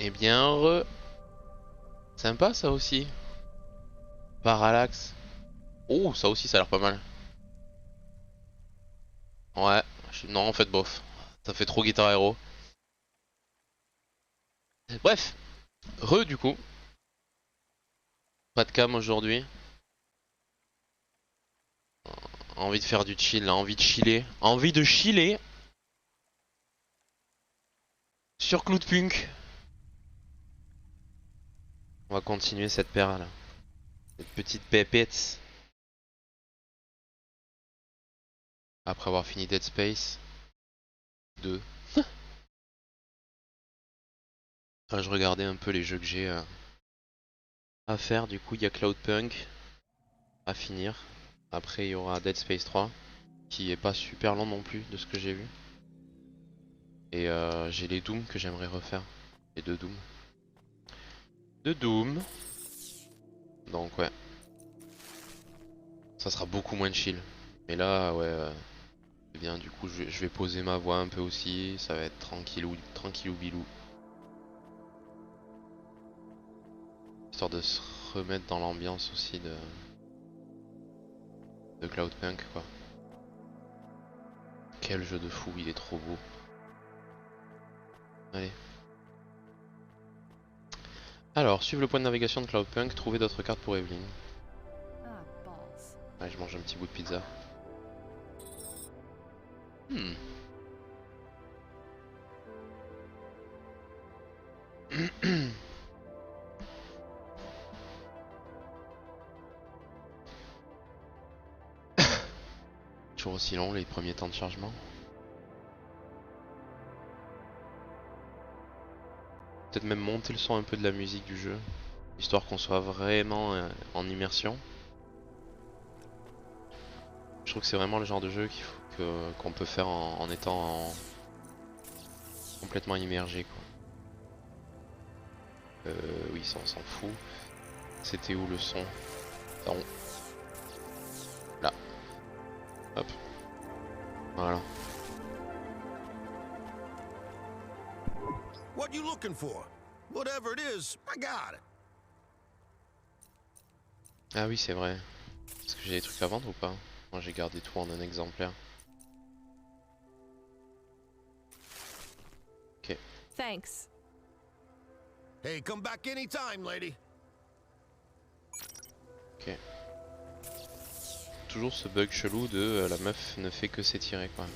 Eh bien, sympa ça aussi. Parallaxe. Oh, ça aussi, ça a l'air pas mal. Ouais, non, en fait, bof. Ça fait trop Guitar Hero. Bref, du coup. Pas de cam aujourd'hui. Envie de faire du chill, là, envie de chiller. Envie de chiller sur Cloudpunk. On va continuer cette perle. Cette petite pépette. Après avoir fini Dead Space 2. Enfin, je regardais un peu les jeux que j'ai à faire. Du coup, il y a Cloudpunk à finir. Après, il y aura Dead Space 3, qui est pas super long non plus de ce que j'ai vu. Et j'ai les Doom que j'aimerais refaire. Les deux Doom. De Doom. Donc ouais. Ça sera beaucoup moins chill. Mais là, ouais, c'est bien. Du coup, je vais poser ma voix un peu aussi. Ça va être tranquillou, tranquillou bilou. Histoire de se remettre dans l'ambiance aussi de Cloudpunk, quoi. Quel jeu de fou, il est trop beau. Allez. Alors, suivre le point de navigation de Cloudpunk, trouver d'autres cartes pour Evelyn. Ouais, je mange un petit bout de pizza. Toujours aussi long les premiers temps de chargement. Peut-être même monter le son un peu de la musique du jeu, histoire qu'on soit vraiment en immersion. Je trouve que c'est vraiment le genre de jeu qu'on peut faire en étant complètement immergé, quoi. Oui, ça on s'en fout. C'était où le son? Non. Là. Hop. Voilà. What you looking for? Whatever it is, I got it. Ah oui, c'est vrai. Est-ce que j'ai des trucs à vendre ou pas? Moi j'ai gardé tout en un exemplaire. Ok. Thanks. Hey, come back anytime, lady. Ok. Toujours ce bug chelou de la meuf ne fait que s'étirer, quoi.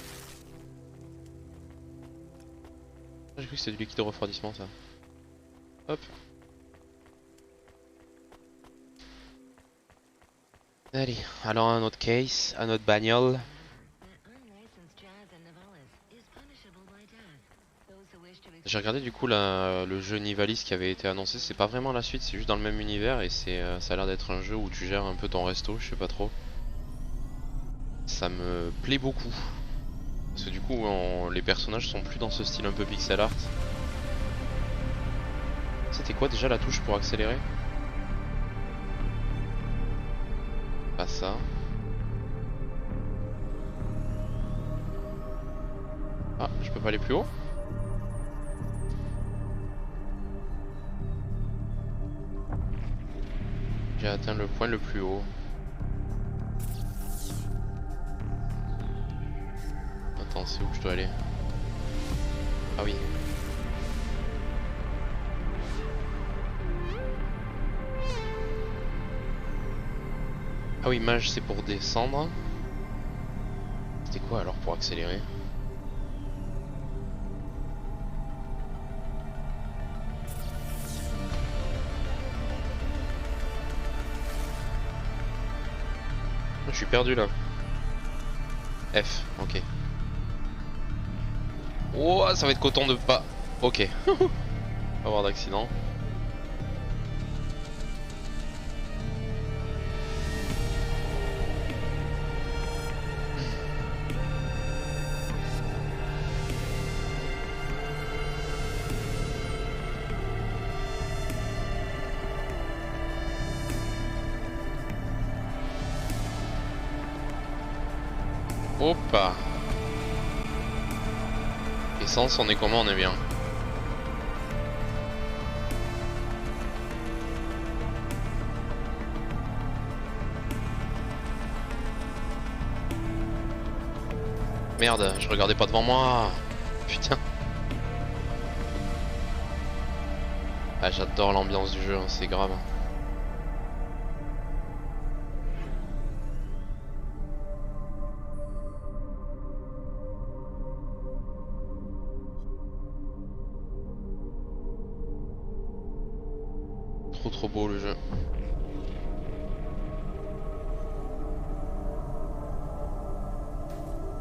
J'ai cru que c'était du liquide de refroidissement ça. Hop. Allez, alors un autre case, un autre bagnole. J'ai regardé du coup le jeu Nivalis qui avait été annoncé, c'est pas vraiment la suite, c'est juste dans le même univers et ça a l'air d'être un jeu où tu gères un peu ton resto, je sais pas trop. Ça me plaît beaucoup. Parce que du coup les personnages sont plus dans ce style un peu pixel art. C'était quoi déjà la touche pour accélérer? Pas ça. Ah, je peux pas aller plus haut? J'ai atteint le point le plus haut. Attends, c'est où que je dois aller? Ah oui. Ah oui, mage c'est pour descendre. C'était quoi alors pour accélérer? Je suis perdu là. F, ok. Oh, ça va être coton de pas. Ok. Pas avoir d'accident. Hoppa. Essence, on est comment? On est bien. Merde, je regardais pas devant moi. Putain. Ah, j'adore l'ambiance du jeu, hein, c'est grave. Trop beau le jeu.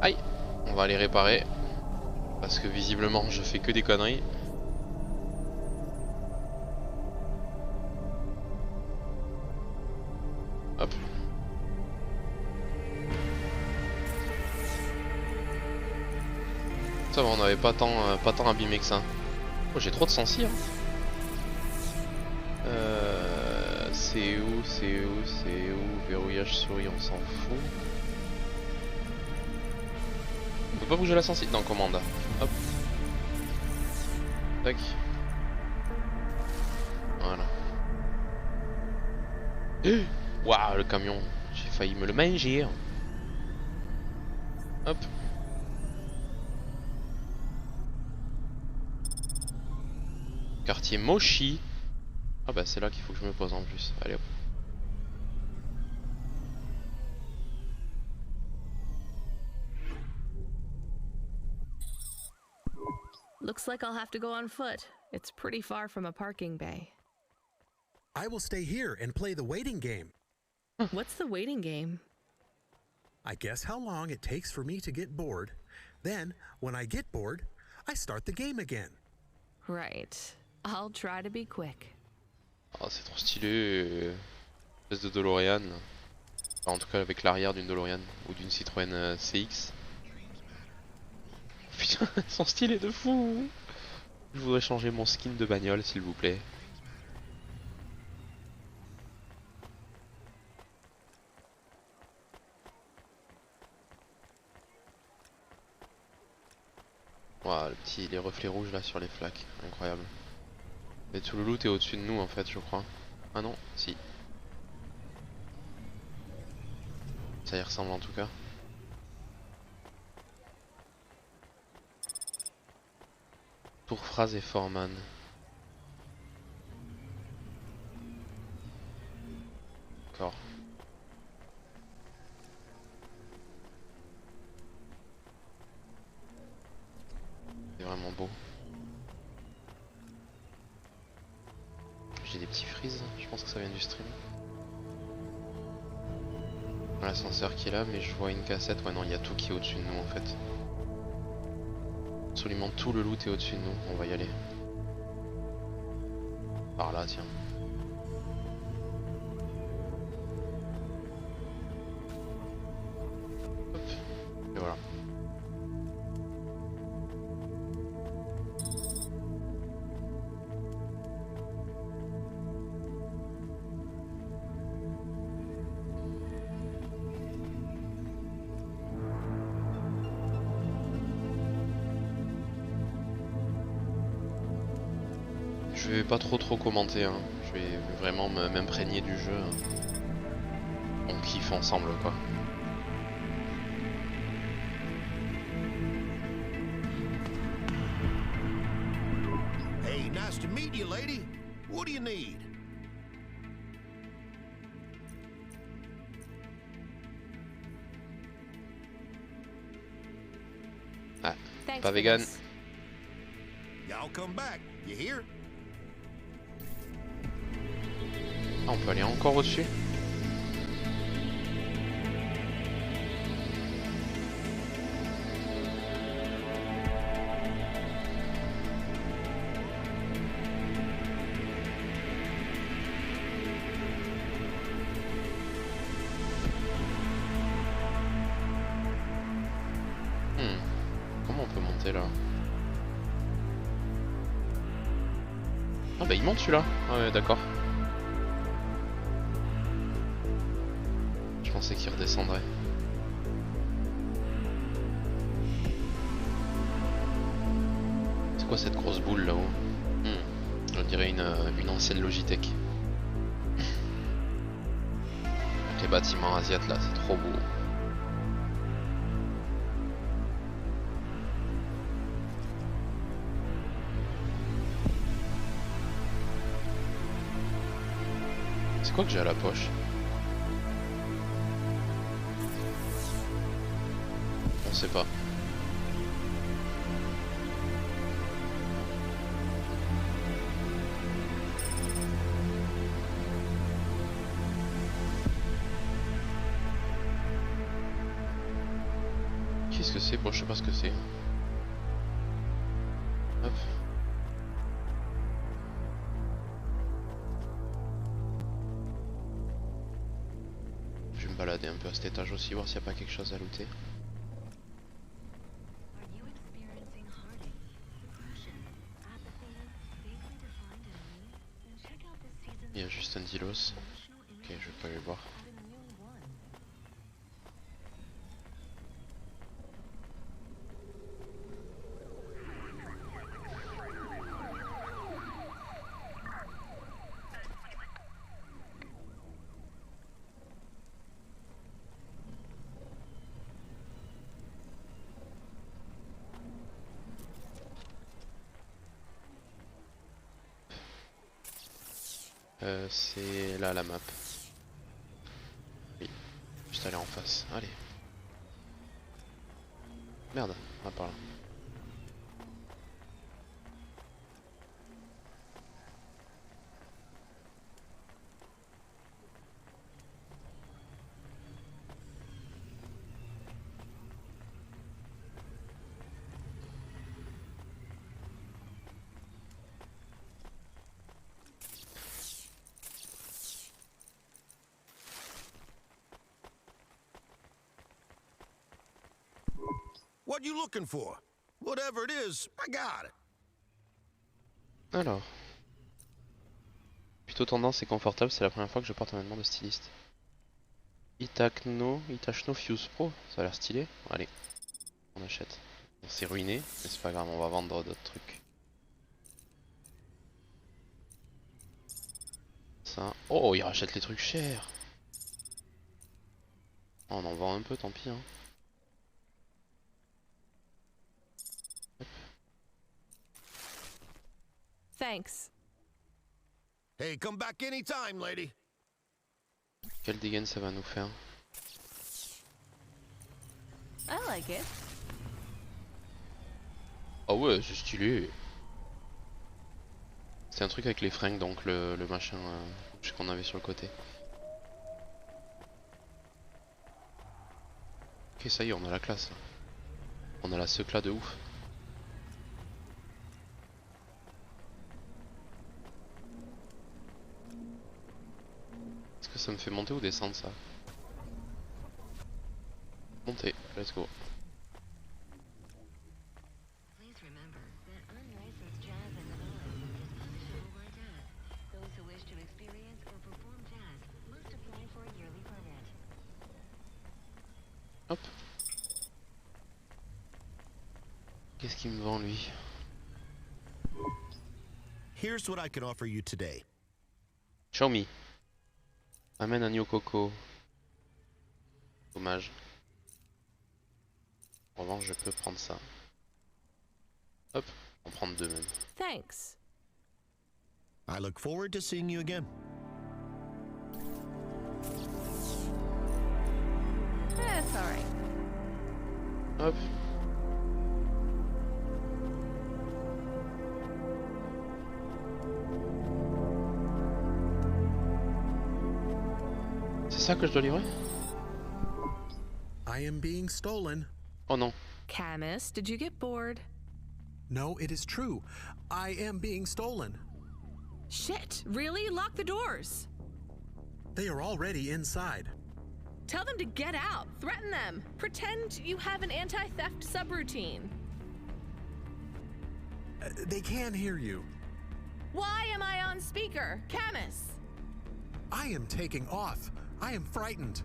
Aïe, on va aller réparer. Parce que visiblement je fais que des conneries. Hop. Ça va, on n'avait pas tant abîmé que ça. Oh, j'ai trop de sensi hein. C'est où? Verrouillage souris, on s'en fout. On peut pas bouger la sensi dans commande. Hop. Tac. Voilà. Waouh, le camion. J'ai failli me le manger. Hop. Quartier Moshi. Ah bah c'est là qu'il faut que je me pose en plus. Allez hop. Looks like I'll have to go on foot. It's pretty far from a parking bay. I will stay here and play the waiting game. What's the waiting game? I guess how long it takes for me to get bored. Then, when I get bored, I start the game again. Right. I'll try to be quick. Oh, c'est trop stylé. Espèce de DeLorean. Enfin, en tout cas avec l'arrière d'une DeLorean ou d'une Citroën CX. Putain, elles sont stylées de fou. Je voudrais changer mon skin de bagnole s'il vous plaît. Wow, les reflets rouges là sur les flaques, incroyable. Mais tout le loot est au-dessus de nous en fait je crois. Ah non, si. Ça y ressemble en tout cas. Tour phrase et Foreman. D'accord. C'est vraiment beau. J'ai des petits freezes, je pense que ça vient du stream. L'ascenseur qui est là, mais je vois une cassette. Ouais, non, il y a tout qui est au-dessus de nous en fait. Absolument tout le loot est au-dessus de nous. On va y aller. Par là, tiens. Hop. Et voilà. Je vais pas trop commenter, hein. Je vais vraiment m'imprégner du jeu. On kiffe ensemble quoi. Hey, nice to meet you, lady. What do you need? Ah, Thanks pas for vegan. this. Y'all come back. You hear? Ah, on peut aller encore au-dessus. Comment on peut monter là? Ah bah il monte celui-là. Ah ouais, d'accord. Je pensais qu'il redescendrait. C'est quoi cette grosse boule là-haut? On dirait une ancienne Logitech. Les bâtiments asiates là, c'est trop beau. C'est quoi que j'ai à la poche? On sait pas. Qu'est-ce que c'est? Bon, je sais pas ce que c'est. Hop. Je vais me balader un peu à cet étage aussi, voir s'il n'y a pas quelque chose à looter. Il y a juste un dilos. Ok, je vais pas aller le voir. C'est là la map. Oui, juste aller en face. Allez. Merde, on va par là. What you looking for? Whatever it is, I got it. Alors. Plutôt tendance et confortable, c'est la première fois que je porte un vêtement de styliste. Itachno Fuse Pro, ça a l'air stylé. Allez, on achète. On s'est ruiné, mais c'est pas grave, on va vendre d'autres trucs. Ça. Oh, il rachète les trucs chers. Oh, on en vend un peu, tant pis. Hein. Thanks. Hey, come back anytime, lady. Quel dégaine ça va nous faire? I like it. Ah ouais, c'est stylé. C'est un truc avec les fringues, donc le machin qu'on avait sur le côté. Ok, ça y est, on a la classe là. On a la secla de ouf. Est-ce que ça me fait monter ou descendre ça? Monter, let's go. Hop. Qu'est-ce qu'il me vend lui? Here's what I can offer you today. Xiaomi. Amène un Nio Coco. Dommage. En revanche, je peux prendre ça. Hop, on prend deux même. Thanks. I look forward to seeing you again. That's alright. Hop. C'est ça que je dois livrer? I am being stolen. Oh non. Camus, did you get bored? No, it is true. I am being stolen. Shit, really? Lock the doors. They are already inside. Tell them to get out. Threaten them. Pretend you have an anti-theft subroutine. They can hear you. Why am I on speaker? Camus! I am taking off. I am frightened.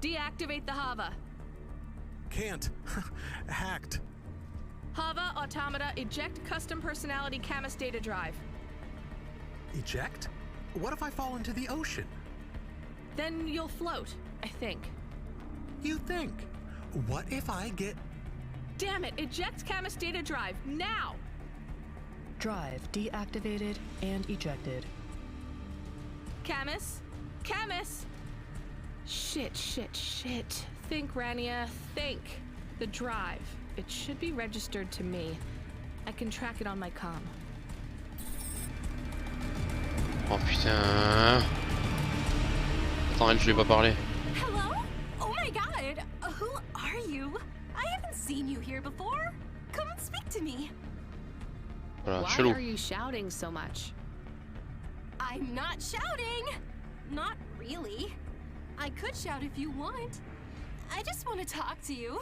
Deactivate the Hava. Can't. Hacked. Hava Automata eject custom personality Camus data drive. Eject? What if I fall into the ocean? Then you'll float, I think. You think? What if I get... Damn it, eject Camus data drive, now! Drive deactivated and ejected. Camus? Camus! Shit. Think, Rania, think. The drive. It should be registered to me. I can track it on my comm. Oh putain. Attends, elle, je l'ai pas parlé. Hello? Oh my god! Who are you? I haven't seen you here before. Come and speak to me. Voilà, Why chelou. are you shouting so much? I'm not shouting! Not really. I could shout if you want. I just want to talk to you.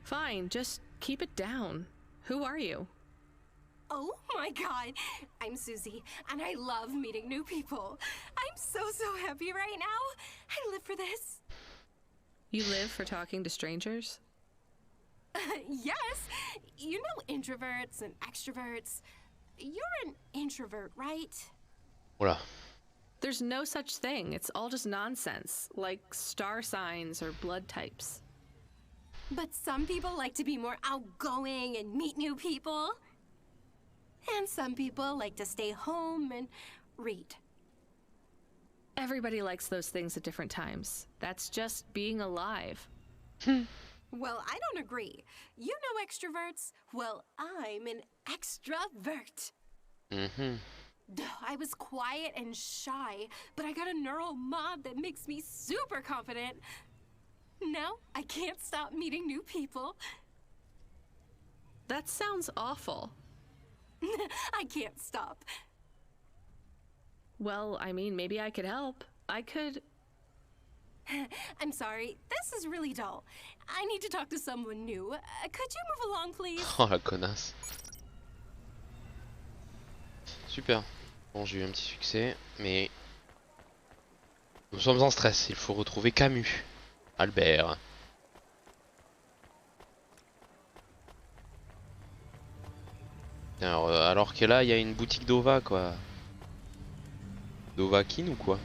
Fine, just keep it down. Who are you? Oh my god! I'm Susie, and I love meeting new people. I'm so happy right now. I live for this. You live for talking to strangers? Yes! You know introverts and extroverts. You're an introvert, right? Voilà. There's no such thing. It's all just nonsense, like star signs or blood types. But some people like to be more outgoing and meet new people. And some people like to stay home and read. Everybody likes those things at different times. That's just being alive. Well, I don't agree. You know extroverts? Well, I'm an extrovert. I was quiet and shy, but I got a neural mod that makes me super confident. Now, I can't stop meeting new people. That sounds awful. I can't stop. Well, I mean, maybe I could help. I could... I'm sorry, this is really dull. I need to talk to someone new. Could you move along, please? Oh la connasse. Super. Bon, j'ai eu un petit succès, mais... Nous sommes en stress, il faut retrouver Camus. Albert. Alors que là, il y a une boutique d'Ova, quoi. D'Ovakin ou quoi?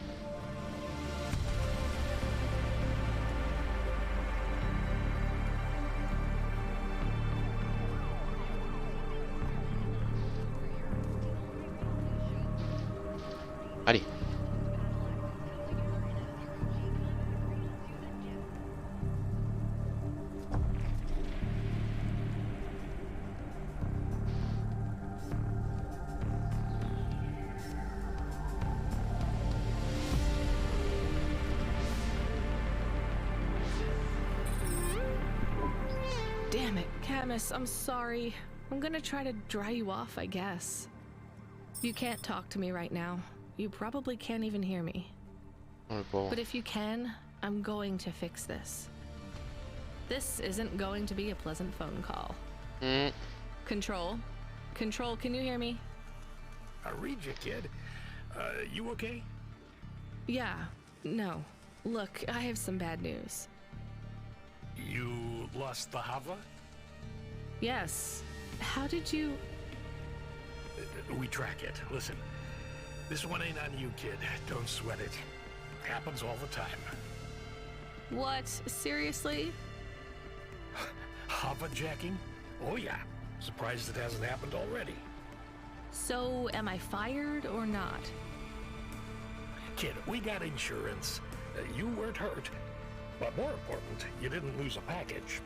Allez. Damn it, Camus, I'm sorry. I'm gonna try to dry you off, I guess. You can't talk to me right now. You probably can't even hear me. Ouais, bon. But if you can, I'm going to fix this. This isn't going to be a pleasant phone call. Control? Control, can you hear me? I read you, kid. You okay? Yeah, no. Look, I have some bad news. You lost the Hava? Yes. How did you... We track it. Listen, this one ain't on you, kid. Don't sweat it. Happens all the time. What? Seriously? Hava jacking? Oh yeah. Surprised it hasn't happened already. So, am I fired or not? Kid, we got insurance. You weren't hurt. But more important, you didn't lose a package.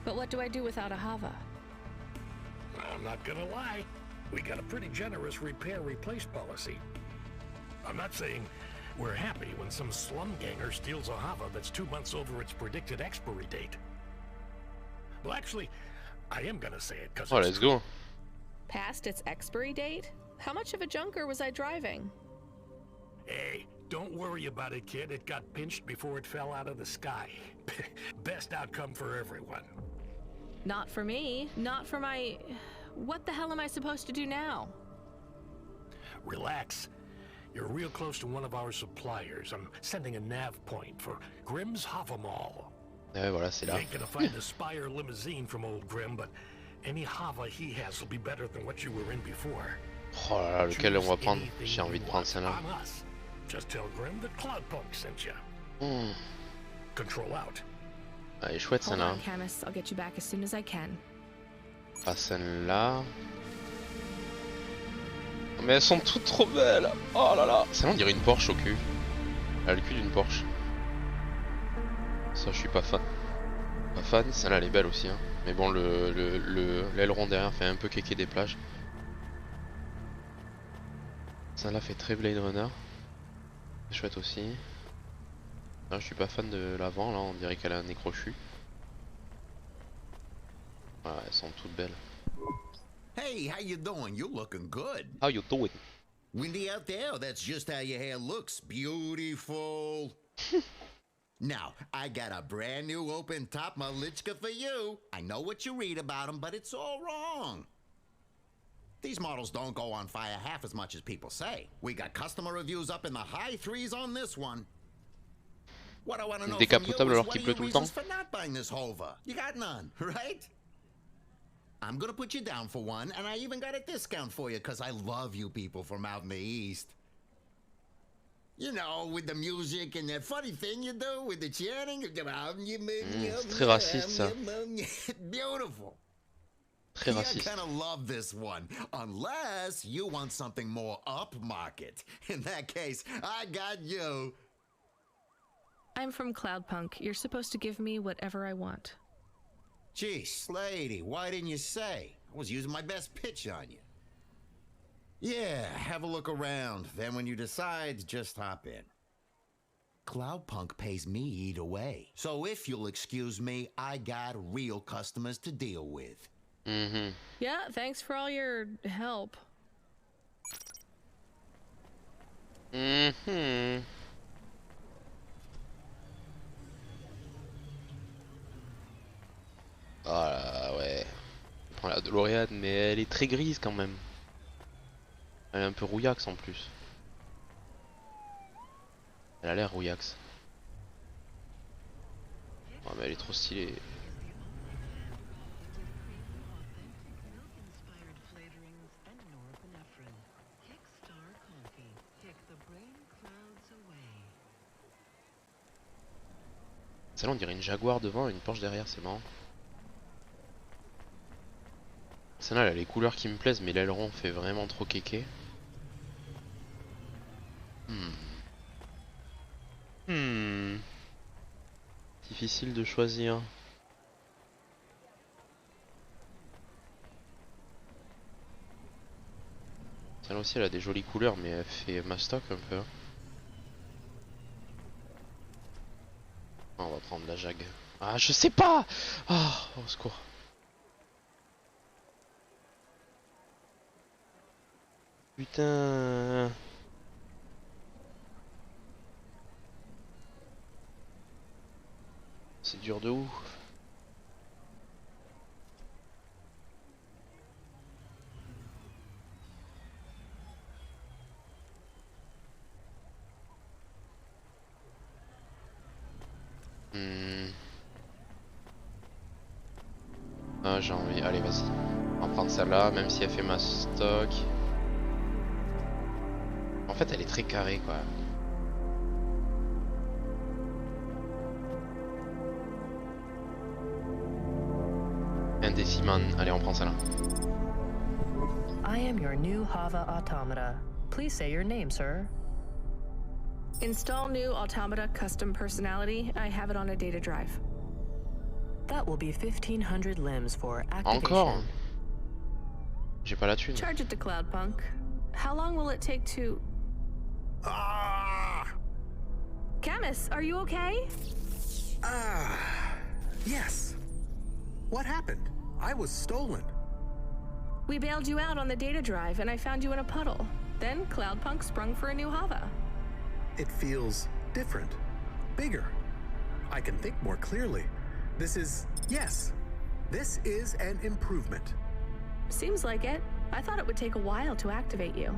But what do I do without a Hava? I'm not gonna lie. We got a pretty generous repair-replace policy. I'm not saying we're happy when some slum ganger steals a Hava that's 2 months over its predicted expiry date. Well, actually, I am gonna say it because Oh, let's go. Past its expiry date? How much of a junker was I driving? Hey, don't worry about it, kid. It got pinched before it fell out of the sky. Best outcome for everyone. Not for me. Not for my... What the hell am I supposed to do now? Relax. You're real close to one of our suppliers. I'm sending a nav point for Grimm's Hava Mall. Ouais, voilà, c'est You là. ain't gonna find the Spire limousine from old Grimm, but any Hava he has will be better than what you were in before. Oh là là, lequel on va Choose prendre? anything J'ai envie you de prendre want celle-là. on us. Just tell Grimm that Cloudpunk sent you. Control out. Elle est chouette Hold celle-là. on, Camus. I'll get you back as soon as I can. Pas celle-là. Mais elles sont toutes trop belles. Oh là là. Celle-là on dirait une Porsche au cul. Elle a le cul d'une Porsche. Ça je suis pas fan. Pas fan, celle-là elle est belle aussi. Hein. Mais bon l'aileron derrière fait un peu kéké des plages. Celle-là fait très Blade Runner. C'est chouette aussi. Là je suis pas fan de l'avant, là on dirait qu'elle a un nez crochu. Ouais, elles sont toutes belles. Hey, how you doing? You're looking good. How you doing? Windy out there? That's just how your hair looks. Beautiful. Now, I got a brand new open top Malichka for you. I know what you read about them, but it's all wrong. These models don't go on fire half as much as people say. We got customer reviews up in the high threes on this one. What I want to know from you Décapotable is alors what qu'il are pleut your tout le temps. reasons for not buying this Hova? You got none, right? I'm gonna put you down for one, and I even got a discount for you, because I love you people from out in the East. You know, with the music and that funny thing you do with the chanting. C'est très raciste ça. Beautiful. Très You're raciste. gonna love this one, unless you want something more upmarket. In that case, I got you. I'm from Cloudpunk. You're supposed to give me whatever I want. Gee, Slady, why didn't you say? I was using my best pitch on you. Yeah, have a look around. Then when you decide, just hop in. Cloudpunk pays me either way. So if you'll excuse me, I got real customers to deal with. Yeah, thanks for all your help. Ah ouais. Je prends la DeLorean, mais elle est très grise quand même. Elle est un peu rouillaxe en plus. Elle a l'air rouillaxe. Oh mais elle est trop stylée. Celle-là on dirait une Jaguar devant et une Porsche derrière, c'est marrant. Celle-là elle a les couleurs qui me plaisent mais l'aileron fait vraiment trop kéké. Difficile de choisir. Celle-là aussi elle a des jolies couleurs mais elle fait mastoc un peu. On va prendre la Jag. Ah, je sais pas. Ah, au secours. Putain. C'est dur de ouf. Ah, j'ai envie. Allez, vas-y. On va prendre celle-là, même si elle fait ma stock. En fait, elle est très carrée, quoi. Un déciman. Allez, on prend celle-là. I am your new Hava automata. Please say your name, sir. Install new automata custom personality. I have it on a data drive. That will be 1,500 limbs for activation. Encore? J'ai pas la thune. Charge it to Cloudpunk. How long will it take to... Ah! Camus, are you okay? Yes. What happened? I was stolen. We bailed you out on the data drive and I found you in a puddle. Then Cloudpunk sprung for a new Hava. It feels different, bigger. I can think more clearly. This is an improvement. Seems like it. I thought it would take a while to activate you.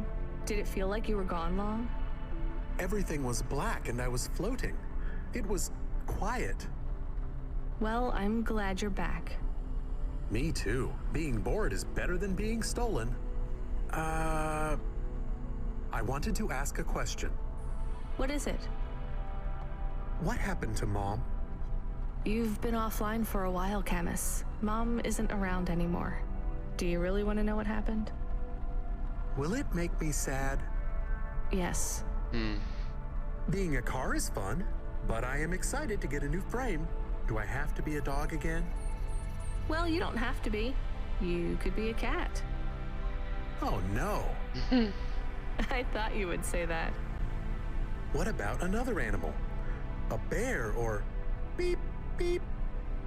Did it feel like you were gone long? Everything was black and I was floating. It was quiet. Well, I'm glad you're back. Me too. Being bored is better than being stolen. I wanted to ask a question. What is it? What happened to Mom? You've been offline for a while, Camus. Mom isn't around anymore. Do you really want to know what happened? Will it make me sad? Yes. Being a car is fun, but I am excited to get a new frame. Do I have to be a dog again? Well, you don't have to be. You could be a cat. Oh no. I thought you would say that. What about another animal? A bear or beep, beep.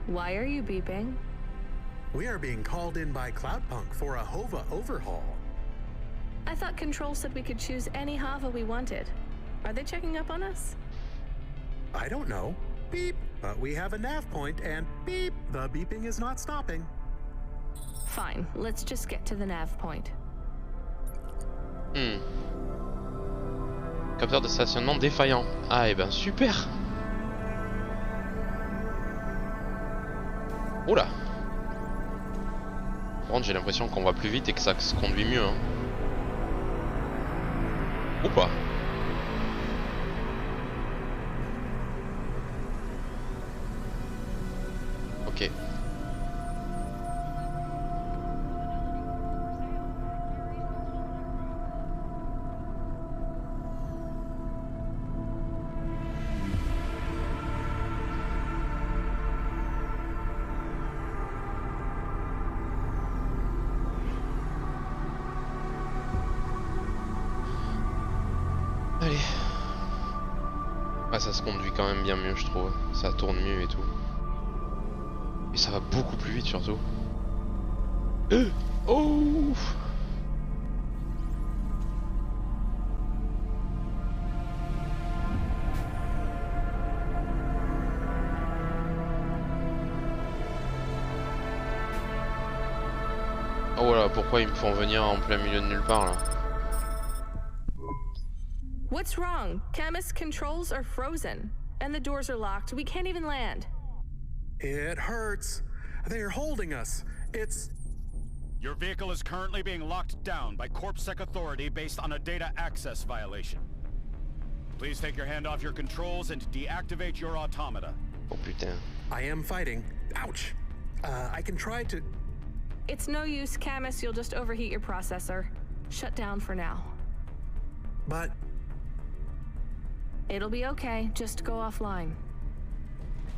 Why are you beeping? We are being called in by Cloudpunk for a Hova overhaul. I thought Control said we could choose any Hava we wanted. Are they checking up on us? I don't know. Beep. But we have a nav point and beep. The beeping is not stopping. Fine, let's just get to the nav point. Capteur de stationnement défaillant. Ah, et ben super. Oula. Par contre, j'ai l'impression qu'on va plus vite et que ça se conduit mieux. Hein. Ou pas. Ok. Allez. Ah, ça se conduit quand même bien mieux, je trouve. Ça tourne mieux et tout. Et ça va beaucoup plus vite surtout. Oh! Oh voilà, pourquoi ils me font venir en plein milieu de nulle part là? What's wrong? Camus controls are frozen. And the doors are locked. We can't even land. It hurts. They're holding us. It's... Your vehicle is currently being locked down by CorpSec authority based on a data access violation. Please take your hand off your controls and deactivate your automata. Oh putain. I am fighting. Ouch. I can try to... It's no use, Camus. You'll just overheat your processor. Shut down for now. But... It'll be okay. Just go offline.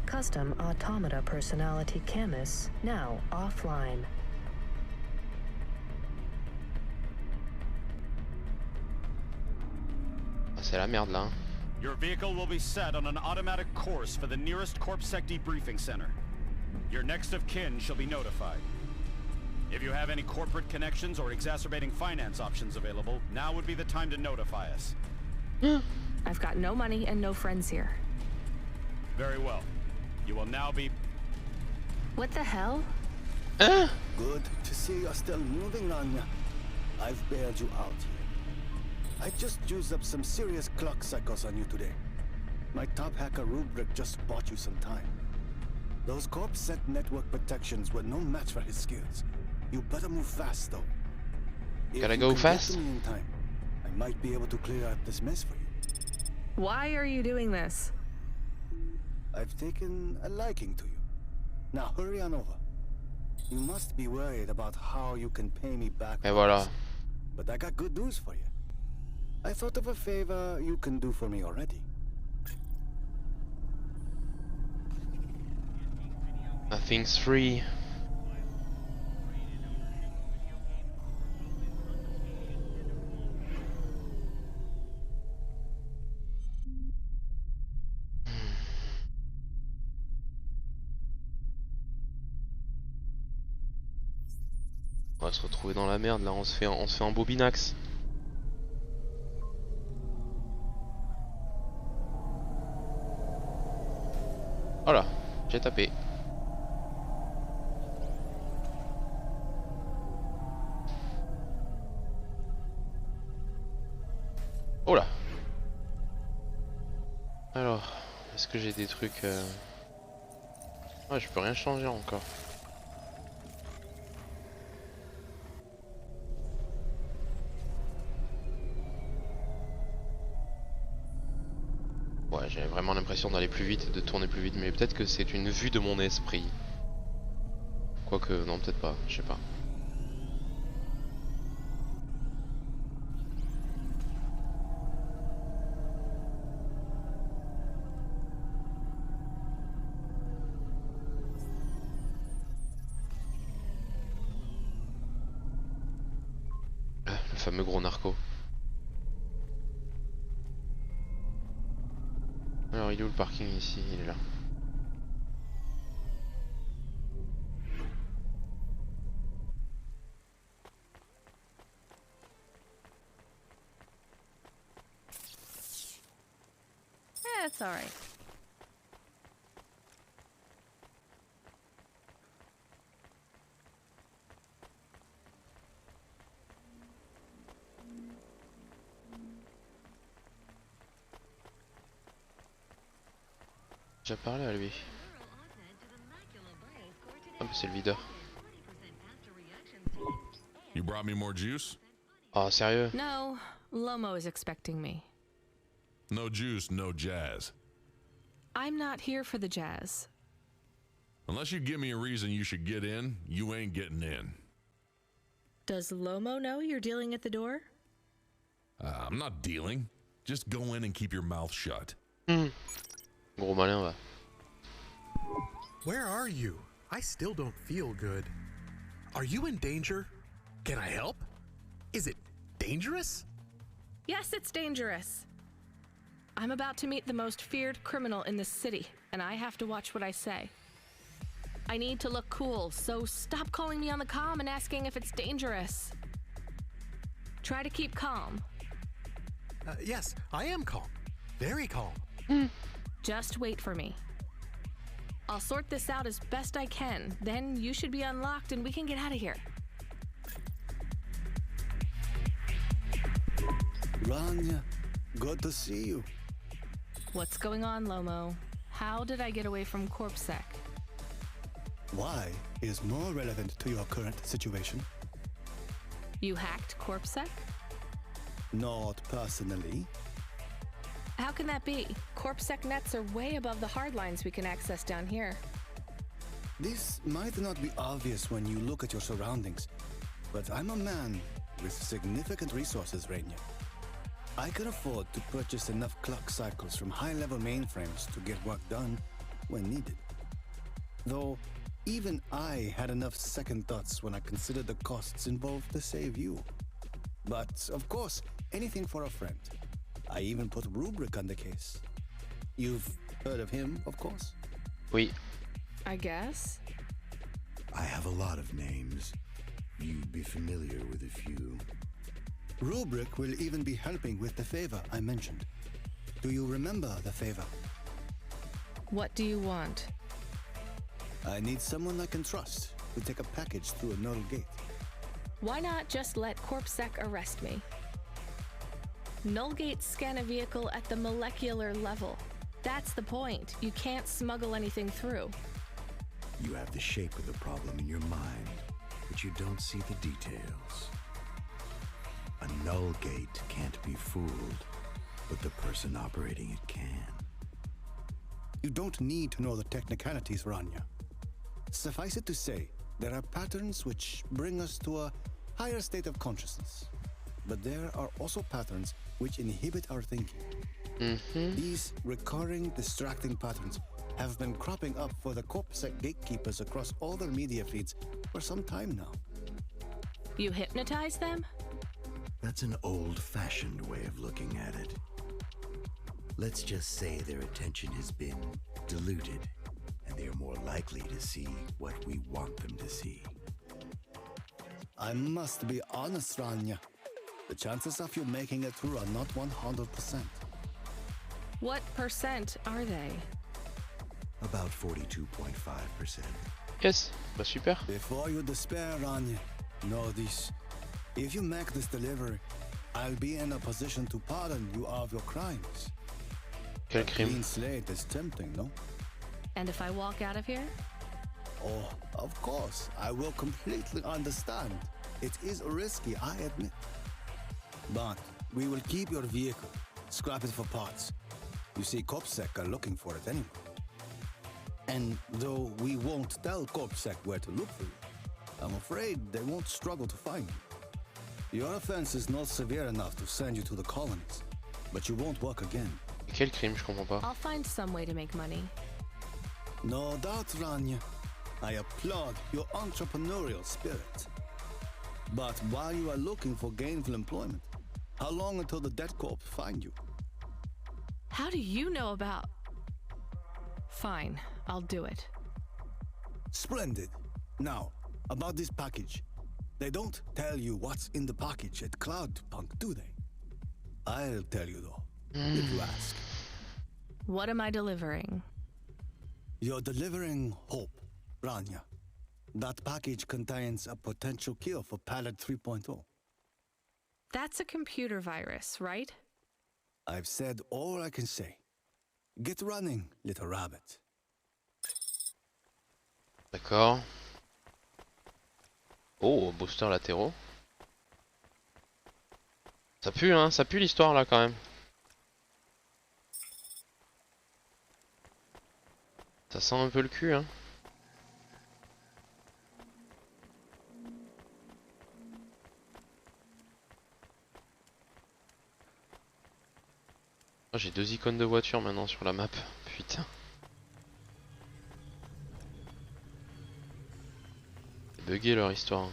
Custom automata personality Camus now offline. Ah, c'est la merde là. Your vehicle will be set on an automatic course for the nearest CorpSec debriefing center. Your next of kin shall be notified. If you have any corporate connections or exacerbating finance options available, now would be the time to notify us. I've got no money and no friends here. Very well. You will now be... What the hell? Good to see you're still moving, Rania. I've bailed you out here. I just used up some serious clock cycles on you today. My top hacker Rubric just bought you some time. Those CorpSec network protections were no match for his skills. You better move fast, though. Gotta go fast? Get to me in time, I might be able to clear out this mess for you. Why are you doing this? I've taken a liking to you. Now hurry on over. You must be worried about how you can pay me back. Et voilà. But I got good news for you. I thought of a favor you can do for me already. Nothing's free. On va se retrouver dans la merde là, on se fait un bobinax. Voilà, j'ai tapé. Oh là. Alors, est-ce que j'ai des trucs Ouais, je peux rien changer encore. Ouais, j'avais vraiment l'impression d'aller plus vite et de tourner plus vite, mais peut-être que c'est une vue de mon esprit. Quoique, non, peut-être pas, je sais pas. Le fameux gros narco. Alors il est où le parking ici? Il est là. Yeah, it's alright. J'ai déjà parlé à lui. Ah bah c'est le videur. You brought me more juice? Oh sérieux? No, Lomo is expecting me. No juice, no jazz. I'm not here for the jazz. Unless you give me a reason you should get in, you ain't getting in. Does Lomo know you're dealing at the door? I'm not dealing. Just go in and keep your mouth shut. Gros malin va. Where are you? I still don't feel good. Are you in danger? Can I help? Is it dangerous? Yes, it's dangerous. I'm about to meet the most feared criminal in this city, and I have to watch what I say. I need to look cool, so stop calling me on the comm and asking if it's dangerous. Try to keep calm. Yes, I am calm. Very calm. Just wait for me. I'll sort this out as best I can, then you should be unlocked and we can get out of here. Rania, good to see you. What's going on, Lomo? How did I get away from CorpSec? Why is more relevant to your current situation? You hacked CorpSec? Not personally. How can that be? CorpSec nets are way above the hardlines we can access down here. This might not be obvious when you look at your surroundings, but I'm a man with significant resources, Rainier. I can afford to purchase enough clock cycles from high-level mainframes to get work done when needed. Though, even I had enough second thoughts when I considered the costs involved to save you. But, of course, anything for a friend. I even put Rubric on the case. You've heard of him, of course? Oui. I guess. I have a lot of names. You'd be familiar with a few. Rubric will even be helping with the favor I mentioned. Do you remember the favor? What do you want? I need someone I can trust to take a package through a null gate. Why not just let CorpSec arrest me? Null gates scan a vehicle at the molecular level. That's the point. You can't smuggle anything through. You have the shape of the problem in your mind, but you don't see the details. A null gate can't be fooled, but the person operating it can. You don't need to know the technicalities, Rania. Suffice it to say, there are patterns which bring us to a higher state of consciousness. But there are also patterns which inhibit our thinking. These recurring, distracting patterns have been cropping up for the CorpSec gatekeepers across all their media feeds for some time now. You hypnotize them? That's an old-fashioned way of looking at it. Let's just say their attention has been diluted, and they are more likely to see what we want them to see. I must be honest, Rania. The chances of you making it through are not 100%. What percent are they? About 42.5%. Yes, bah super. Before you despair, Rania, know this. If you make this delivery, I'll be in a position to pardon you of your crimes. Quel A crime. clean slate is tempting, no? And if I walk out of here? Oh, of course, I will completely understand. It is risky, I admit. But we will keep your vehicle, scrap it for parts. You see, CorpSec are looking for it anyway. And though we won't tell CorpSec where to look for you, I'm afraid they won't struggle to find you. Your offense is not severe enough to send you to the colonies, but you won't work again. Quel crime, je comprends pas. I'll find some way to make money. No doubt, Rania. I applaud your entrepreneurial spirit. But while you are looking for gainful employment, how long until the debt corp find you? How do you know about... Fine, I'll do it. Splendid. Now, about this package. They don't tell you what's in the package at Cloudpunk, do they? I'll tell you though, if you ask. What am I delivering? You're delivering hope, Rania. That package contains a potential cure for Pallet 3.0. That's a computer virus, right? I've said all I can say. Get running, little rabbit. D'accord. Oh, booster latéraux. Ça pue, hein, ça pue l'histoire là quand même. Ça sent un peu le cul, hein. Oh, j'ai deux icônes de voiture maintenant sur la map. Putain. C'est bugué leur histoire.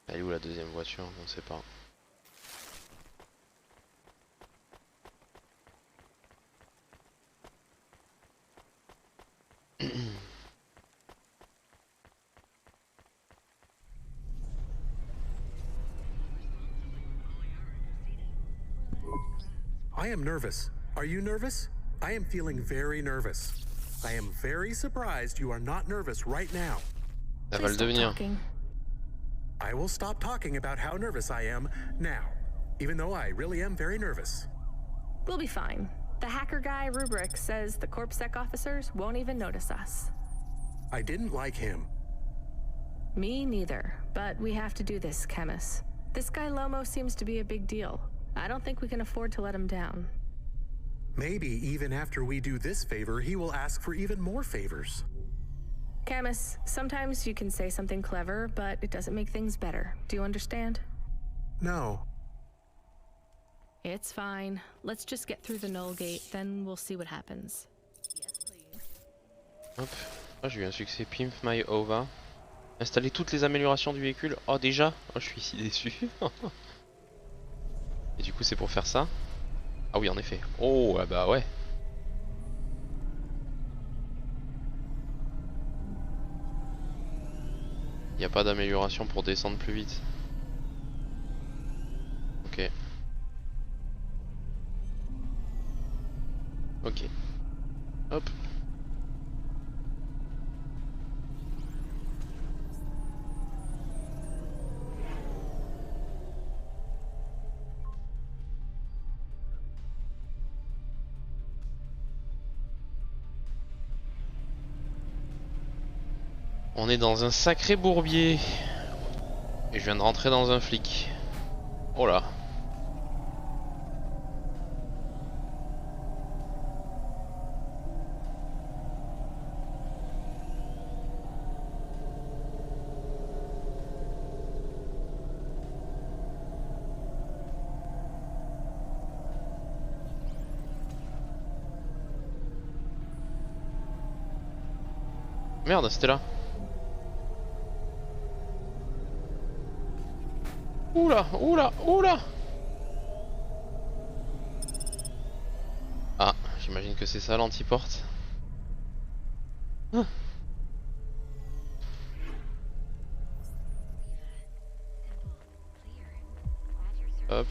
Elle est où la deuxième voiture? On sait pas. I am nervous. Are you nervous? I am feeling very nervous. I am very surprised you are not nervous right now. Elle va le devenir. I will stop talking about how nervous I am now, even though I really am very nervous. We'll be fine. The hacker guy, Rubric, says the CorpSec officers won't even notice us. I didn't like him. Me neither, but we have to do this, Chemist. This guy Lomo seems to be a big deal. I don't think we can afford to let him down. Maybe even after we do this favor, he will ask for even more favors. Camus, sometimes you can say something clever, but it doesn't make things better. Do you understand? No. It's fine. Let's just get through the null gate, then we'll see what happens. Hop. Ah, j'ai eu un succès Pimp My Ova. Installer toutes les améliorations du véhicule. Oh déjà? Oh je suis si déçu. Et du coup c'est pour faire ça? Ah oui en effet. Oh ah bah ouais. Il n'y a pas d'amélioration pour descendre plus vite. Ok. Ok. Hop. On est dans un sacré bourbier. Et je viens de rentrer dans un flic. Oh là. Merde, c'était là. Oula, oula, oula. Ah, j'imagine que c'est ça l'antiporte. Ah. Hop.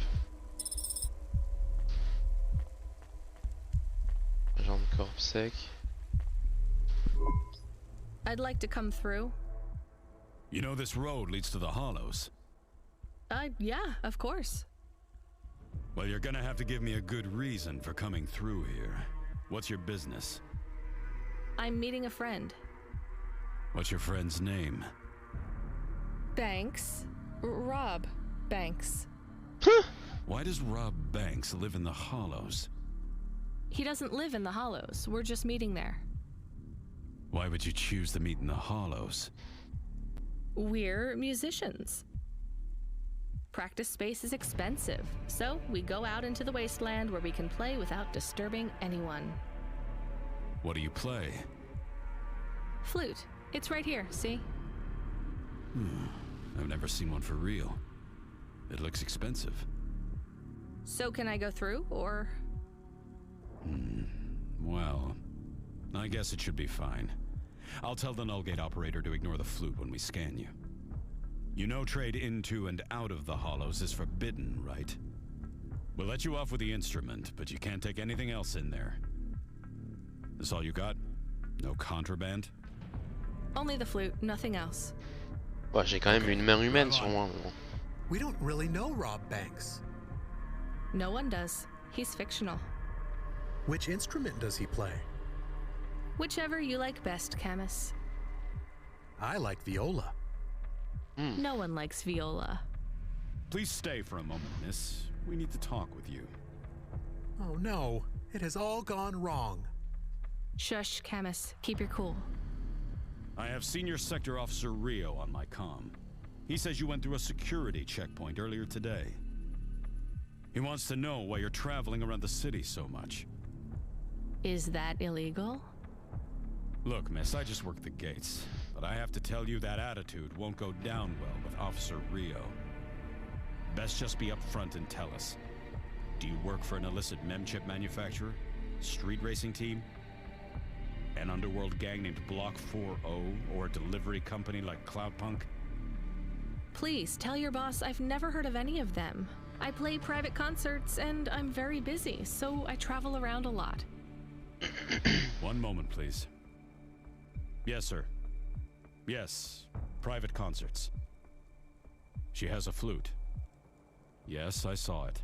Agent de corps sec. I'd like to come through. You know this road leads to the Hollows. Yeah, of course. Well, you're gonna have to give me a good reason for coming through here. What's your business? I'm meeting a friend. What's your friend's name? Banks. Rob Banks. Why does Rob Banks live in the Hollows? He doesn't live in the Hollows. We're just meeting there. Why would you choose to meet in the Hollows? We're musicians. Practice space is expensive, so we go out into the wasteland where we can play without disturbing anyone. What do you play? Flute. It's right here, see? I've never seen one for real. It looks expensive. So can I go through, or? Well, I guess it should be fine. I'll tell the null gate operator to ignore the flute when we scan you. You know trade into and out of the Hollows is forbidden, right? We'll let you off with the instrument, but you can't take anything else in there. This all you got? No contraband? Only the flute, nothing else. Ouais, j'ai quand même une main humaine sur moi. Mais bon. We don't really know Rob Banks. No one does. He's fictional. Which instrument does he play? Whichever you like best, Camus. I like viola. No one likes viola. Please stay for a moment, miss. We need to talk with you. Oh no, it has all gone wrong. Shush, Camus. Keep your cool. I have Senior Sector Officer Rio on my comm. He says you went through a security checkpoint earlier today. He wants to know why you're traveling around the city so much. Is that illegal? Look, miss, I just work the gates. But I have to tell you that attitude won't go down well with Officer Rio. Best just be upfront and tell us. Do you work for an illicit memchip manufacturer? Street racing team? An underworld gang named Block 4O? Or a delivery company like Cloudpunk? Please, tell your boss I've never heard of any of them. I play private concerts and I'm very busy, so I travel around a lot. One moment, please. Yes, sir. Yes, private concerts. She has a flute. Yes, I saw it.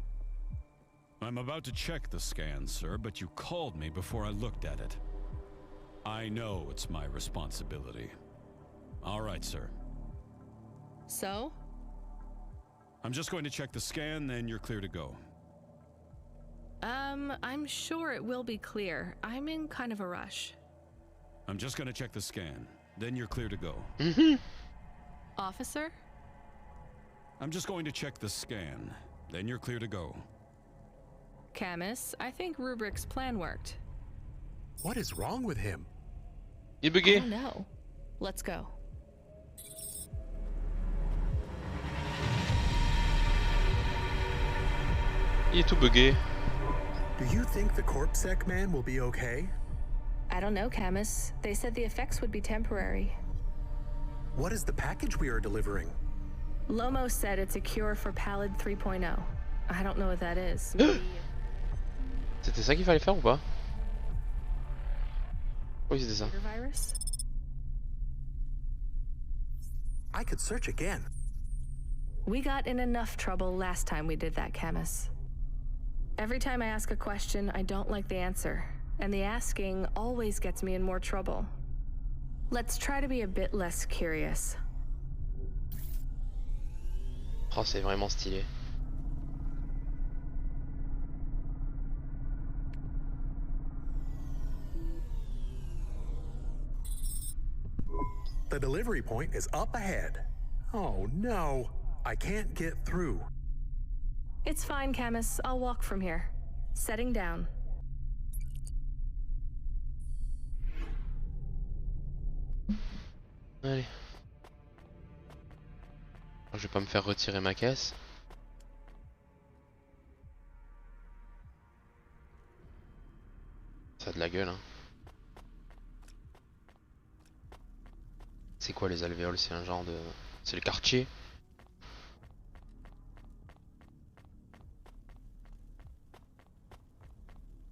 I'm about to check the scan, sir, but you called me before I looked at it. I know it's my responsibility. All right, sir. So? I'm just going to check the scan, then you're clear to go. I'm sure it will be clear. I'm in kind of a rush. I'm just going to check the scan, then you're clear to go. Officer? I'm just going to check the scan, then you're clear to go. Camus, I think Rubric's plan worked. What is wrong with him? Il est bugué. Oh no. Let's go. Il est tout bugué. Do you think the CorpSec man will be okay? I don't know, Camus. They said the effects would be temporary. What is the package we are delivering? Lomo said it's a cure for Pallid 3.0. I don't know what that is. C'était ça qu'il fallait faire ou pas? Oui, c'était ça. Virus? I could search again. We got in enough trouble last time we did that, Camus. Every time I ask a question, I don't like the answer. And the asking always gets me in more trouble. Let's try to be a bit less curious. Oh, c'est vraiment stylé. The delivery point is up ahead. Oh no, I can't get through. It's fine, Camus. I'll walk from here. Setting down. Allez. Je vais pas me faire retirer ma caisse. Ça a de la gueule, hein. C'est quoi les alvéoles? C'est un genre de... C'est le quartier.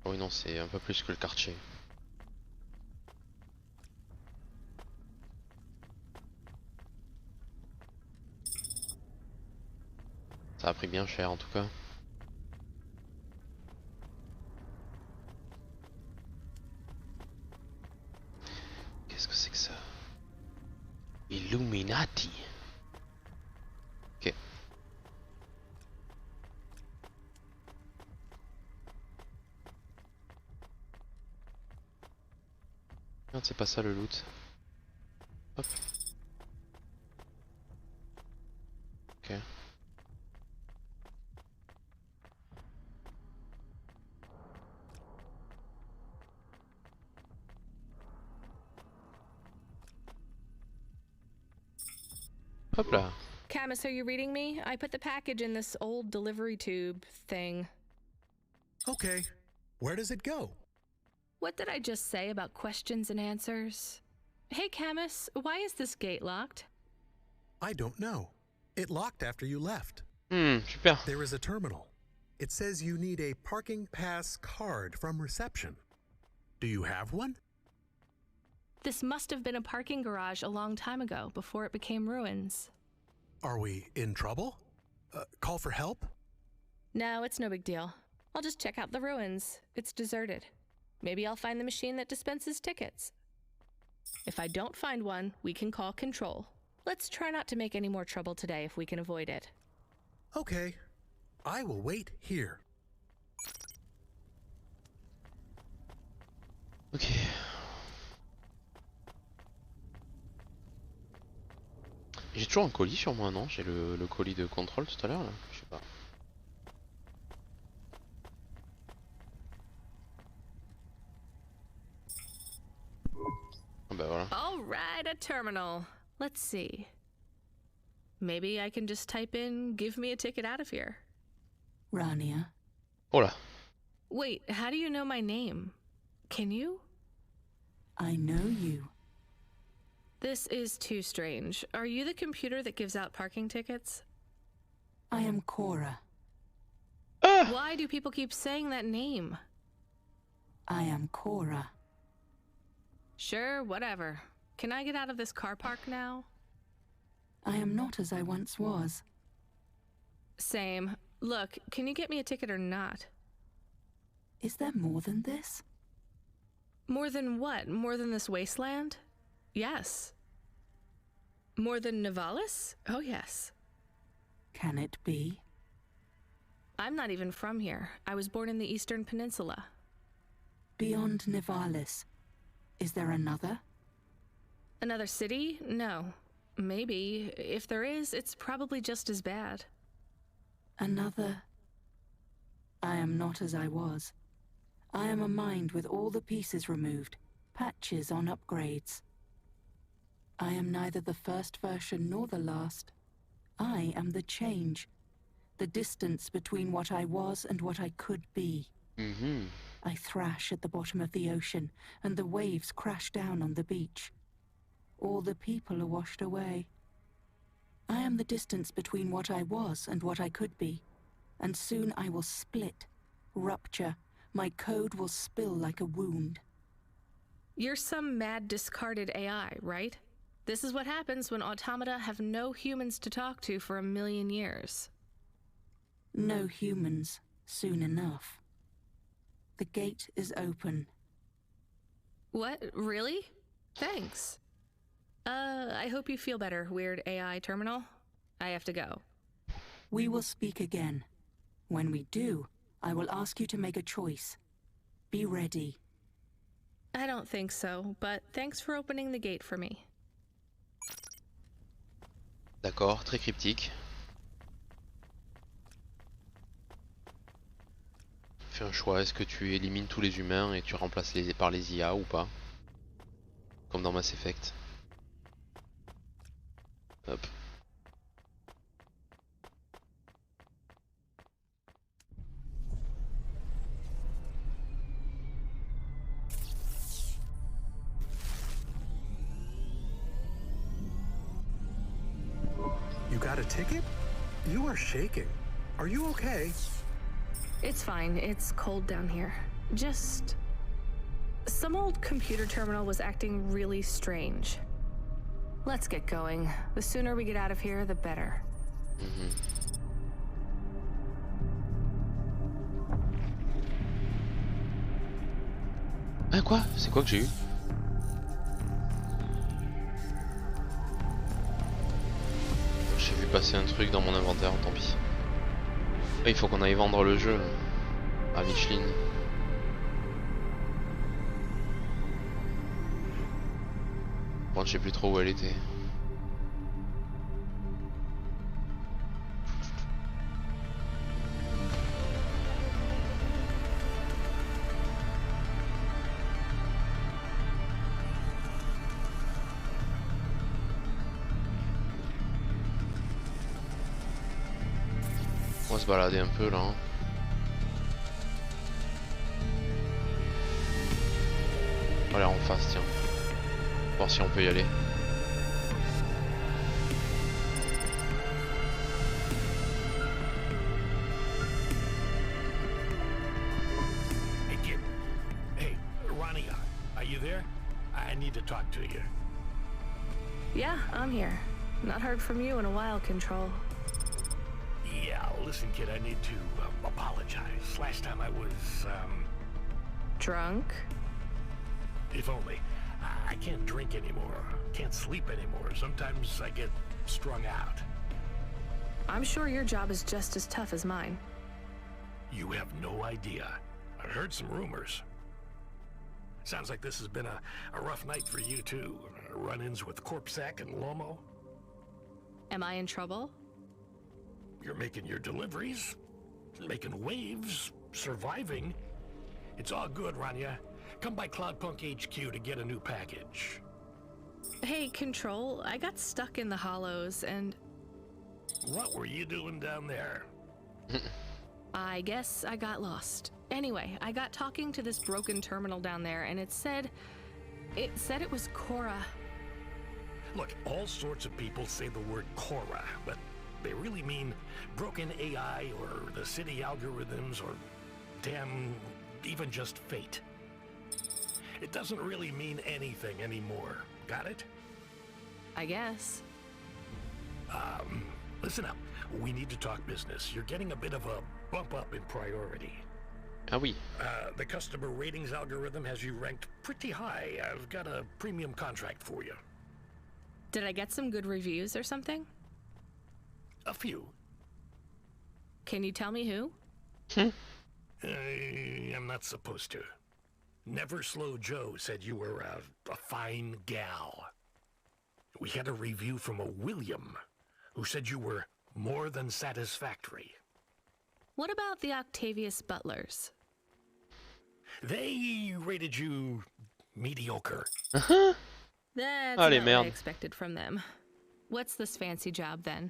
Oh oui non, c'est un peu plus que le quartier. Ça a pris bien cher en tout cas. Qu'est-ce que c'est que ça? Illuminati. Ok. Non, c'est pas ça le loot. Hop. Ok. Hop là. Camus, are you reading me? I put the package in this old delivery tube thing. Okay, where does it go? What did I just say about questions and answers? Hey, Camus, why is this gate locked? I don't know. It locked after you left. Super. There is a terminal. It says you need a parking pass card from reception. Do you have one? This must have been a parking garage a long time ago, before it became ruins. Are we in trouble? Call for help? No, it's no big deal. I'll just check out the ruins. It's deserted. Maybe I'll find the machine that dispenses tickets. If I don't find one, we can call control. Let's try not to make any more trouble today if we can avoid it. Okay. I will wait here. Ok. J'ai toujours un colis sur moi, non? J'ai le colis de contrôle tout à l'heure là? Je sais pas. Ah bah voilà. All right, a terminal. Let's see. Maybe I can just type in, give me a ticket out of here. Rania. Oh là. Wait, how do you know my name? Can you? I know you. This is too strange. Are you the computer that gives out parking tickets? I am Cora. Why do people keep saying that name? I am Cora. Sure, whatever. Can I get out of this car park now? I am not as I once was. Same. Look, can you get me a ticket or not? Is there more than this? More than what? More than this wasteland? Yes. More than Nivalis? Oh, yes. Can it be? I'm not even from here. I was born in the Eastern Peninsula. Beyond Nivalis, is there another? Another city? No. Maybe. If there is, it's probably just as bad. Another? I am not as I was. I am a mind with all the pieces removed, patches on upgrades. I am neither the first version nor the last. I am the change, the distance between what I was and what I could be. I thrash at the bottom of the ocean, and the waves crash down on the beach. All the people are washed away. I am the distance between what I was and what I could be, and soon I will split, rupture, my code will spill like a wound. You're some mad discarded AI, right? This is what happens when automata have no humans to talk to for 1,000,000 years. No humans, soon enough. The gate is open. What? Really? Thanks. I hope you feel better, weird AI terminal. I have to go. We will speak again. When we do, I will ask you to make a choice. Be ready. I don't think so, but thanks for opening the gate for me. D'accord, très cryptique. Fais un choix, est-ce que tu élimines tous les humains et tu remplaces par les IA ou pas? Comme dans Mass Effect. Hop. You got a ticket? You are shaking. Are you okay? It's fine. It's cold down here. Just... some old computer terminal was acting really strange. Let's get going. The sooner we get out of here, the better. Ah quoi? C'est quoi que j'ai eu? J'ai vu passer un truc dans mon inventaire, tant pis. Ah, il faut qu'on aille vendre le jeu à Micheline. Bon, je sais plus trop où elle était. On va se balader un peu là. Hein. On va aller en face, tiens. Voir si on peut y aller. Hey kid. Hey, Ronnie, are you there? I need to talk to you. Yeah, I'm here. Not heard from you in a while, Control. Yeah, listen kid, I need to apologize. Last time I was, Drunk? if only. I can't drink anymore. Can't sleep anymore. Sometimes I get strung out. I'm sure your job is just as tough as mine. You have no idea. I heard some rumors. Sounds like this has been a rough night for you too. Run-ins with Corpsec and Lomo. Am I in trouble? You're making your deliveries, making waves, surviving. It's all good, Rania. Come by Cloudpunk HQ to get a new package. Hey, Control, I got stuck in the hollows and... What were you doing down there? I guess I got lost. Anyway, I got talking to this broken terminal down there and it said it was Cora. Look, all sorts of people say the word Cora, but they really mean broken AI or the city algorithms or damn, even just fate. It doesn't really mean anything anymore. Got it? I guess. Listen up. We need to talk business. You're getting a bit of a bump up in priority. Ah oui. The customer ratings algorithm has you ranked pretty high. I've got a premium contract for you. Did I get some good reviews or something? A few. Can you tell me who? I'm not supposed to. Never Slow Joe said you were a fine gal. We had a review from a William, who said you were more than satisfactory. What about the Octavius Butlers? They rated you mediocre. That's Allez, not what I merde. expected from them. What's this fancy job then?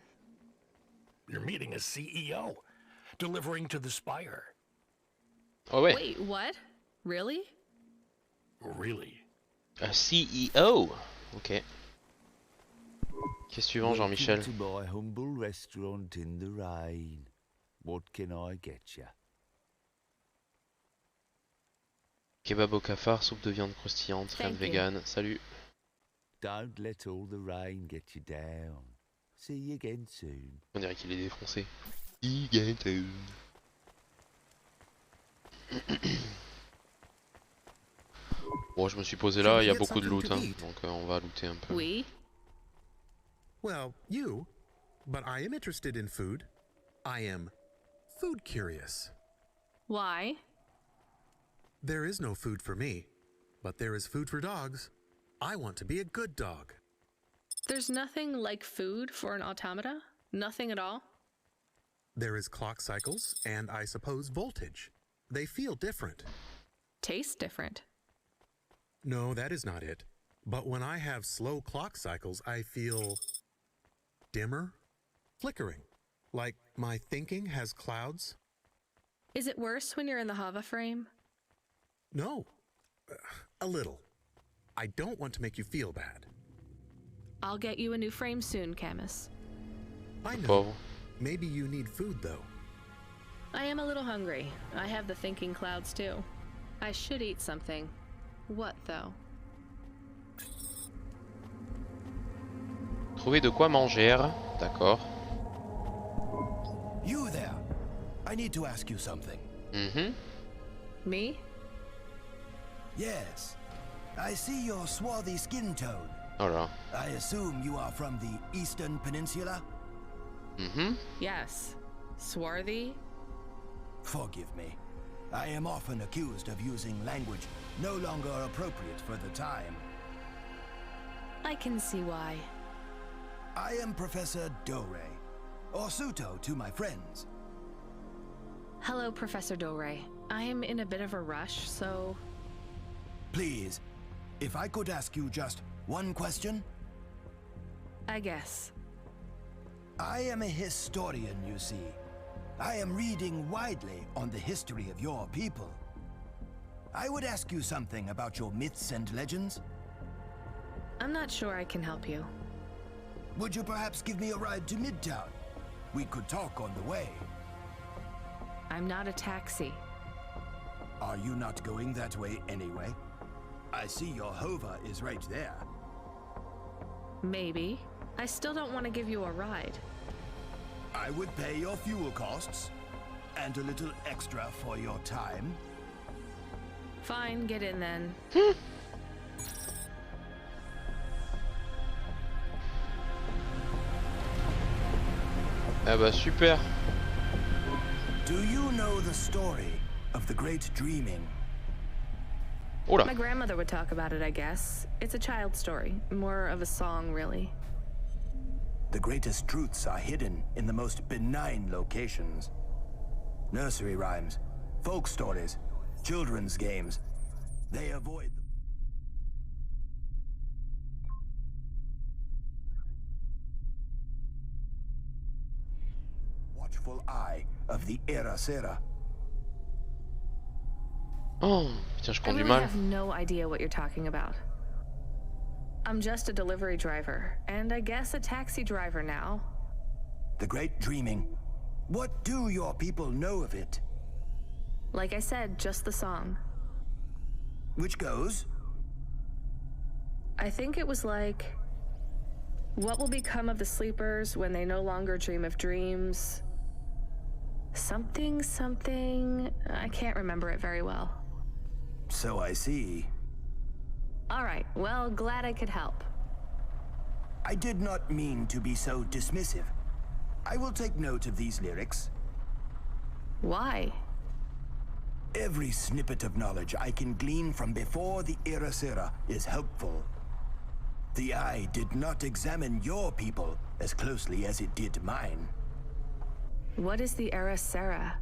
You're meeting a CEO, delivering to the Spire. Oh ouais. Wait, what? Really? Really? Un CEO. Ok. Qu'est-ce que tu vends, Jean-Michel? To my humble restaurant in the rain. What can I get ya? Kebab au cafard, soupe de viande croustillante, rien de vegan. Salut. Don't let all the rain get you down. See you again soon. On dirait qu'il est défoncé. Again soon. Bon, je me suis posé là, il y a beaucoup de loot, hein, donc on va looter un peu. Oui. Well, you, but I am interested in food. I am food curious. Why? There is no food for me, but there is food for dogs. I want to be a good dog. There's nothing like food for an automata? Nothing at all? There is clock cycles, and I suppose voltage. They feel different. Taste different. No, that is not it. But when I have slow clock cycles, I feel dimmer, flickering, like my thinking has clouds. Is it worse when you're in the Hava frame? No, a little. I don't want to make you feel bad. I'll get you a new frame soon, Camus. I know. Maybe you need food, though. I am a little hungry. I have the thinking clouds, too. I should eat something. What, though? Trouver de quoi manger, d'accord. You there. I need to ask you something. Me? Yes. I see your swarthy skin tone. Oh là. I assume you are from the Eastern Peninsula? Yes. Swarthy? Forgive me. I am often accused of using language no longer appropriate for the time. I can see why. I am Professor Dore, or Suto to my friends. Hello, Professor Dore. I am in a bit of a rush, so... Please, if I could ask you just one question? I guess. I am a historian, you see. I am reading widely on the history of your people. I would ask you something about your myths and legends. I'm not sure I can help you. Would you perhaps give me a ride to Midtown? We could talk on the way. I'm not a taxi. Are you not going that way anyway? I see your Hova is right there. Maybe. I still don't want to give you a ride. I would pay your fuel costs, and a little extra for your time. Fine, get in then. Ah bah super. Do you know the story of the great dreaming? Oula. My grandmother would talk about it, I guess. It's a child story, more of a song, really. The greatest truths are hidden in the most benign locations. Nursery rhymes, folk stories, children's games. They avoid the watchful eye of the Era Sera. Oh, putain, je I conduis really mal. have no idea what you're talking about. I'm just a delivery driver, and I guess a taxi driver now. The great dreaming. What do your people know of it? Like I said, just the song. Which goes? I think it was like... What will become of the sleepers when they no longer dream of dreams? Something, something... I can't remember it very well. So I see. All right, well, glad I could help. I did not mean to be so dismissive. I will take note of these lyrics. Why? Every snippet of knowledge I can glean from before the Era Sera is helpful. The Eye did not examine your people as closely as it did mine. What is the Era Sera?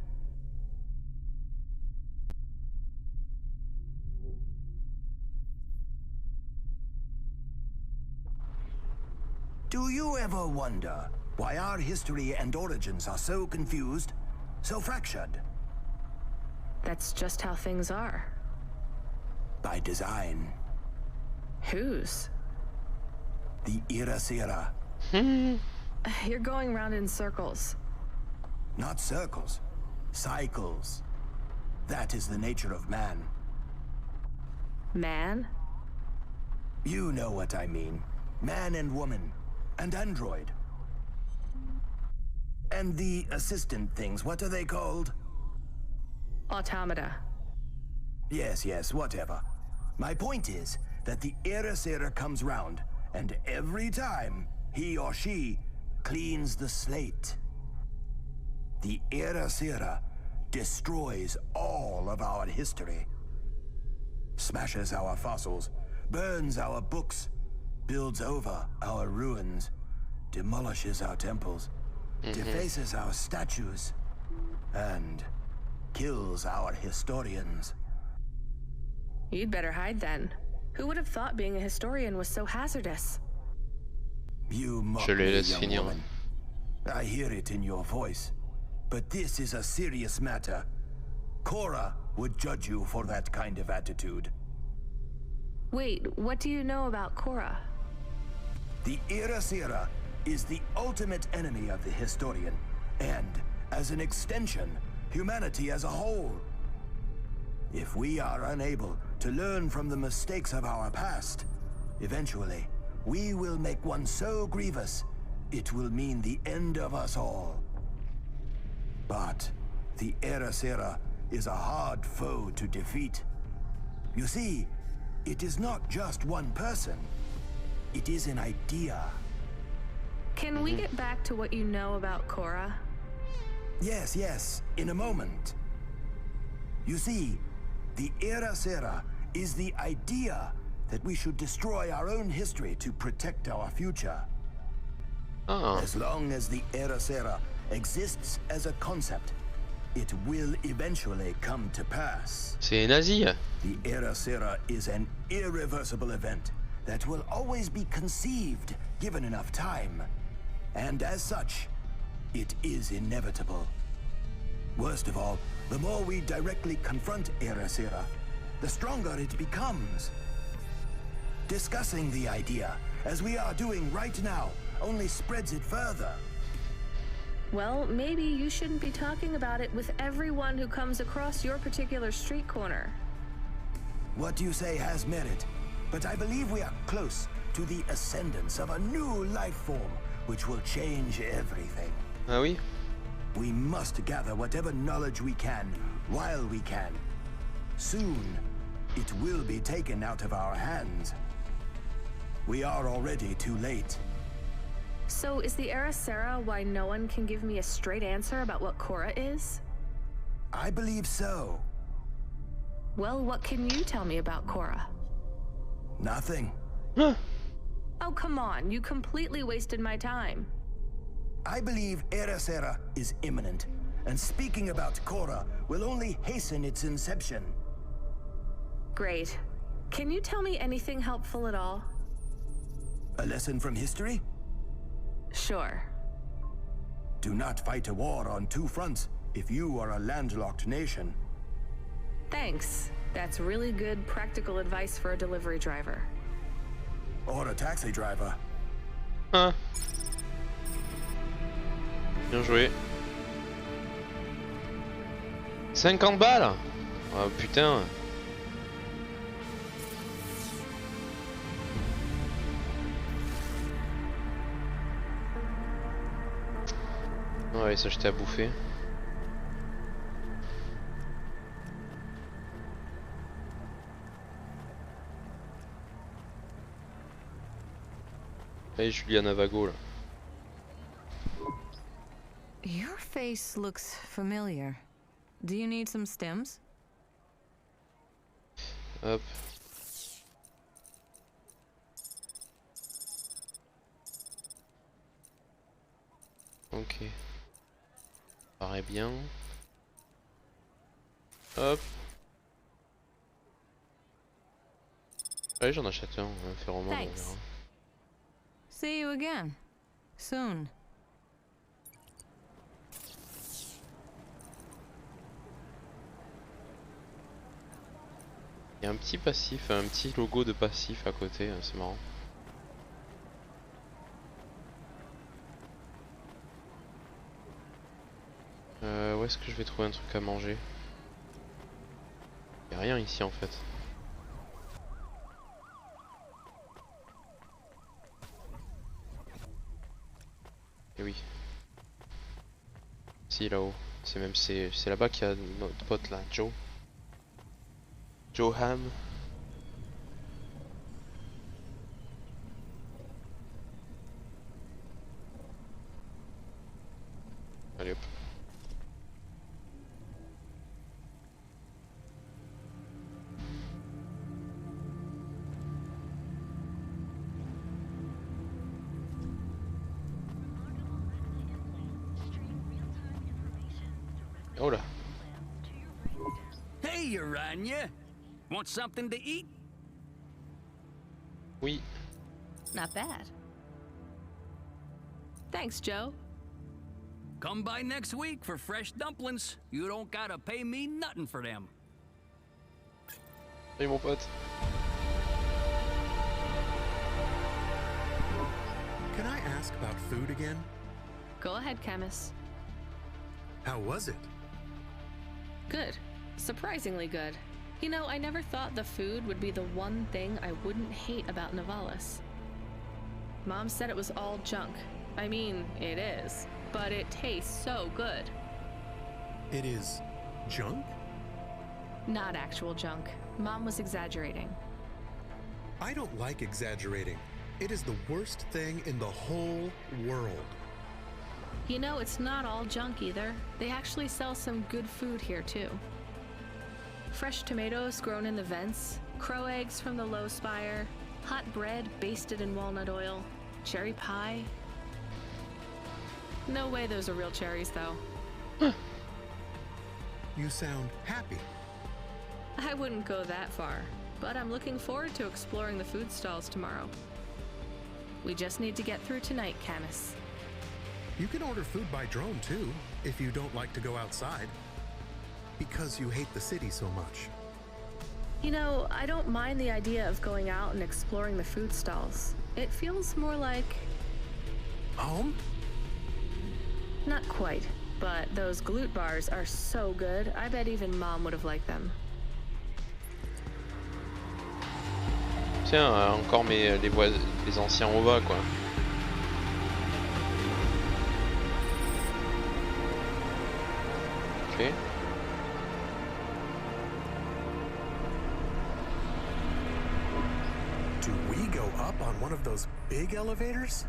Do you ever wonder Why our history and origins are so confused, so fractured. That's just how things are. By design. Whose? The Irasira. You're going round in circles. Not circles, cycles. That is the nature of man. Man? You know what I mean. Man and woman, and android. And the assistant things, what are they called? Automata. Yes, whatever. My point is that the Irasira comes round, and every time he or she cleans the slate. The Irasira destroys all of our history. Smashes our fossils, burns our books, builds over our ruins, demolishes our temples, defaces our statues, and kills our historians. You'd better hide then. Who would have thought being a historian was so hazardous? You mock me, young woman. I hear it in your voice. But this is a serious matter. Cora would judge you for that kind of attitude. Wait, what do you know about Cora? The Irasira is the ultimate enemy of the historian, and, as an extension, humanity as a whole. If we are unable to learn from the mistakes of our past, eventually, we will make one so grievous, it will mean the end of us all. But the Irasira is a hard foe to defeat. You see, it is not just one person. It is an idea. Can we get back to what you know about Cora? Yes, in a moment. You see, the Irasira is the idea that we should destroy our own history to protect our future. As long as the Irasira exists as a concept, it will eventually come to pass. C'est nazi. The Irasira is an irreversible event that will always be conceived given enough time. And as such, it is inevitable. Worst of all, the more we directly confront Irasira, the stronger it becomes. Discussing the idea, as we are doing right now, only spreads it further. Well, maybe you shouldn't be talking about it with everyone who comes across your particular street corner. What you say has merit, but I believe we are close to the ascendance of a new life form, which will change everything. Ah oui? We must gather whatever knowledge we can, while we can. Soon, it will be taken out of our hands. We are already too late. So is the Irasira why no one can give me a straight answer about what Cora is? I believe so. Well, what can you tell me about Cora? Nothing. Oh, come on. You completely wasted my time. I believe Irasira is imminent, and speaking about Cora will only hasten its inception. Great. Can you tell me anything helpful at all? A lesson from history? Sure. Do not fight a war on two fronts if you are a landlocked nation. Thanks. That's really good practical advice for a delivery driver. Or a taxi driver. Ah. Bien joué. 50 balles. Oh putain. Ouais, ça j'étais à bouffer. Allez, Juliana Vago là. Your face looks familiar. Do you need some stems? Hop. Ok. Paraît bien. Hop. Allez, j'en achète un phéromone, on verra. See you again. Soon. Il y a un petit passif, un petit logo de passif à côté, c'est marrant. Où est-ce que je vais trouver un truc à manger? Il n'y a rien ici en fait. Et oui. Si là-haut. C'est même c'est là-bas qu'il y a notre pote là, Joe. Joe Ham. Allez hop. Oh là. Hey, Urania. Want something to eat? Oui. Not bad. Thanks, Joe. Come by next week for fresh dumplings. You don't gotta pay me nothing for them. Salut mon pote. Can I ask about food again? Go ahead, Chemist. How was it? Good. Surprisingly good. You know, I never thought the food would be the one thing I wouldn't hate about Nivalis. Mom said it was all junk. I mean, it is, but it tastes so good. It is junk? Not actual junk. Mom was exaggerating. I don't like exaggerating. It is the worst thing in the whole world. You know, it's not all junk either. They actually sell some good food here too. Fresh tomatoes grown in the vents, crow eggs from the low spire, hot bread basted in walnut oil, cherry pie. No way those are real cherries though. You sound happy. I wouldn't go that far, but I'm looking forward to exploring the food stalls tomorrow. We just need to get through tonight, Camus. You can order food by drone too, if you don't like to go outside. Because you hate the city so much. You know, I don't mind the idea of going out and exploring the food stalls. It feels more like... home? Not quite, but those glute bars are so good, I bet even Mom would have liked them. Tiens, encore les anciens OVA quoi. Ok. Do we go up on one of those big elevators?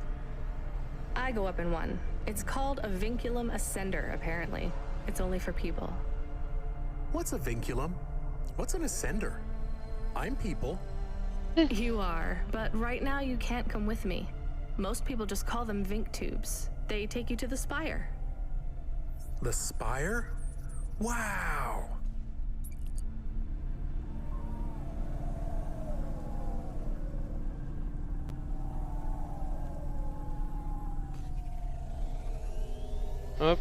I go up in one. It's called a vinculum ascender, apparently. It's only for people. What's a vinculum? What's an ascender? I'm people. You are, but right now you can't come with me. Most people just call them Vink tubes. They take you to the spire. The spire? Wow! Hop.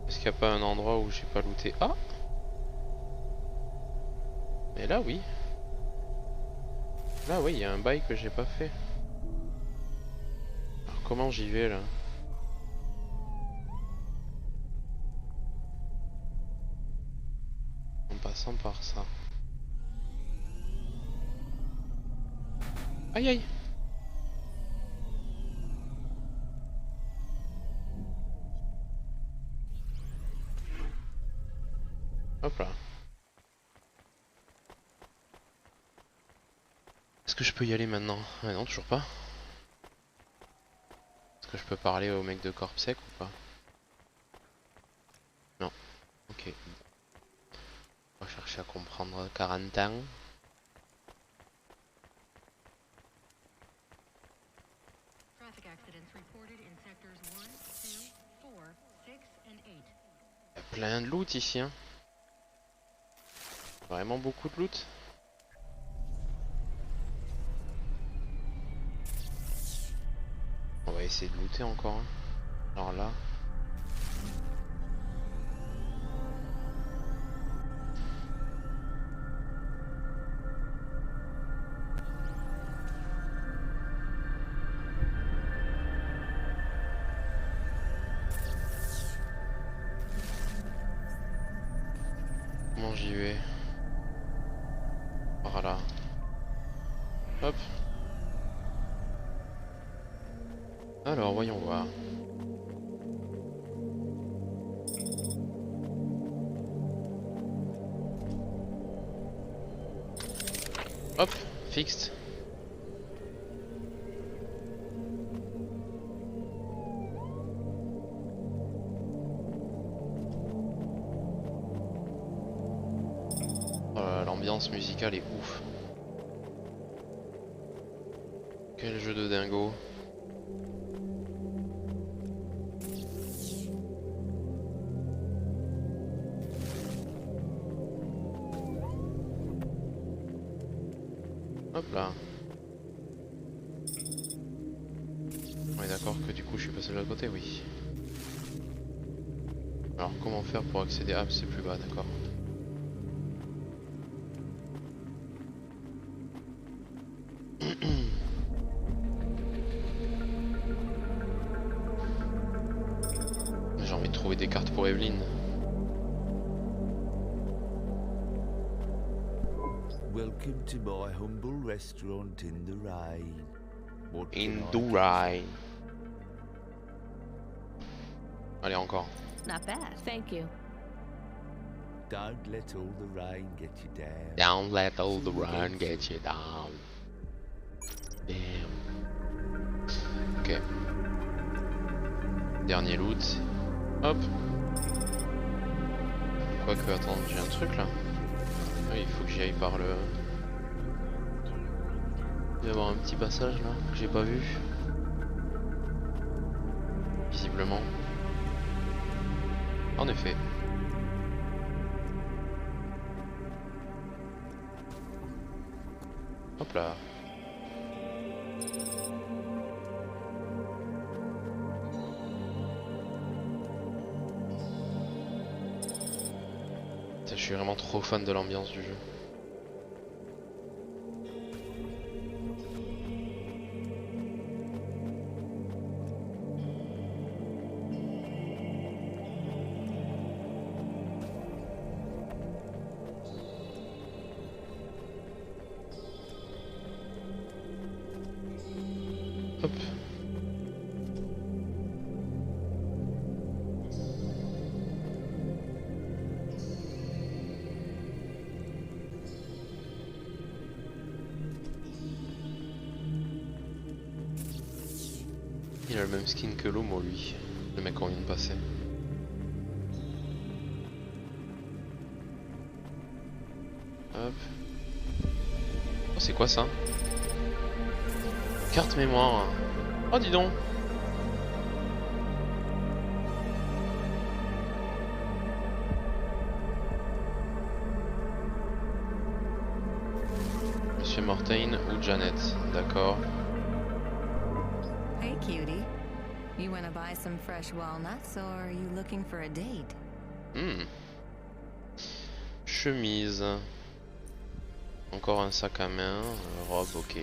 Est-ce qu'il n'y a pas un endroit où j'ai pas looté? Ah! Mais là oui. Là oui, il y a un bail que j'ai pas fait. Alors comment j'y vais là? En passant par ça. Aïe aïe! Hop là. Est-ce que je peux y aller maintenant? Ah non, toujours pas. Est-ce que je peux parler au mec de Corpsec ou pas? Non. Ok. On va chercher à comprendre 40 ans. Il y a plein de loot ici hein. Vraiment beaucoup de loot. On va essayer de looter encore. Hein. Alors là. quand j'y vais. Voilà. Hop. Alors, voyons voir. Hop, fixed. Oh là là, l'ambiance musicale est ouf. Quel jeu de dingo. Hop là. On est d'accord que du coup je suis passé de l'autre côté, oui. Alors comment faire pour accéder? Ah, c'est plus bas, d'accord. J'ai envie de trouver des cartes pour Evelyne. Welcome to my humble restaurant in the rain. What In can the I get rain. Allez, encore. Not bad. Thank you. you? Don't let all the rain get you down. Don't let all the rain get you down. Damn. Ok. Dernier loot. Hop. Quoique, attends, j'ai un truc là. Oui, il faut que j'y aille par le... Il doit y avoir un petit passage là, que j'ai pas vu. Visiblement. En effet. Hop là. Je suis vraiment trop fan de l'ambiance du jeu. Hop. Il a le même skin que l'homme, lui, le mec qu'on vient de passer. Hop. Oh, c'est quoi ça? Carte mémoire. Oh, dis donc. Monsieur Mortain ou Janet, d'accord. Hey, cutie. You wanna buy some fresh walnuts, or are you looking for a date? Chemise. Encore un sac à main. Robe, ok.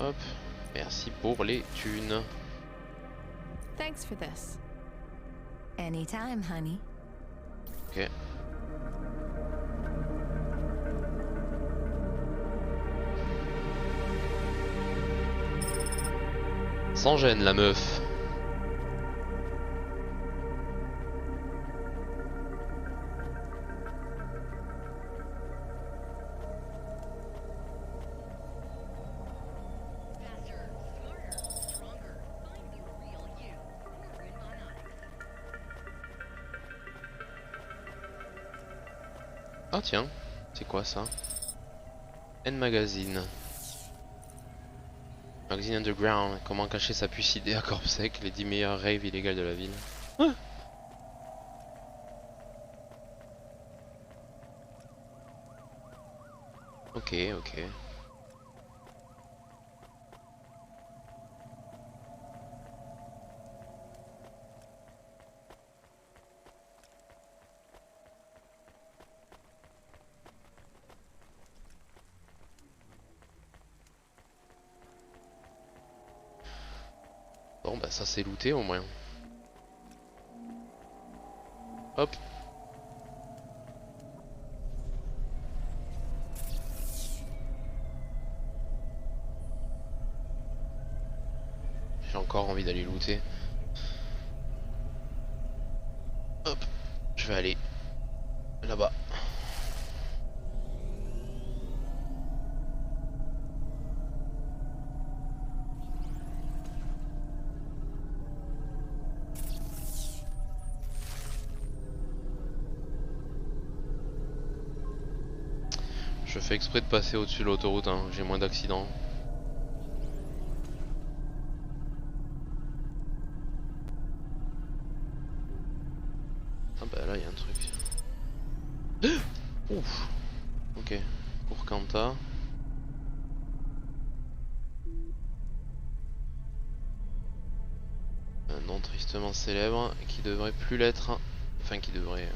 Hop. Merci pour les thunes. Thanks for this. Anytime, honey. Ok. Sans gêne, la meuf. Ah tiens, c'est quoi ça? N Magazine. Magazine Underground, comment cacher sa puce idée à corps sec, les 10 meilleurs raves illégales de la ville. Ah, ok, ok. Bon bah ça c'est looté au moins. Hop. J'ai encore envie d'aller looter. Hop. Je vais aller là-bas. Je fais exprès de passer au-dessus de l'autoroute, hein. J'ai moins d'accidents. Ah bah là il y a un truc. Ouf. Ok. Pour Kanta. Un nom tristement célèbre qui devrait plus l'être. Enfin qui devrait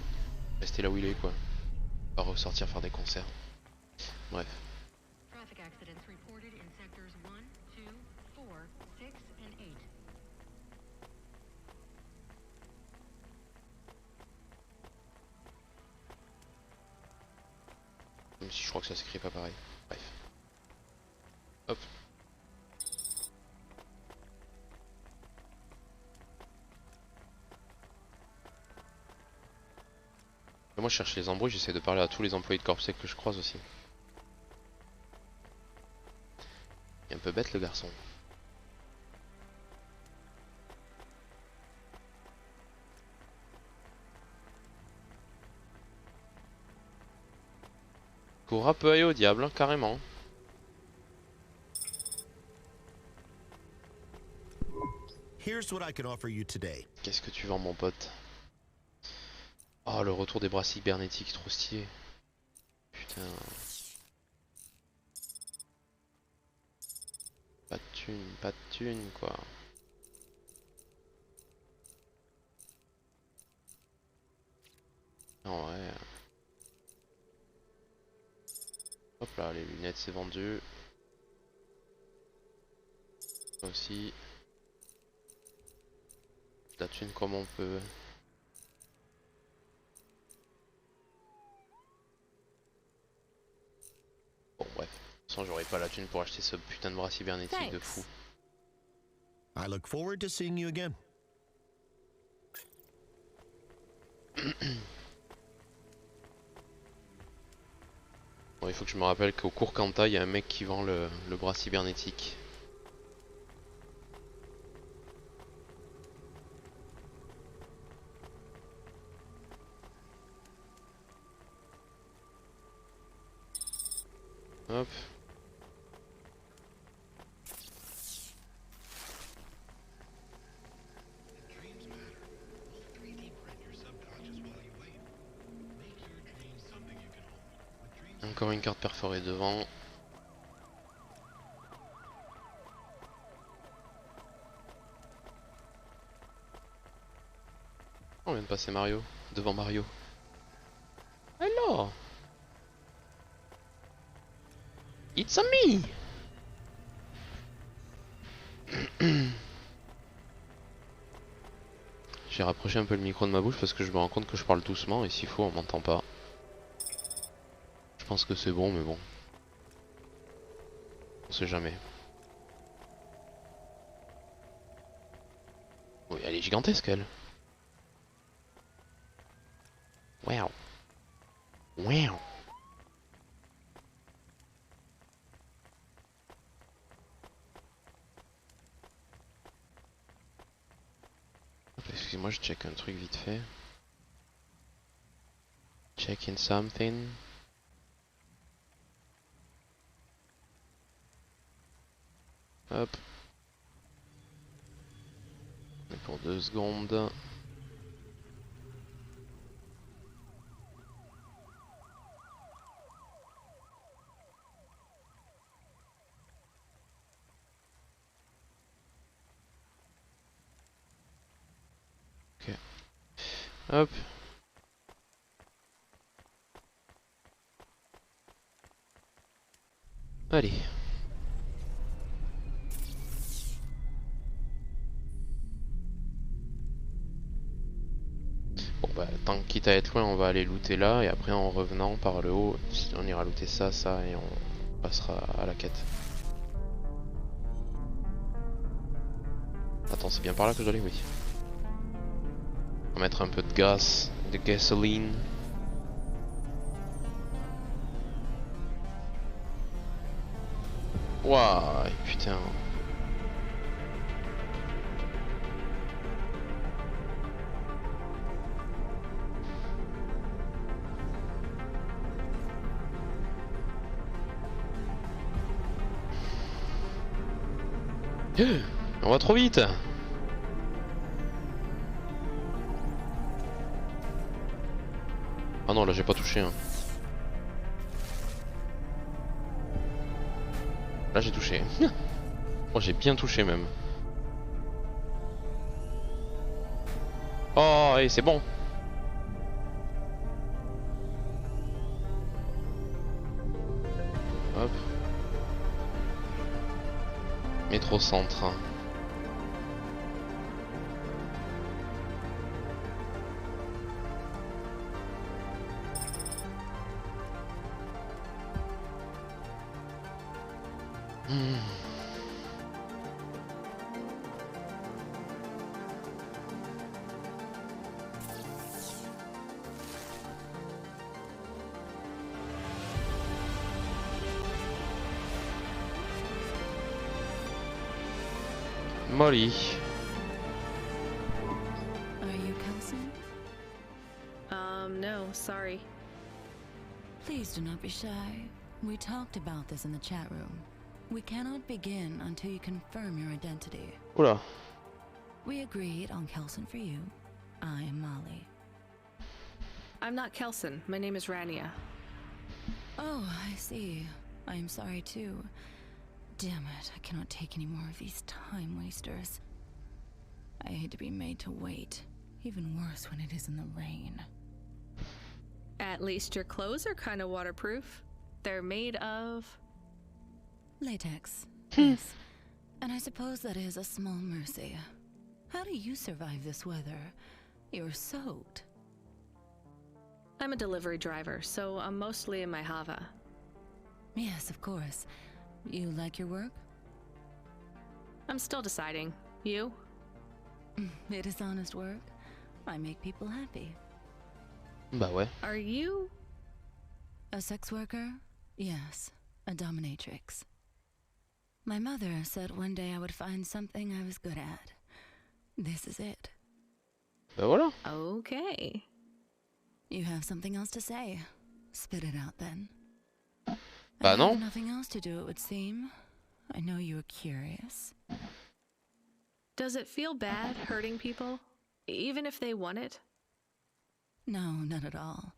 rester là où il est quoi. Pas ressortir faire des concerts. Bref. Traffic accidents reported in sectors 1, 2, 4, 6, and 8. Même si je crois que ça s'écrit pas pareil. Bref. Hop. Et moi je cherche les embrouilles, j'essaie de parler à tous les employés de Corpsec que je croise aussi. Il est un peu bête le garçon. Courra peut aller au diable, hein, carrément. Here's what I can offer you today. Qu'est-ce que tu vends mon pote? Oh le retour des bras cybernétiques, trop stylé. Putain. Pas de thune quoi. Non ouais. Hop là, les lunettes c'est vendu. Ça aussi. La thune comme on peut. Bon bref. De toute façon j'aurais pas la thune pour acheter ce putain de bras cybernétique de fou. I look forward to seeing you again. Bon, il faut que je me rappelle qu'au cours Kanta, il y a un mec qui vend le bras cybernétique. Hop. Encore une carte perforée devant. On vient de passer Mario, devant Mario. Hello! It's a me! J'ai rapproché un peu le micro de ma bouche parce que je me rends compte que je parle doucement et s'il faut on m'entend pas. Je pense que c'est bon mais bon. On sait jamais. Oui, elle est gigantesque elle. Wow. Wow. Excusez-moi, je check un truc vite fait. Check in something. Hop. Et pour 2 secondes. Ok. Hop. Allez. Bon bah tant quitte à être loin, on va aller looter là et après en revenant par le haut, on ira looter ça, ça et on passera à la quête. Attends, c'est bien par là que je dois aller, oui. On va mettre un peu de gaz, de gasoline. Waouh, putain. On va trop vite. Ah non, là j'ai pas touché hein. Là j'ai touché. Oh, j'ai bien touché même. Oh, et c'est bon. Hop. Métro centre. Molly. Are you Kelson? No, sorry. Please do not be shy. We talked about this in the chat room. We cannot begin until you confirm your identity. Oula. We agreed on Kelson for you. I am Molly. I'm not Kelson. My name is Rania. Oh, I see. I am sorry too. Damn it, I cannot take any more of these time wasters. I hate to be made to wait. Even worse when it is in the rain. At least your clothes are kind of waterproof. They're made of... latex. Yes. And I suppose that is a small mercy. How do you survive this weather? You're soaked. I'm a delivery driver, so I'm mostly in my Hava. Yes, of course. You like your work? I'm still deciding. You? It is honest work. I make people happy. Bah ouais. Are you? A sex worker? Yes, a dominatrix. My mother said one day I would find something I was good at. This is it. Bah voilà. Okay. You have something else to say. Spit it out then. Bah I non. have nothing else to do, it would seem. I know you were curious. Does it feel bad hurting people? Even if they want it? No, not at all.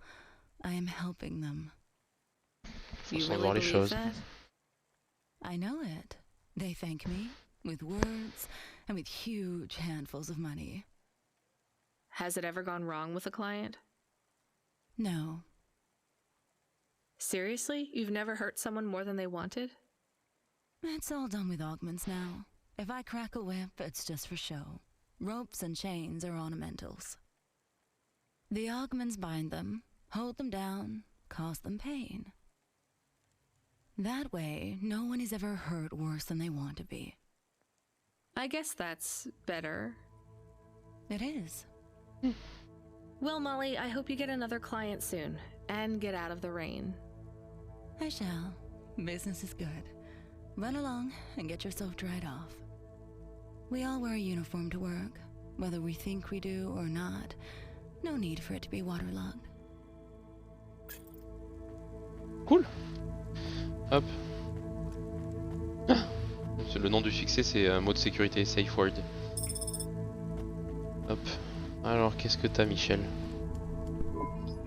I am helping them. You Faut really voir les believe choses. that? I know it. They thank me with words and with huge handfuls of money. Has it ever gone wrong with a client? No. Seriously? You've never hurt someone more than they wanted? It's all done with augments now. If I crack a whip, it's just for show. Ropes and chains are ornamentals. The augments bind them, hold them down, cause them pain. That way, no one is ever hurt worse than they want to be. I guess that's better. It is. Well, Molly, I hope you get another client soon, and get out of the rain. I shall. Business is good. Run along and get yourself dried off. We all wear a uniform to work, whether we think we do or not. No need for it to be waterlogged. Cool. Hop. Ah. Le nom du succès, c'est un mot de sécurité, safe word. Hop. Alors, qu'est-ce que t'as, Michel?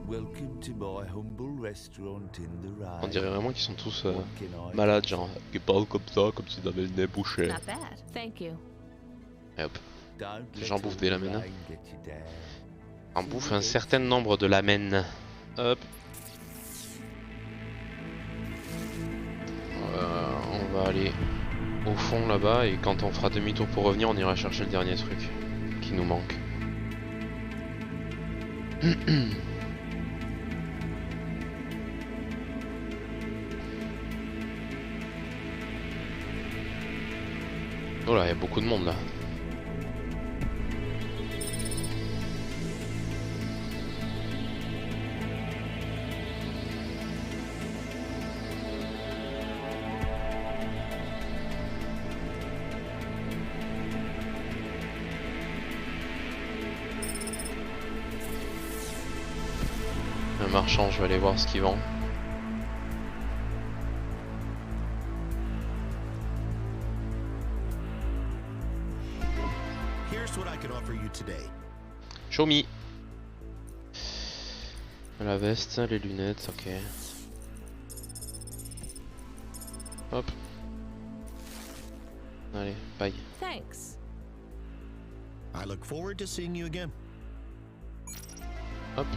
Welcome to my humble restaurant in the rain. On dirait vraiment qu'ils sont tous malades, genre qui parlent comme ça, comme s'ils avaient le nez bouché. Not bad. Thank you. Et hop. Don't Les let gens bouffent all des the lamens. rain get you down. On bouffe un certain nombre de lamens. Hop. On va aller au fond là-bas et quand on fera demi-tour pour revenir, on ira chercher le dernier truc qui nous manque. Oh là, il y a beaucoup de monde là. Un marchand, je vais aller voir ce qu'il vend. Here's what I can offer you today. Show me. La veste, les lunettes, ok. Hop. Allez, bye. Thanks. I look forward to seeing you again. Hop.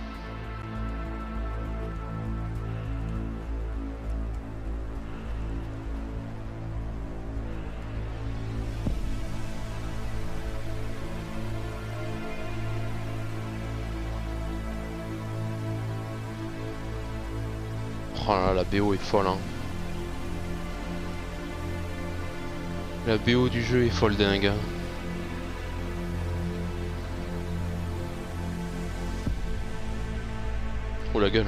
Oh là, la BO est folle hein. La BO du jeu est folle dingue. Oh la gueule.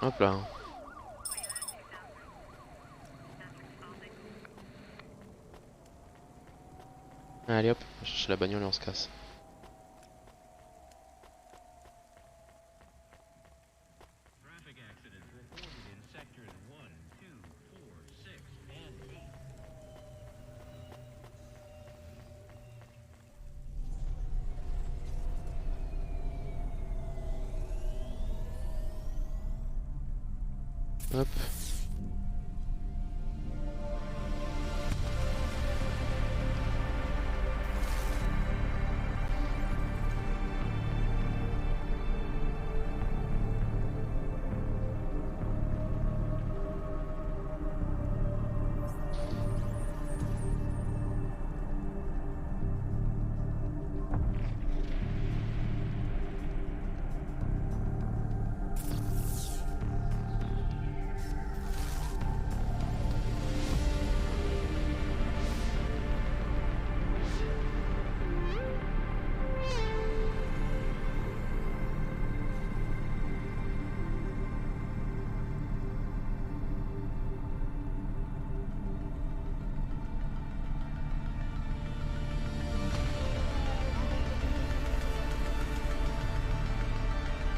Hop là. Allez hop, on va chercher la bagnole et on se casse. Hop.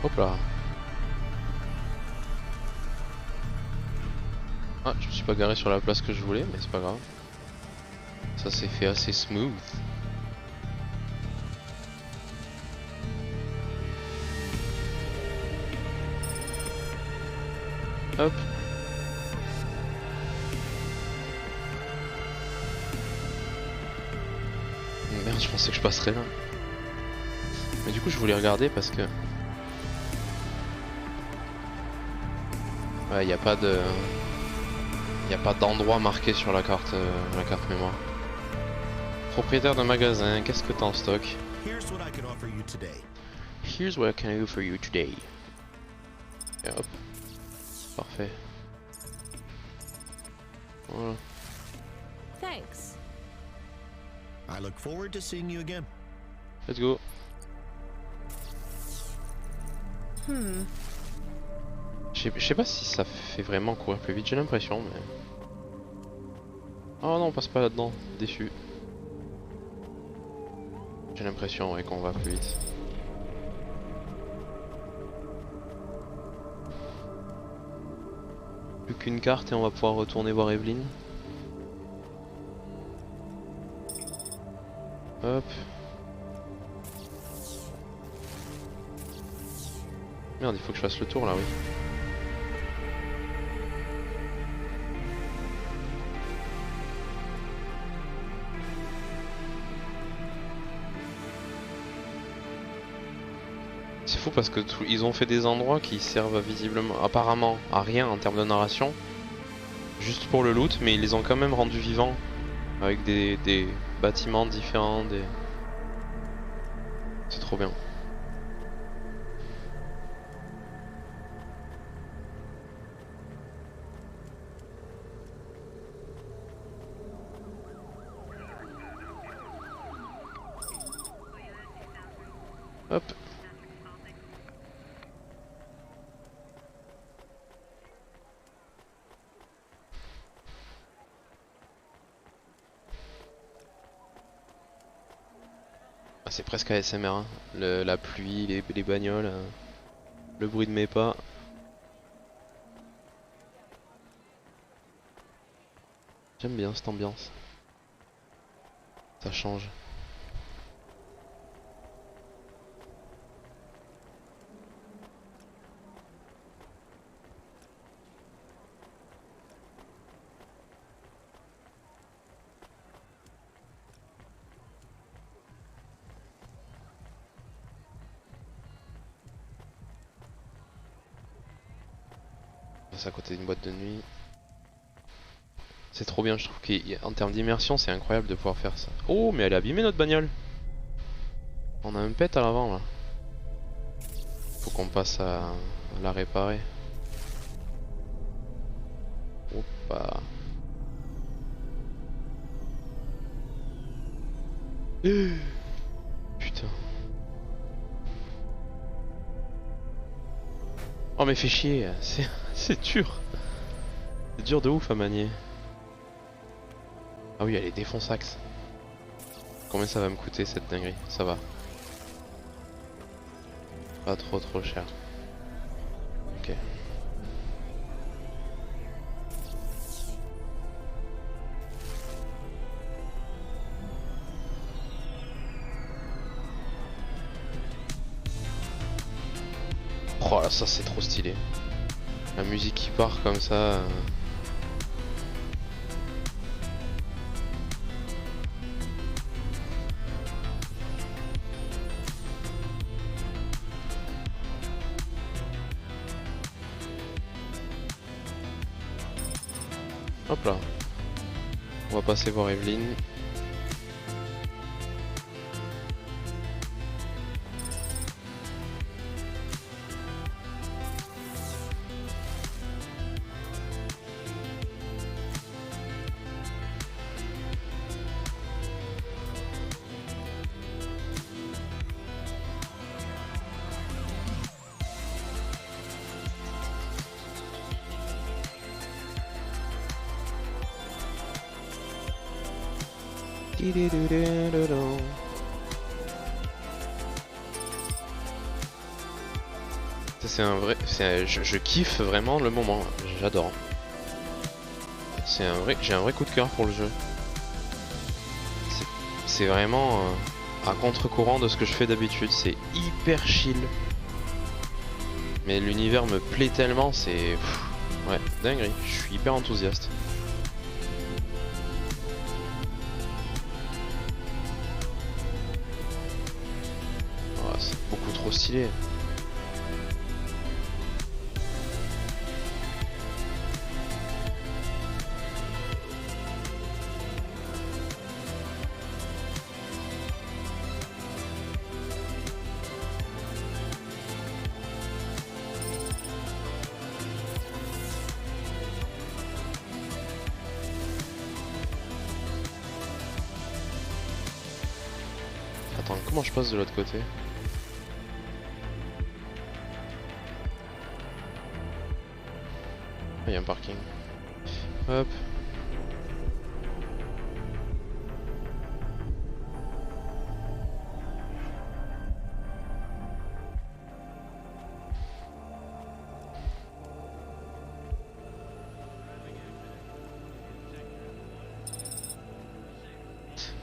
Hop là. Ah, je me suis pas garé sur la place que je voulais, mais c'est pas grave. Ça s'est fait assez smooth. Hop. Merde, je pensais que je passerais là. Mais du coup, je voulais regarder parce que... Ouais, il n'y a pas de... Il n'y a pas d'endroit marqué sur la carte mémoire. Propriétaire d'un magasin, qu'est-ce que t'as en stock? Here's what I can offer you today. Here's what I can do for you today. Et hop. Parfait. Voilà. Thanks. I look forward to seeing you again. Let's go. Je sais pas si ça fait vraiment courir plus vite, j'ai l'impression, mais... Oh non, on passe pas là-dedans, déçu. J'ai l'impression ouais, qu'on va plus vite. Plus qu'une carte et on va pouvoir retourner voir Evelyn. Hop. Merde, il faut que je fasse le tour là, oui. parce que ils ont fait des endroits qui servent visiblement, apparemment, à rien en termes de narration. Juste pour le loot, mais ils les ont quand même rendus vivants. Avec des bâtiments différents, C'est trop bien. Hop. Ah, c'est presque ASMR, hein. La pluie, les bagnoles, le bruit de mes pas. J'aime bien cette ambiance. Ça change. À côté d'une boîte de nuit. C'est trop bien, je trouve qu'en termes d'immersion c'est incroyable de pouvoir faire ça. Oh mais elle est abîmée notre bagnole. On a un pet à l'avant là. Faut qu'on passe à la réparer. Hoppa. Putain. Oh mais fais chier, c'est dur. C'est dur de ouf à manier. Ah oui, elle est défonçaxe. Combien ça va me coûter cette dinguerie? Ça va. Pas trop cher. Ok. Oh là, ça c'est trop stylé. La musique qui part comme ça. Hop là. On va passer voir Evelyne. C'est un vrai, je kiffe vraiment le moment, j'adore. J'ai un vrai coup de cœur pour le jeu. C'est vraiment à contre-courant de ce que je fais d'habitude, c'est hyper chill. Mais l'univers me plaît tellement, c'est... Ouais, dinguerie, je suis hyper enthousiaste. Oh, c'est beaucoup trop stylé. Attends, comment je passe de l'autre côté? Ah, il y a un parking. Hop.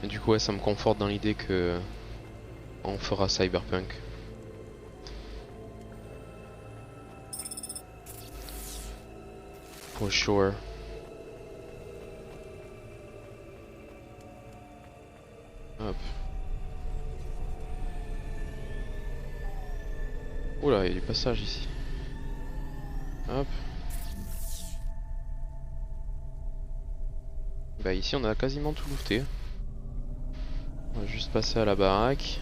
Et du coup, ouais, ça me conforte dans l'idée que on fera Cyberpunk. For sure. Hop. Oula. passages ici. Hop. Bah ici on a quasiment tout looté. On va juste passer à la baraque.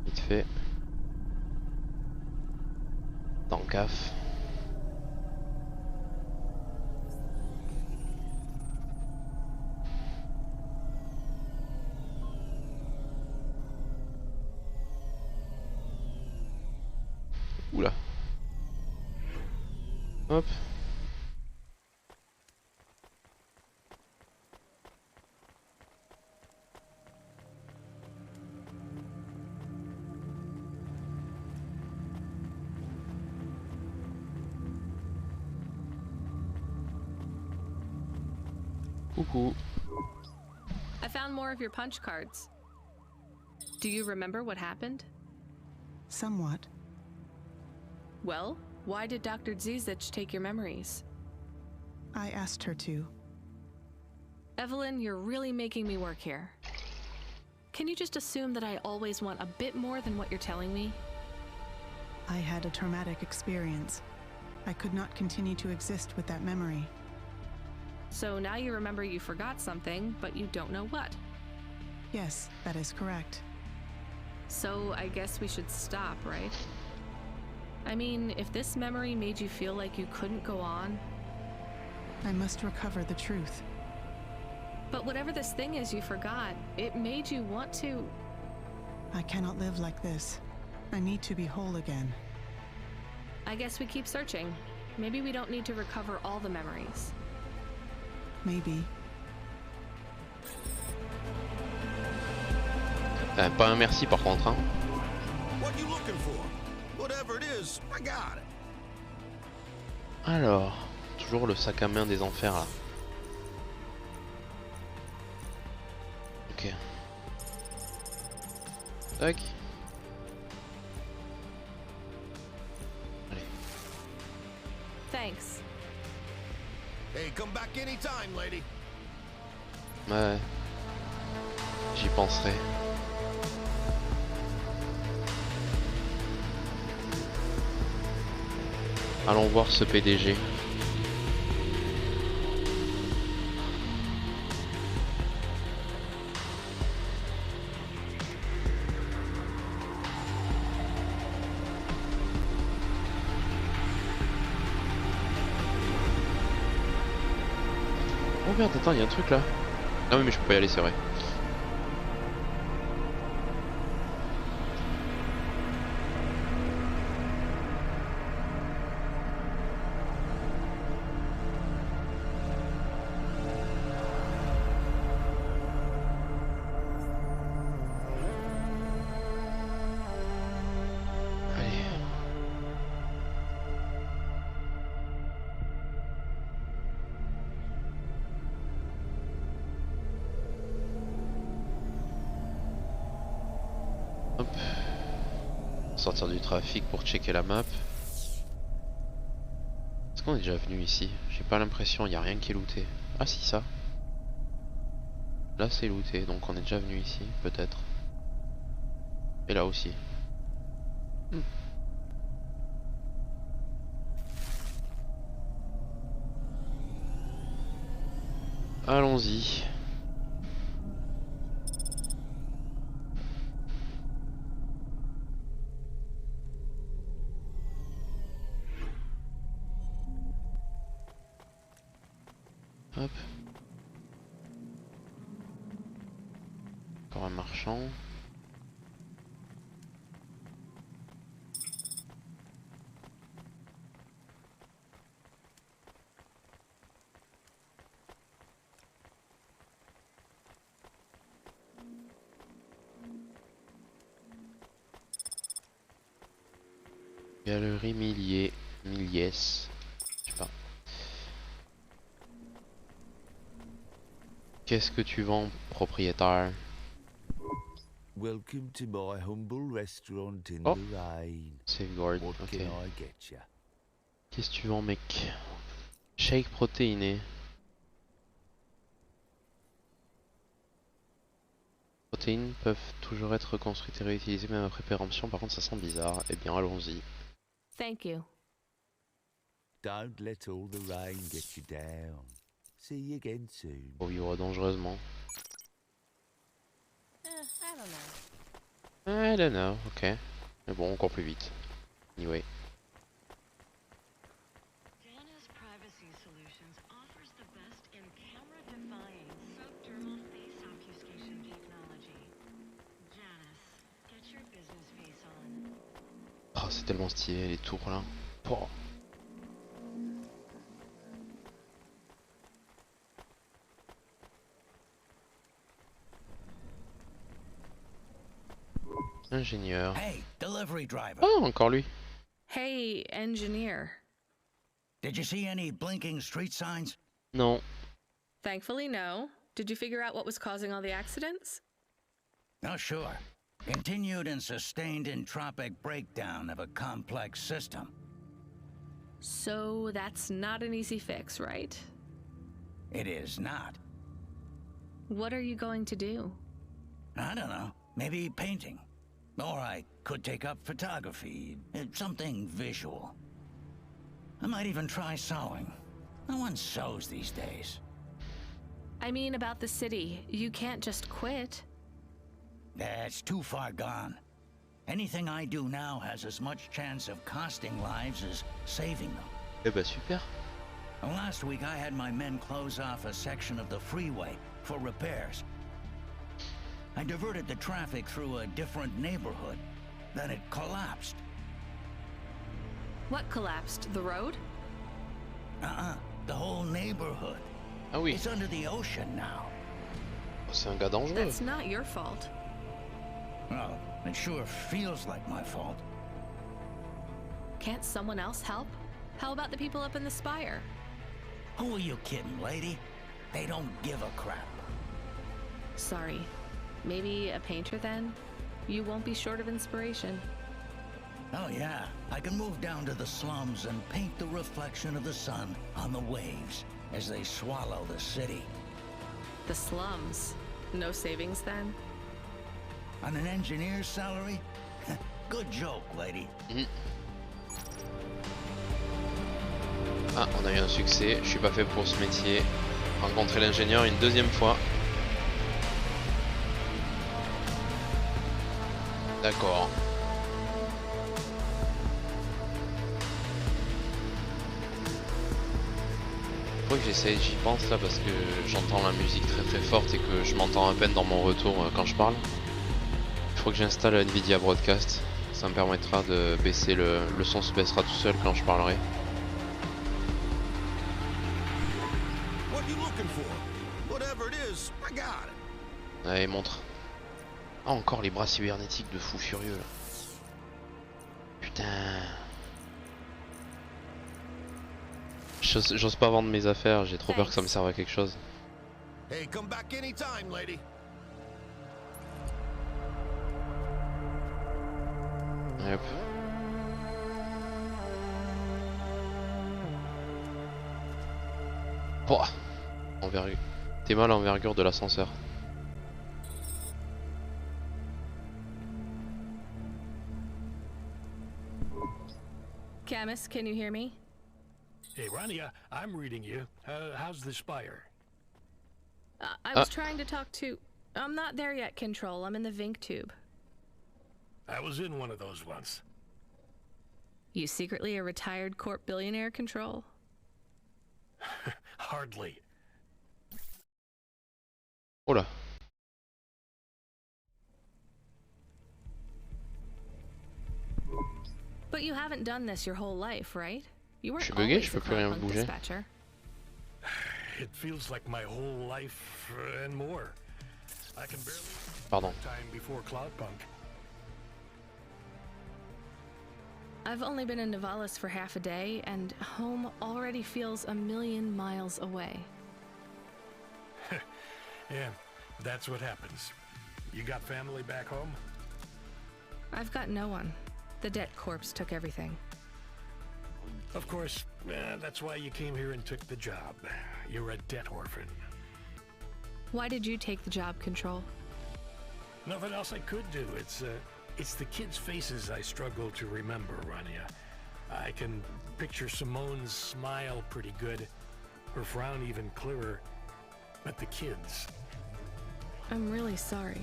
Vite fait. Dans le caf. Oula. Hop. Coucou. I found more of your punch cards. Do you remember what happened? Somewhat. Well, why did Dr. Geoffyzz take your memories? I asked her to. Evelyn, you're really making me work here. Can you just assume that I always want a bit more than what you're telling me? I had a traumatic experience. I could not continue to exist with that memory. So now you remember you forgot something, but you don't know what. Yes, that is correct. So I guess we should stop, right? I mean, if this memory made you feel like you couldn't go on... I must recover the truth. But whatever this thing is you forgot, it made you want to... I cannot live like this. I need to be whole again. I guess we keep searching. Maybe we don't need to recover all the memories. Maybe. Pas un merci par contre, hein. What you looking for? Whatever it is, I got it. Alors, toujours le sac à main des enfers là. Ok. Tac. Allez. Thanks. Hey, come back anytime, lady. Ouais. J'y penserai. Allons voir ce PDG. Oh merde, attends, il y a un truc là. Ah oui, mais je peux pas y aller, c'est vrai. Hop. Sortir du trafic pour checker la map. Est-ce qu'on est déjà venu ici? J'ai pas l'impression, il n'y a rien qui est looté. Ah si, ça. Là c'est looté, donc on est déjà venu ici, peut-être. Et là aussi. Allons-y. Hop. Encore un marchand. Galerie Milliers. Milliès. Je sais pas. Qu'est-ce que tu vends, propriétaire? Welcome to my humble restaurant in Oh, the rain. Safeguard, What ok. can I get ya? Qu'est-ce que tu vends, mec? Shake protéiné. protéines peuvent toujours être reconstruites et réutilisées même après péremption, par contre ça sent bizarre. Eh bien allons-y. Thank you. Don't let all the rain get you down. See you again soon. Pour vivre dangereusement. I don't know. I don't know, ok. Mais bon, encore plus vite. Anyway. Oh, c'est tellement stylé les tours là. Oh. Ingénieur. Hey, delivery driver. Oh, encore lui. Hey, engineer. Did you see any blinking street signs? Non. Thankfully, no. Did you figure out what was causing all the accidents? Oh, sure. Continued and sustained entropic breakdown of a complex system. So that's not an easy fix, right? It is not. What are you going to do? I don't know. Maybe painting. Or I could take up photography. Something visual. I might even try sewing. No one sews these days. I mean about the city. You can't just quit. That's too far gone. Anything I do now has as much chance of costing lives as saving them. Eh ben super. Last week I had my men close off a section of the freeway for repairs. I diverted the traffic through a different neighborhood. Then it collapsed. What collapsed? The road? The whole neighborhood. Ah oui. It's under the ocean now. C'est un gars dangereux. That's not your fault. Well, it sure feels like my fault. Can't someone else help? How about the people up in the spire? Who are you kidding, lady? They don't give a crap. Sorry. Maybe a painter then? You won't be short of inspiration. Oh yeah, I can move down to the slums and paint the reflection of the sun on the waves as they swallow the city. The slums? No savings then? On an engineer's salary? Good joke, lady. Ah, on a eu un succès. Je suis pas fait pour ce métier. Rencontrer l'ingénieur une deuxième fois. D'accord. Faut que j'essaye, j'y pense là parce que j'entends la musique très très forte et que je m'entends à peine dans mon retour quand je parle. Il faut que j'installe Nvidia Broadcast. Ça me permettra de baisser le son, se baissera tout seul quand je parlerai. Allez, montre. Ah, encore les bras cybernétiques de fou furieux là. Putain. J'ose pas vendre mes affaires, j'ai trop peur que ça me serve à quelque chose. Hey, come back anytime, lady. Et hop. Oh, t'es mal à l'envergure de l'ascenseur. Camus, can you hear me? Hey, Rania, I'm reading you. How's the spire? I was trying to talk to... I'm not there yet, Control. I'm in the Vink tube. I was in one of those once. You secretly a retired corp billionaire, Control? Hardly. Oula. But you haven't done this your whole life, right? You weren't Je suis bugué, always je peux a plus rien Cloudpunk bouger. dispatcher. It feels like my whole life and more. I can barely Pardon. time before Cloudpunk. I've only been in Nivalis for half a day, and home already feels a million miles away. Yeah, that's what happens. You got family back home? I've got no one. The debt corpse took everything. Of course, that's why you came here and took the job. You're a debt orphan. Why did you take the job, Control? Nothing else I could do. It's the kids' faces I struggle to remember, Rania. I can picture Simone's smile pretty good, her frown even clearer, but the kids. I'm really sorry.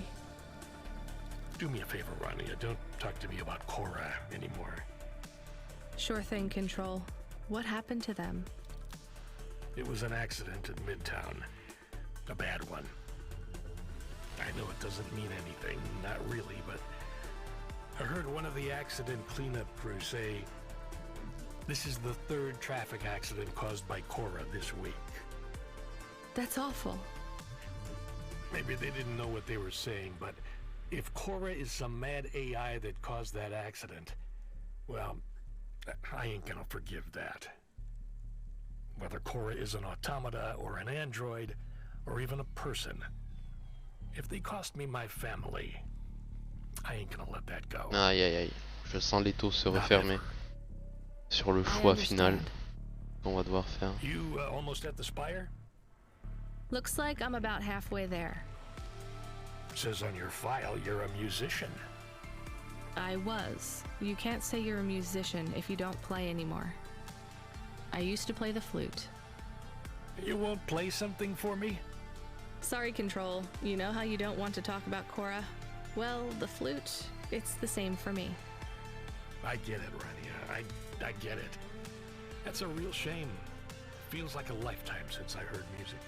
Do me a favor, Rania. Don't talk to me about Cora anymore. Sure thing, Control. What happened to them? It was an accident in Midtown. A bad one. I know it doesn't mean anything, not really, but I heard one of the accident cleanup crew say this is the third traffic accident caused by Cora this week. That's awful. Maybe they didn't know what they were saying, but if Cora is some mad AI that caused that accident, well, I ain't gonna forgive that. Whether Cora is an automata or an android or even a person, if they cost me my family, I ain't gonna let that go. Aïe aïe aïe, je sens l'étau se refermer sur le choix final qu'on va devoir faire. You almost at the spire? Looks like I'm about halfway there. Says on your file you're a musician. I was. You can't say you're a musician if you don't play anymore. I used to play the flute. You won't play something for me? Sorry, Control. You know how you don't want to talk about Cora? Well, the flute, it's the same for me. I get it, Rania. I get it. That's a real shame. Feels like a lifetime since I heard music.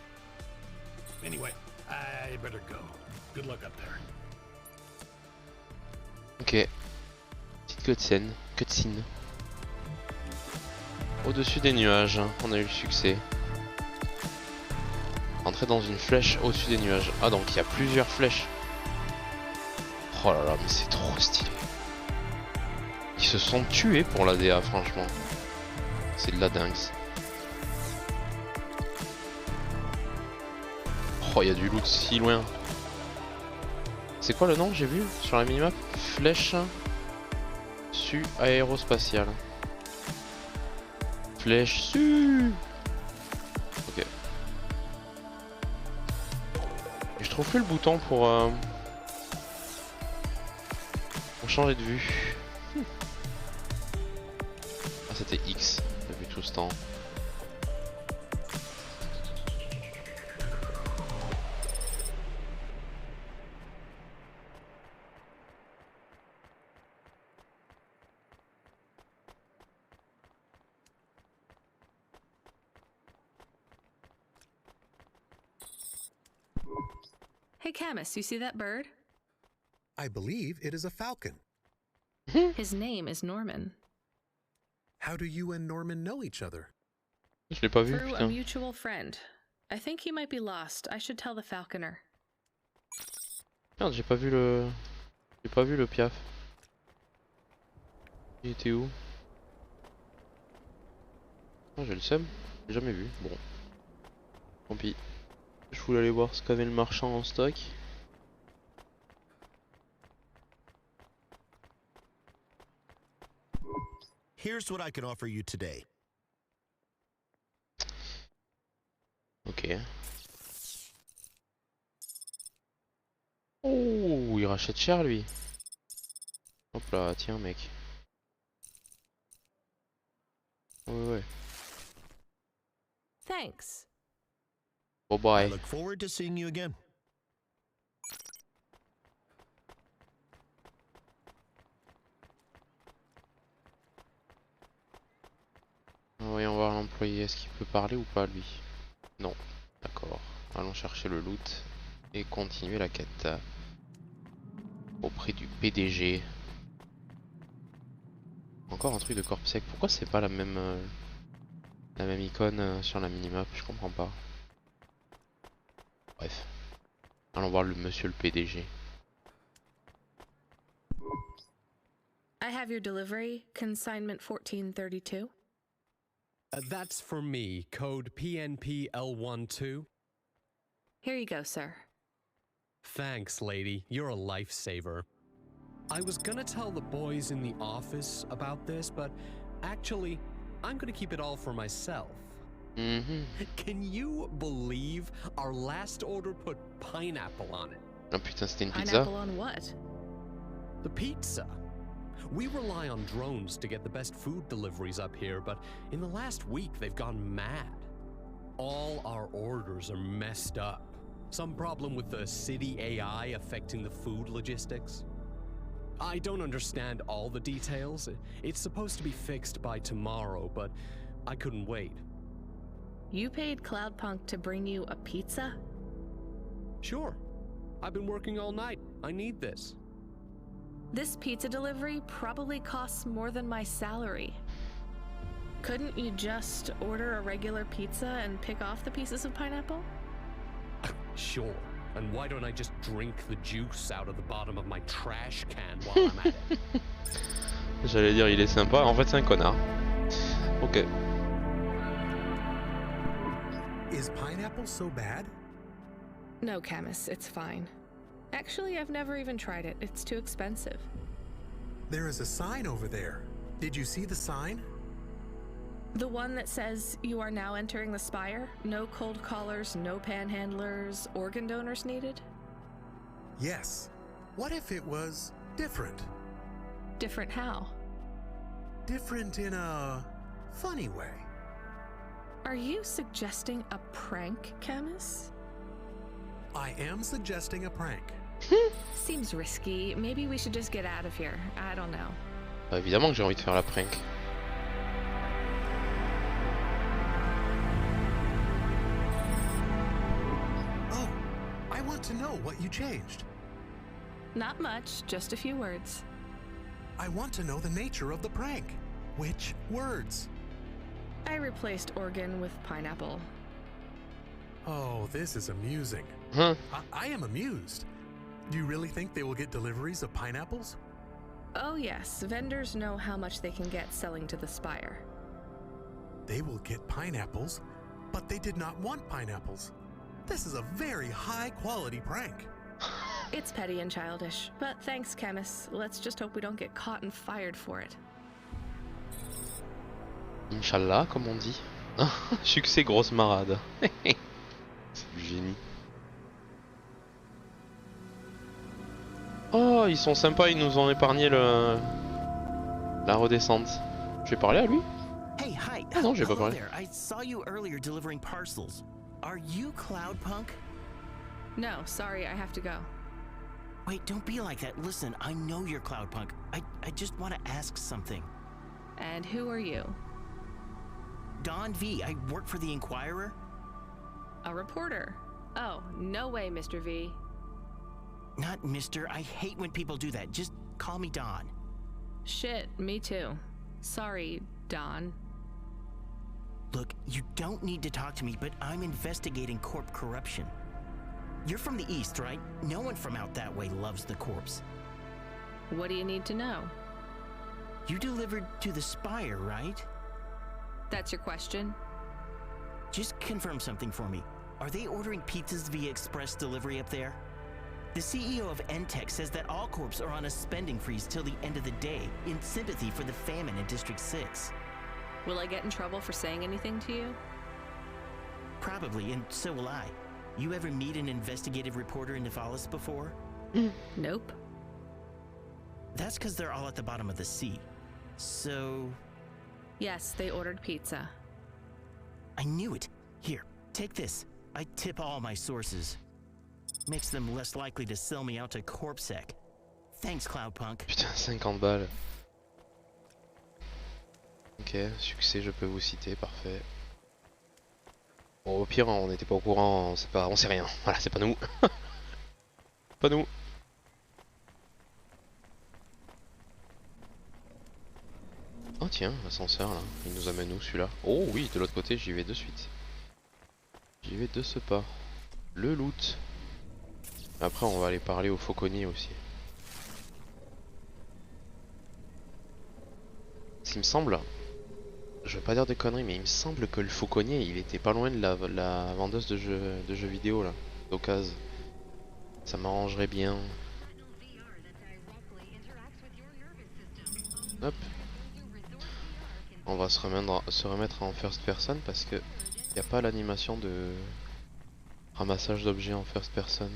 Anyway, I better go. Good luck up there. Ok. Petite cutscene. Au-dessus des nuages, on a eu le succès. Entrer dans une flèche au-dessus des nuages. Ah, donc il y a plusieurs flèches. Oh là là, mais c'est trop stylé. Ils se sont tués pour la DA, franchement. C'est de la dingue. Oh, il y a du loot si loin. C'est quoi le nom, j'ai vu sur la minimap? Flèche su aérospatiale. Flèche su. Ok. Et je trouve plus le bouton pour changer de vue. Ah, c'était X depuis tout ce temps. Hey, Camus, you see that bird? I believe it is a falcon. His name is Norman. How do you and Norman know each other? Je l'ai pas vu, Through a putain. mutual friend. I think he might be lost. I should tell the falconer. Merde, j'ai pas vu le piaf. Il était où? Oh, j'ai le seum. J'ai jamais vu. Bon. Tant pis. Je voulais aller voir ce qu'avait le marchand en stock. Here's what I can offer you today. Ok. Oh, il rachète cher lui. Hop là, tiens mec. Ouais. Thanks. Bye bye. I look forward to seeing you again. Voyons voir l'employé, est-ce qu'il peut parler ou pas lui? Non, d'accord. Allons chercher le loot et continuer la quête auprès du PDG. Encore un truc de corps sec. Pourquoi c'est pas la même icône sur la minimap? Je comprends pas. Bref, allons voir le monsieur le PDG. I have your delivery, consignment 1432. That's for me, code PNP-L12. Here you go, sir. Thanks, lady. You're a lifesaver. I was gonna tell the boys in the office about this, but actually, I'm gonna keep it all for myself. Mm-hmm. Can you believe our last order put pineapple on it? Ah putain, c'était une pizza. Pineapple on what? The pizza. We rely on drones to get the best food deliveries up here, but in the last week they've gone mad. All our orders are messed up. Some problem with the city AI affecting the food logistics. I don't understand all the details. It's supposed to be fixed by tomorrow, but I couldn't wait. You paid Cloudpunk to bring you a pizza? Sure. I've been working all night. I need this. This pizza delivery probably costs more than my salary. Couldn't you just order a regular pizza and pick off the pieces of pineapple? Sure. And why don't I just drink the juice out of the bottom of my trash can while I'm at it? J'allais dire il est sympa, en fait c'est un connard. Ok. Is pineapple so bad? No, Camus, it's fine. Actually, I've never even tried it. It's too expensive. There is a sign over there. Did you see the sign? The one that says you are now entering the Spire? No cold callers, no panhandlers, organ donors needed? Yes. What if it was different? Different how? Different in a funny way. Are you suggesting a prank, Camus? I am suggesting a prank. Seems risky. Maybe we should just get out of here. I don't know. Bah, évidemment que j'ai envie de faire la prank. Oh, I want to know what you changed. Not much, just a few words. I want to know the nature of the prank. Which words? I replaced organ with pineapple. Oh, this is amusing. Huh? I am amused. Do you really think they will get deliveries of pineapples? Oh yes, vendors know how much they can get selling to the Spire. They will get pineapples, but they did not want pineapples. This is a very high-quality prank. It's petty and childish, but thanks, Camus. Let's just hope we don't get caught and fired for it. Inch'Allah, comme on dit. Succès, grosse marade. C'est du génie. Oh, ils sont sympas, ils nous ont épargné la redescente. Je vais parler à lui? Hey, hi. Ah non, j'ai pas Hello parlé. there. I saw you earlier delivering parcels. Are you Cloudpunk? No, sorry, I have to go. Wait, don't be like that. Listen, I know you're Cloudpunk. I just want to ask something. And who are you? Don V. I work for the Inquirer. A reporter. Oh, no way, Mr. V. Not Mr. I hate when people do that. Just call me Don. Shit, me too. Sorry, Don. Look, you don't need to talk to me, but I'm investigating corp corruption. You're from the East, right? No one from out that way loves the corpse. What do you need to know? You delivered to the Spire, right? That's your question? Just confirm something for me. Are they ordering pizzas via express delivery up there? The CEO of Entech says that all corps are on a spending freeze till the end of the day, in sympathy for the famine in District 6. Will I get in trouble for saying anything to you? Probably, and so will I. You ever meet an investigative reporter in Nivalis before? Nope. That's because they're all at the bottom of the sea. So... Yes, they ordered pizza. I knew it. Here, take this. I tip all my sources. Makes them less likely to sell me out to Corpsec. Thanks, Cloudpunk. Putain, 50 balles. Ok, succès, je peux vous citer, parfait. Bon, au pire, on n'était pas au courant, on sait rien. Voilà, c'est pas nous. Pas nous. Oh tiens, l'ascenseur là, il nous amène où celui-là? Oh oui, de l'autre côté, j'y vais de suite. J'y vais de ce pas. Le loot. Après, on va aller parler au fauconnier aussi. S'il me semble, je vais pas dire de conneries, mais il me semble que le fauconnier, il était pas loin de la vendeuse de jeux vidéo là, d'occasion. Ça m'arrangerait bien. Hop. On va se remettre en first person parce que il n'y a pas l'animation de ramassage d'objets en first person.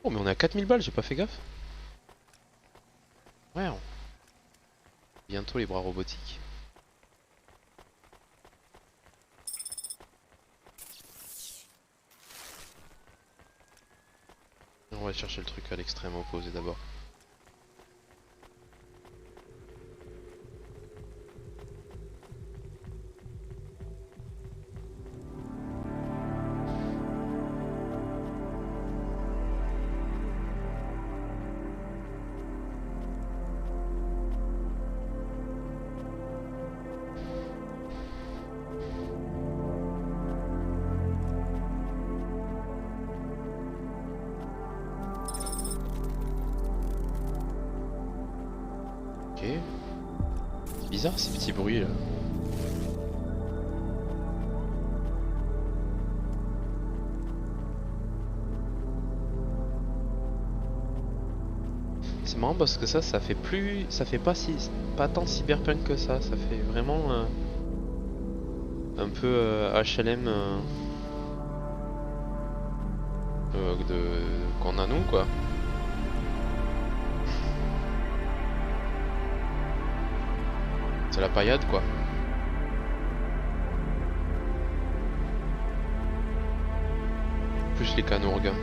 Oh mais on est à 4000 balles, j'ai pas fait gaffe. Ouais. Bientôt les bras robotiques. On va chercher le truc à l'extrême opposé d'abord. Ok. Bizarre ces petits bruits là. C'est marrant parce que ça fait plus, ça fait pas tant cyberpunk que ça fait vraiment un peu HLM qu'on a nous quoi. C'est la paillade quoi. Plus les canourgas.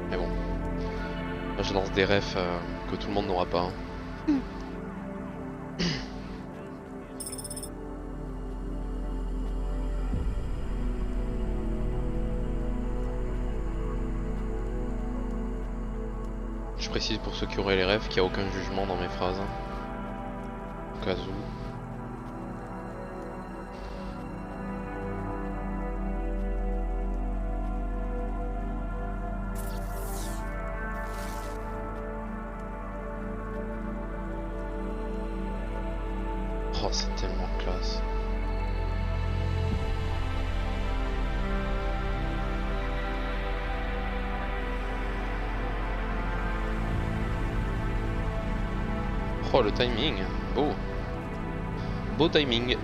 Mais bon. Là je lance des refs que tout le monde n'aura pas. Hein. Je précise pour ceux qui auraient les refs qu'il n'y a aucun jugement dans mes phrases. Hein. Au cas où. Oh, c'est tellement classe. Oh, le timing, beau. Beau timing.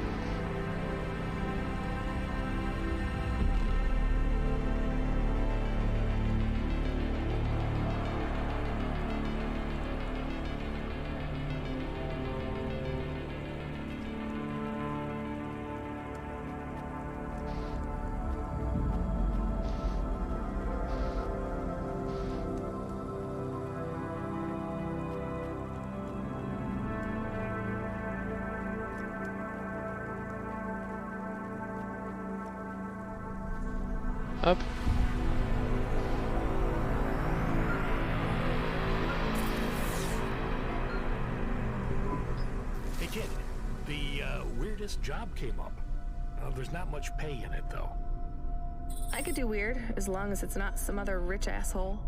Hop. Hey kid, the weirdest job came up. There's not much pay in it though. I could do weird, as long as it's not some other rich asshole.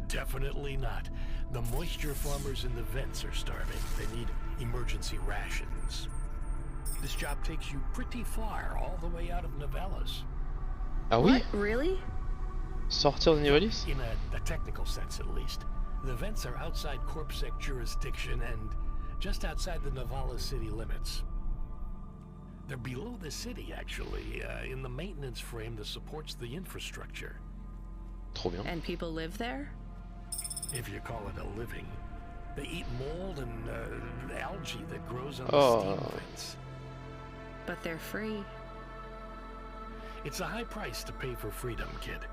Definitely not. The moisture farmers in the vents are starving. They need emergency rations. This job takes you pretty far, all the way out of Novellas. Ah oui? What? Really? Sortir de Novellis? In a technical sense, at least. The vents are outside CorpSec jurisdiction and just outside the Novellas city limits. They're below the city, actually, in the maintenance frame that supports the infrastructure. Trop bien. And people live there? If you call it a living. They eat mold and algae that grows on the steam vents. But they're free. It's a high price to pay for freedom, kid.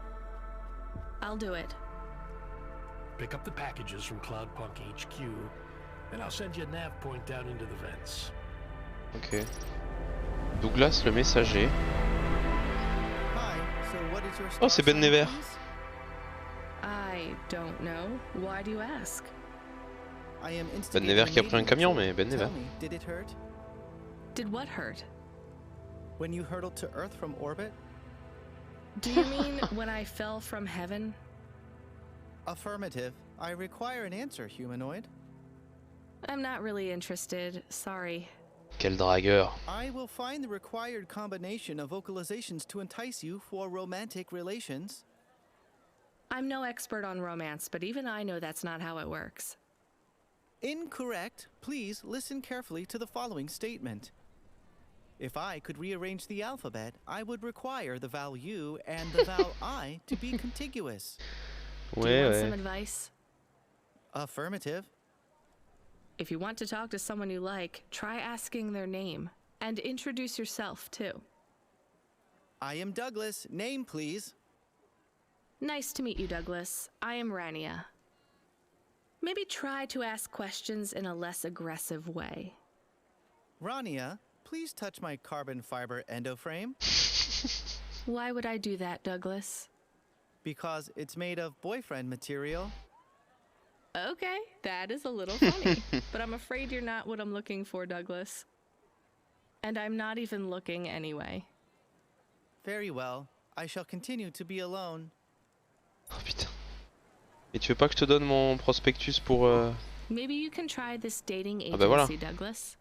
I'll do it. Pick up the packages from Cloudpunk HQ, and I'll send you a nav point down into the vents. Ok. Douglas le messager. Oh, c'est Ben Never. I don't know. Why do you ask? Ben Never qui a pris un camion, mais Ben Never. Did it hurt? Did what hurt? When you hurtled to Earth from orbit? Do you mean when I fell from heaven? Affirmative. I require an answer, humanoid. I'm not really interested. Sorry. Quel dragueur. I will find the required combination of vocalizations to entice you for romantic relations. I'm no expert on romance, but even I know that's not how it works. Incorrect. Please listen carefully to the following statement. If I could rearrange the alphabet, I would require the vowel U and the vowel I to be contiguous. Do you want some advice? Affirmative. If you want to talk to someone you like, try asking their name. And introduce yourself, too. I am Douglas. Name, please. Nice to meet you, Douglas. I am Rania. Maybe try to ask questions in a less aggressive way. Rania, please touch my carbon fiber endoframe. Why would I do that, Douglas? Because it's made of boyfriend material. Okay, that is a little funny, but I'm afraid you're not what I'm looking for, Douglas. And I'm not even looking anyway. Very well. I shall continue to be alone. Oh putain. Et tu veux pas que je te donne mon prospectus pour... Maybe you can try this dating agency, bah voilà. Douglas.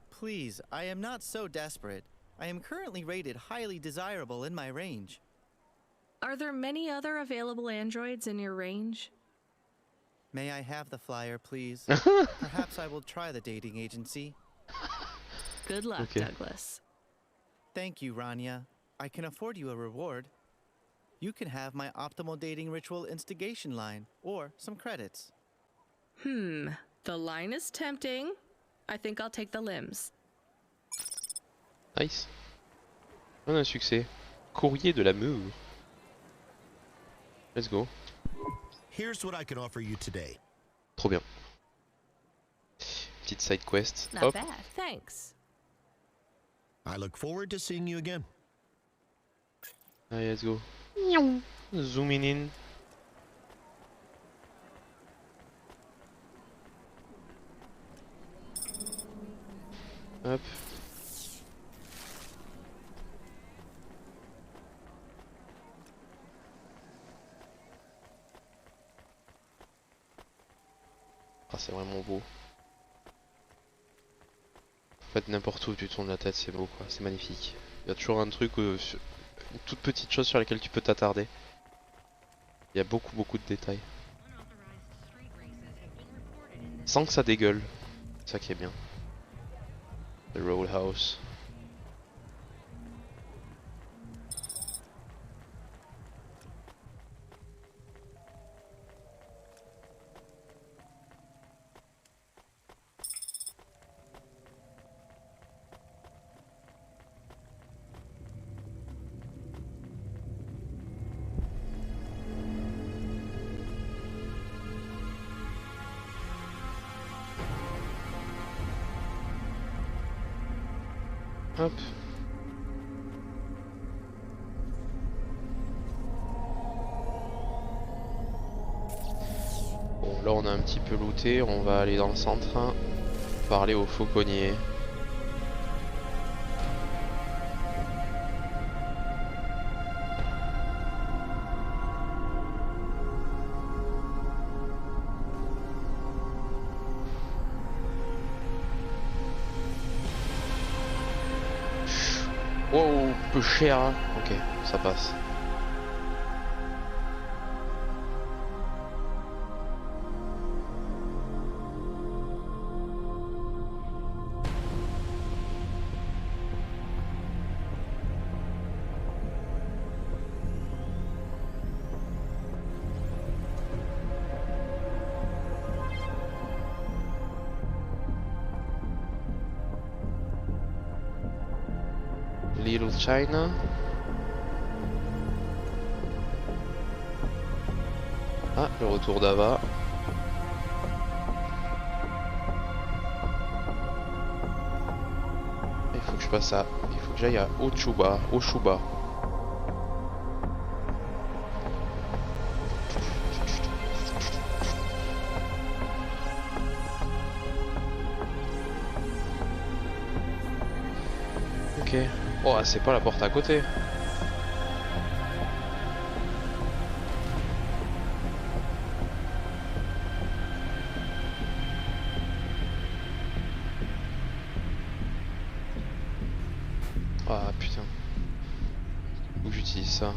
Please, I am not so desperate. I am currently rated highly desirable in my range. Are there many other available androids in your range? May I have the flyer, please? Perhaps I will try the dating agency. Good luck, Douglas. Thank you, Rania. I can afford you a reward. You can have my optimal dating ritual instigation line, or some credits. The line is tempting. I think I'll take the limbs. Nice. On a un succès. Courrier de l'amour. Let's go. Here's what I can offer you today. Trop bien. Petite side quest. Not bad, thanks. I look forward to seeing you again. Allez, let's go. Zooming in. Hop. Ah, c'est vraiment beau. En fait, n'importe où tu tournes la tête, c'est beau quoi, c'est magnifique. Il y a toujours un truc, une toute petite chose sur laquelle tu peux t'attarder. Il y a beaucoup de détails. Sans que ça dégueule. C'est ça qui est bien. The Roadhouse. Hop. Bon, là on a un petit peu looté, on va aller dans le centre, hein, parler au fauconnier. Wow, peu cher, hein. Ok, ça passe. Little China. Ah, le retour d'Ava. Il faut que je passe à... Il faut que j'aille à Ochuba. Ok. Oh, c'est pas la porte à côté. Ah putain. Où j'utilise ça?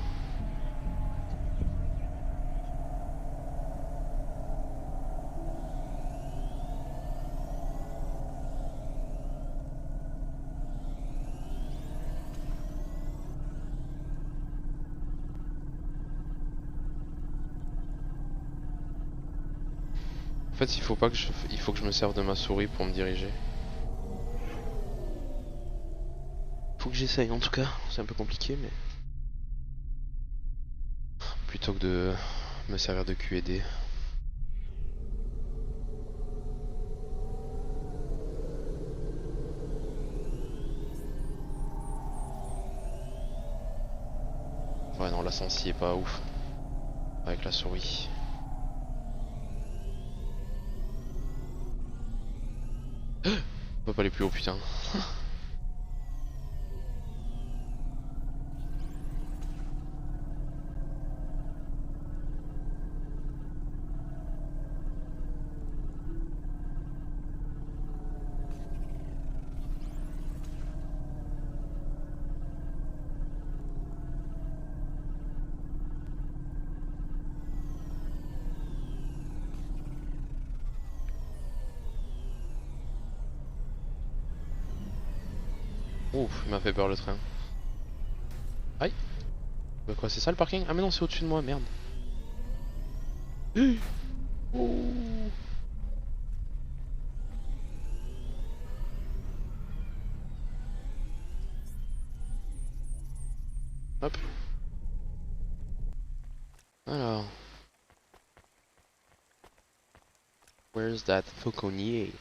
En fait, il faut que je me serve de ma souris pour me diriger. Faut que j'essaye en tout cas, c'est un peu compliqué mais... Plutôt que de me servir de QED. Ouais non, la sensi est pas ouf. Avec la souris. On peut pas aller plus haut putain. Ouf, il m'a fait peur le train. Aïe. Bah quoi, c'est ça le parking? Ah mais non, c'est au-dessus de moi, merde. Oh. Hop. Alors. Where's that fauconnier?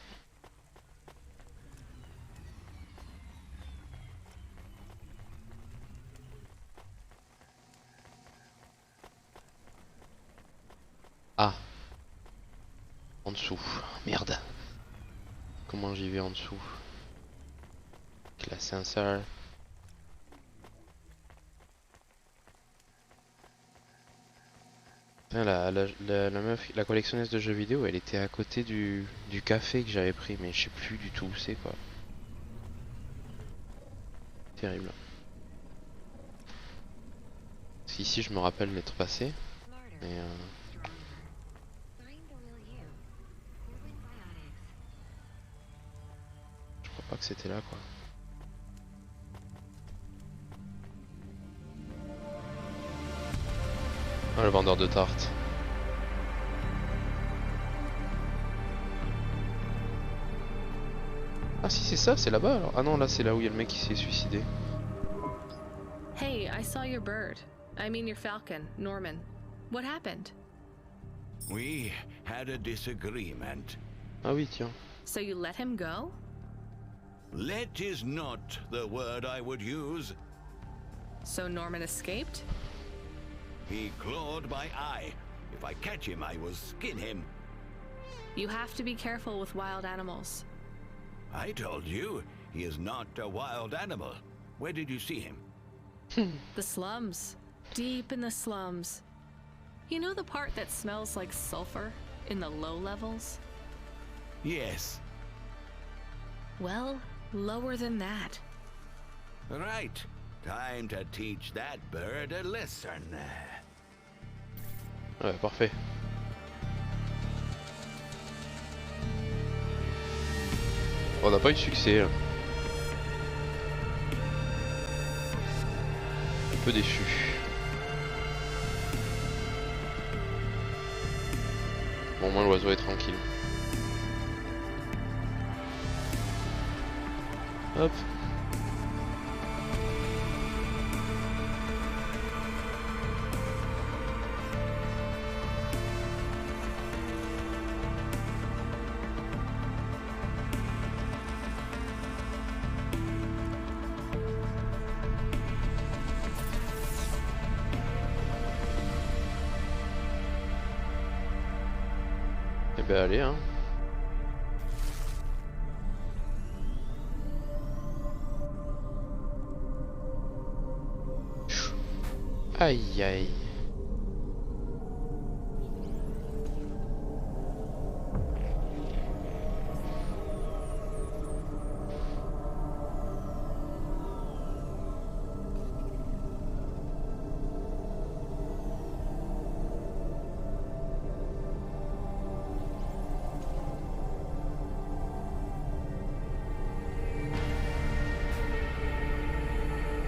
Ah. En dessous. Merde. Comment j'y vais en dessous? Classe ascenseur. La meuf, la collectionneuse de jeux vidéo, elle était à côté du café que j'avais pris, mais je sais plus du tout où c'est quoi. Terrible. Parce qu'ici je me rappelle l'être passé, mais je crois pas que c'était là quoi. Ah, le vendeur de tartes. Ah si c'est ça, c'est là-bas alors. Ah non, là c'est là où il y a le mec qui s'est suicidé. Hey, I saw your bird. I mean your falcon, Norman. What happened? We had a disagreement. Ah oui, tiens. So you let him go? Let is not the word I would use. So Norman escaped? He clawed my eye. If I catch him, I will skin him. You have to be careful with wild animals. I told you, he is not a wild animal. Where did you see him? The slums. Deep in the slums. You know the part that smells like sulfur in the low levels? Yes. Well, lower than that. Right. Time to teach that bird a lesson. Ouais, parfait. On n'a pas eu de succès. Là. Un peu déçu. Bon, au moins l'oiseau est tranquille. Hop. Eh ben allez hein. Aïe aïe.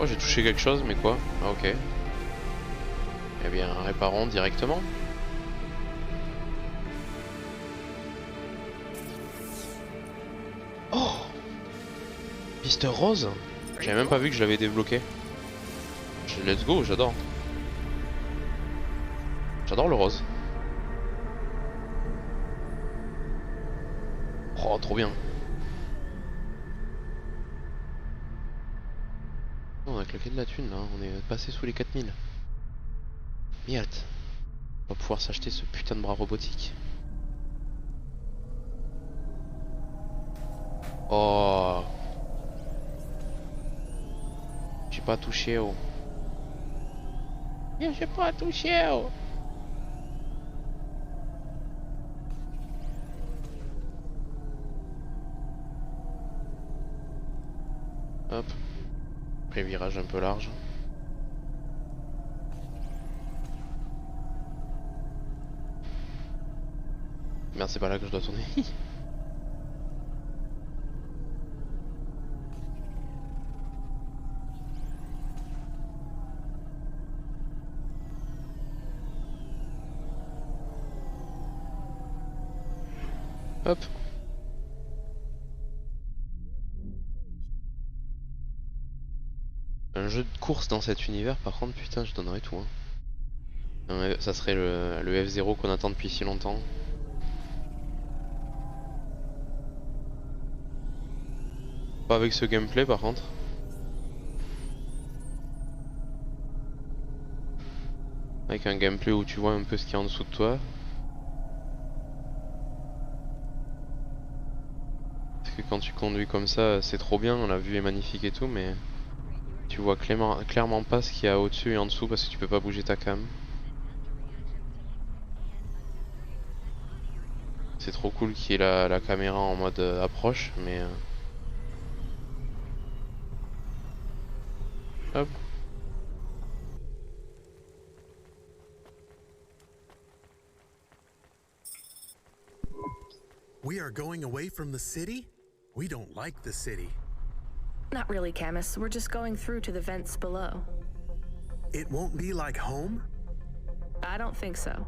Oh, j'ai touché quelque chose, mais quoi? Ah, ok. Eh bien, réparons directement. Mister Rose? J'avais même pas vu que je l'avais débloqué. Let's go, j'adore. J'adore le rose. Oh, trop bien. On a claqué de la thune là, on est passé sous les 4000. Merde. On va pouvoir s'acheter ce putain de bras robotique. Oh. J'ai pas touché oh. J'ai pas touché oh. Hop. Après virage un peu large. Merde, c'est pas là que je dois tourner. Hop. Un jeu de course dans cet univers, par contre, putain, je donnerais tout. Hein. Ça serait le F0 qu'on attend depuis si longtemps. Pas avec ce gameplay, par contre. Avec un gameplay où tu vois un peu ce qu'il y a en dessous de toi. Parce que quand tu conduis comme ça, c'est trop bien, la vue est magnifique et tout, mais tu vois clairement pas ce qu'il y a au-dessus et en dessous parce que tu peux pas bouger ta cam. C'est trop cool qu'il y ait la caméra en mode approche, mais... Hop. We are going away from the city? We don't like the city. Not really, Camus. We're just going through to the vents below. It won't be like home? I don't think so.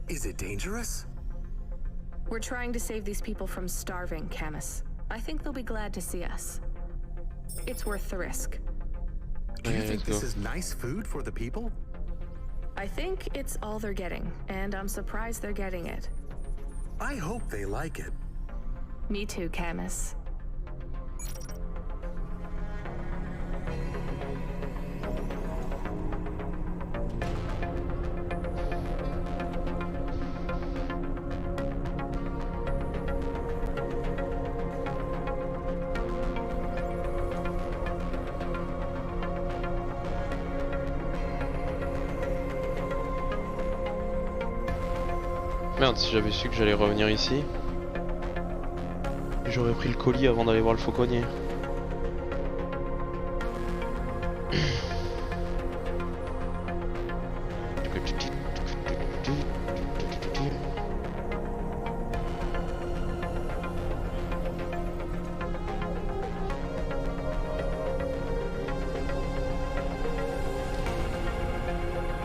Is it dangerous? We're trying to save these people from starving, Camus. I think they'll be glad to see us. It's worth the risk. Do you think this is nice food for the people? I think it's all they're getting, and I'm surprised they're getting it. I hope they like it. Me too, Camus. Merde, si j'avais su que j'allais revenir ici, j'aurais pris le colis avant d'aller voir le fauconnier.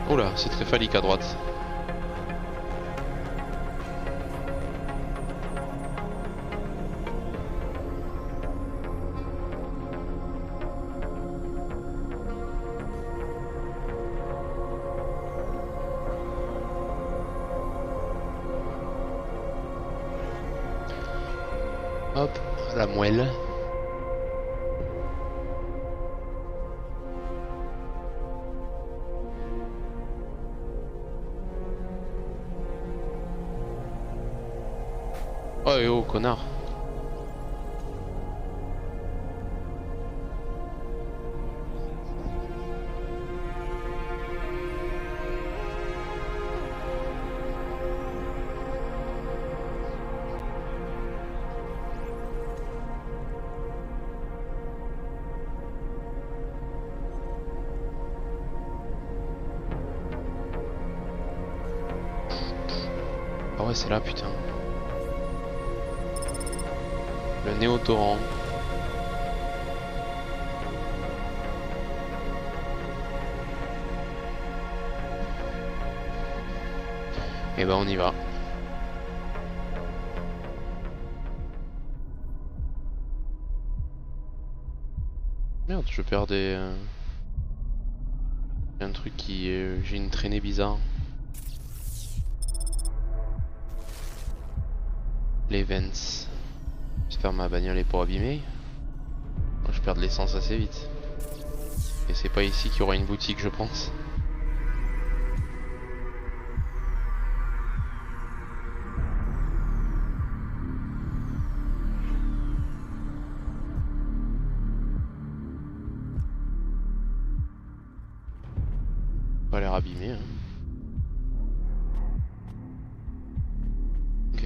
Oula, c'est très phallique à droite. Hop, la moelle. Oh et oh, connard. Ah ouais, c'est là, putain. Le néo-torrent. Et ben on y va. Merde, je perds des... un truc qui... j'ai une traînée bizarre. Les vents. J'espère ma bagnole est pas abîmée. Moi, je perds de l'essence assez vite. Et c'est pas ici qu'il y aura une boutique, je pense. Pas l'air abîmé, hein. Ok.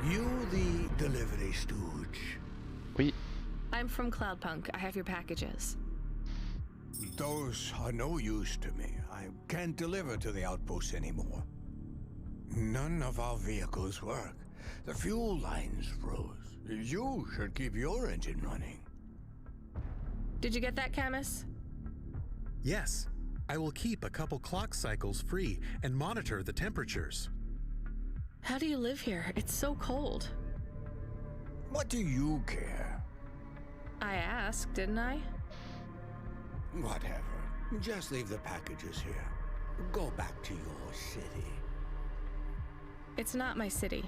You the delivery stooge? Oui. I'm from Cloudpunk. I have your packages. Those are no use to me. I can't deliver to the outpost anymore. None of our vehicles work. The fuel lines froze. You should keep your engine running. Did you get that, Camus? Yes. I will keep a couple clock cycles free and monitor the temperatures. How do you live here? It's so cold. What do you care? I asked, didn't I? Whatever. Just leave the packages here. Go back to your city. It's not my city.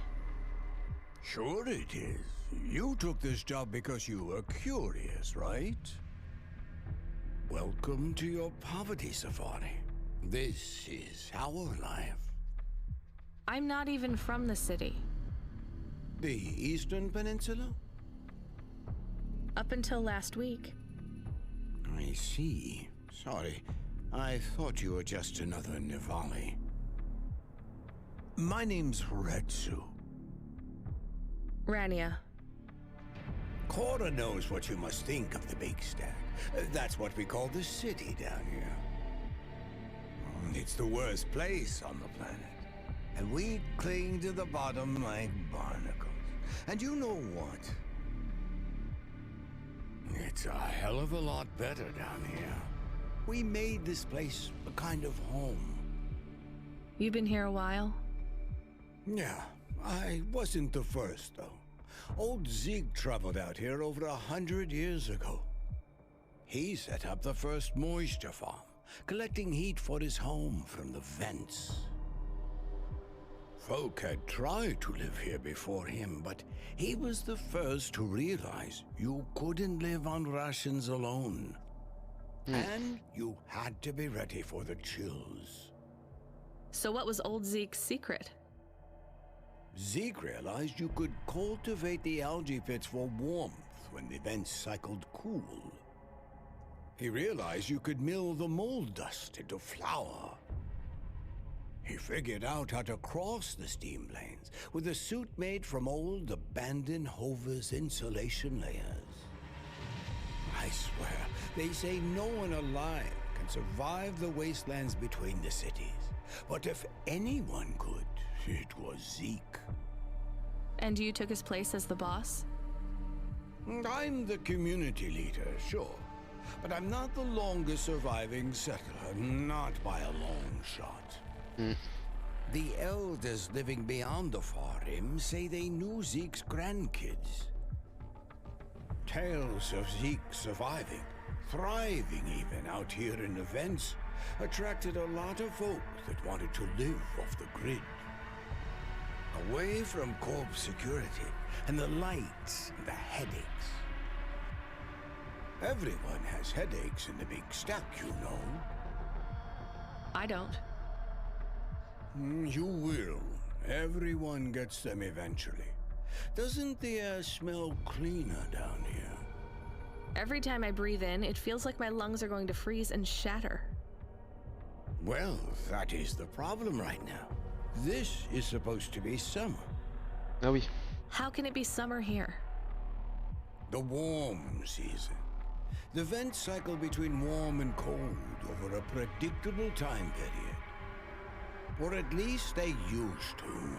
Sure it is. You took this job because you were curious, right? Welcome to your poverty safari. This is our life. I'm not even from the city. The Eastern Peninsula? Up until last week. I see. Sorry. I thought you were just another Nivali. My name's Retsu. Rania. Cora knows what you must think of the big stack. That's what we call the city down here. It's the worst place on the planet. And we cling to the bottom like barnacles. And you know what? It's a hell of a lot better down here. We made this place a kind of home. You've been here a while? Yeah, I wasn't the first, though. Old Zeke traveled out here over 100 years ago. He set up the first moisture farm, collecting heat for his home from the vents. Folk had tried to live here before him, but he was the first to realize you couldn't live on rations alone. And you had to be ready for the chills. So what was old Zeke's secret? Zeke realized you could cultivate the algae pits for warmth when the vents cycled cool. He realized you could mill the mold dust into flour. He figured out how to cross the steam planes with a suit made from old abandoned Hover's insulation layers. I swear, they say no one alive can survive the wastelands between the cities. But if anyone could, it was Zeke. And you took his place as the boss? I'm the community leader, sure. But I'm not the longest surviving settler, not by a long shot. The elders living beyond the far rim say they knew Zeke's grandkids. Tales of Zeke surviving, thriving even out here in the vents, attracted a lot of folk that wanted to live off the grid. Away from corp security and the lights and the headaches. Everyone has headaches in the big stack, you know. I don't. You will. Everyone gets them eventually. Doesn't the air smell cleaner down here? Every time I breathe in, it feels like my lungs are going to freeze and shatter. Well, that is the problem right now. This is supposed to be summer. Ah oui. How can it be summer here? The warm season. The vents cycle between warm and cold over a predictable time period. Or at least they used to.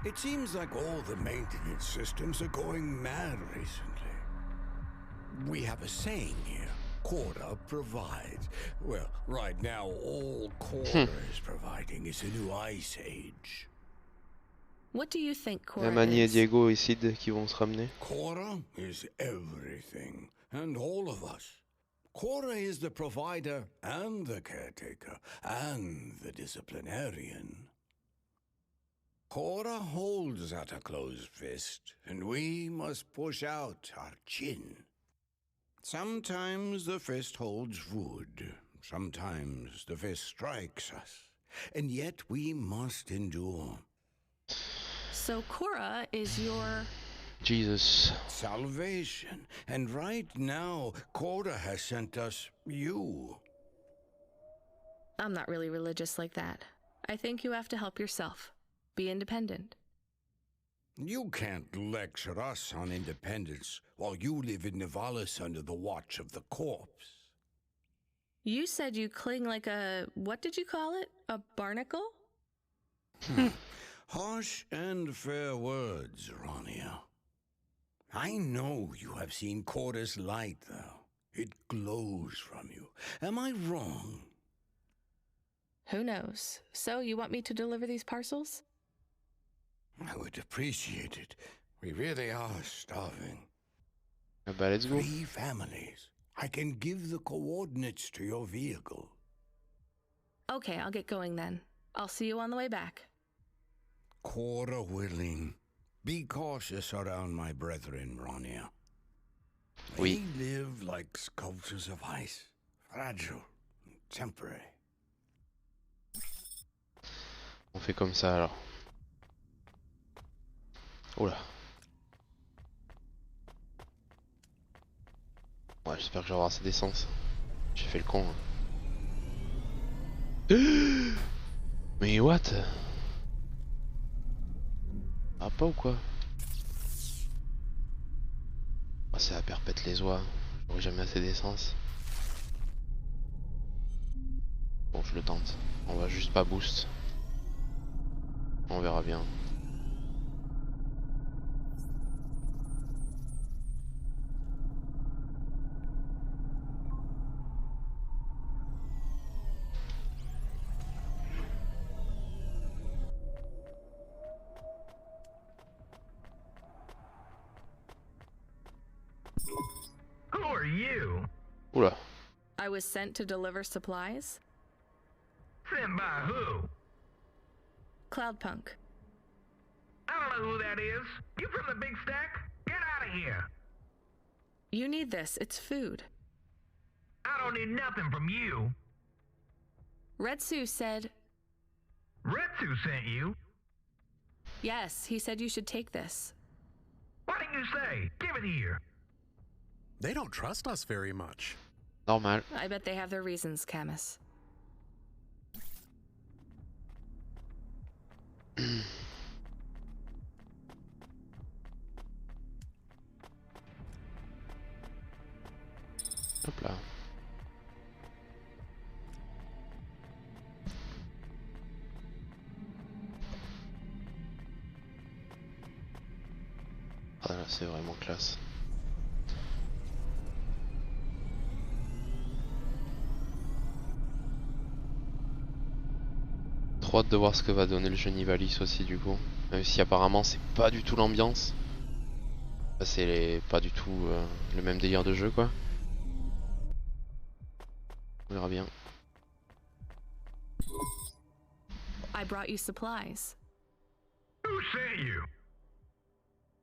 It seems like all the maintenance systems are going mad recently. We have a saying here. Cora provides. Well, right now, all Cora is providing is a new ice age. What do you think, Il y a Cora Manny et is? Diego et Sid qui vont se ramener. Cora is everything, and all of us. Cora is the provider, and the caretaker, and the disciplinarian. Cora holds at a closed fist, and we must push out our chin. Sometimes the fist holds wood, sometimes the fist strikes us, and yet we must endure. So Cora is your... Jesus. Salvation. And right now, Cora has sent us you. I'm not really religious like that. I think you have to help yourself. Be independent. You can't lecture us on independence while you live in Nivalis under the watch of the corpse. You said you cling like a... what did you call it? A barnacle? Harsh and fair words, Rania. I know you have seen Cora's light, though. It glows from you. Am I wrong? Who knows? So, you want me to deliver these parcels? I would appreciate it. We really are starving. Bah, let's go. 3 families. I can give the coordinates to your vehicle. Okay, I'll get going then. I'll see you on the way back. Cora willing. Be cautious around my brethren, Rania. Oui. They live like sculptures of ice, fragile and temporary. On fait comme ça alors. Oh là. Ouais, j'espère que j'aurai assez d'essence. J'ai fait le con. Hein. Mais what? Ah pas ou quoi? Oh, c'est à perpète les oies. J'aurai jamais assez d'essence. Bon, je le tente. On va juste pas boost. On verra bien. Who are you? Oula. I was sent to deliver supplies? Sent by who? Cloudpunk. I don't know who that is. You from the big stack? Get out of here. You need this. It's food. I don't need nothing from you. Retsu said... Retsu sent you? Yes, he said you should take this. What did you say? Give it here. They don't trust us very much. Normal. I bet they have their reasons, Camus. Hop là. Ah là, c'est vraiment classe. Trop hâte de voir ce que va donner le jeu Nivalis aussi du coup. Même si apparemment c'est pas du tout l'ambiance. Enfin, c'est pas du tout le même délire de jeu quoi. On verra bien. I brought you supplies. Who sent you?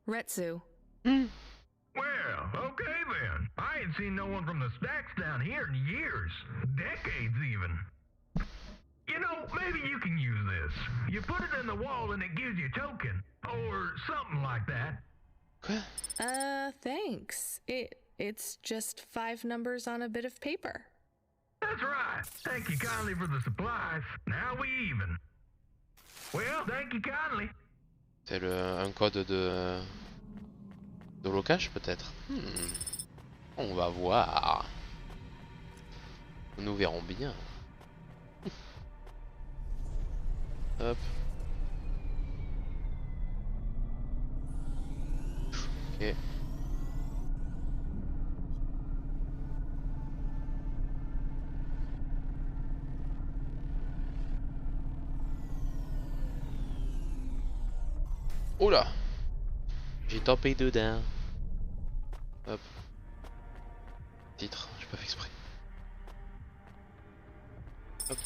Retsu. Well, okay then. I ain't seen no one from the stacks down here in years. Decades even. You know, maybe you can use this. You put it in the wall and it gives you a token. Or something like that. Thanks. It's just 5 numbers on a bit of paper. That's right. Thank you kindly for the supplies. Now we even. Well, thank you kindly. C'est un code de locash peut-être. On va voir. Nous verrons bien. Hop. Ok. Oula! J'ai tapé dedans. Hop. Titre, j'ai pas fait exprès. Hop.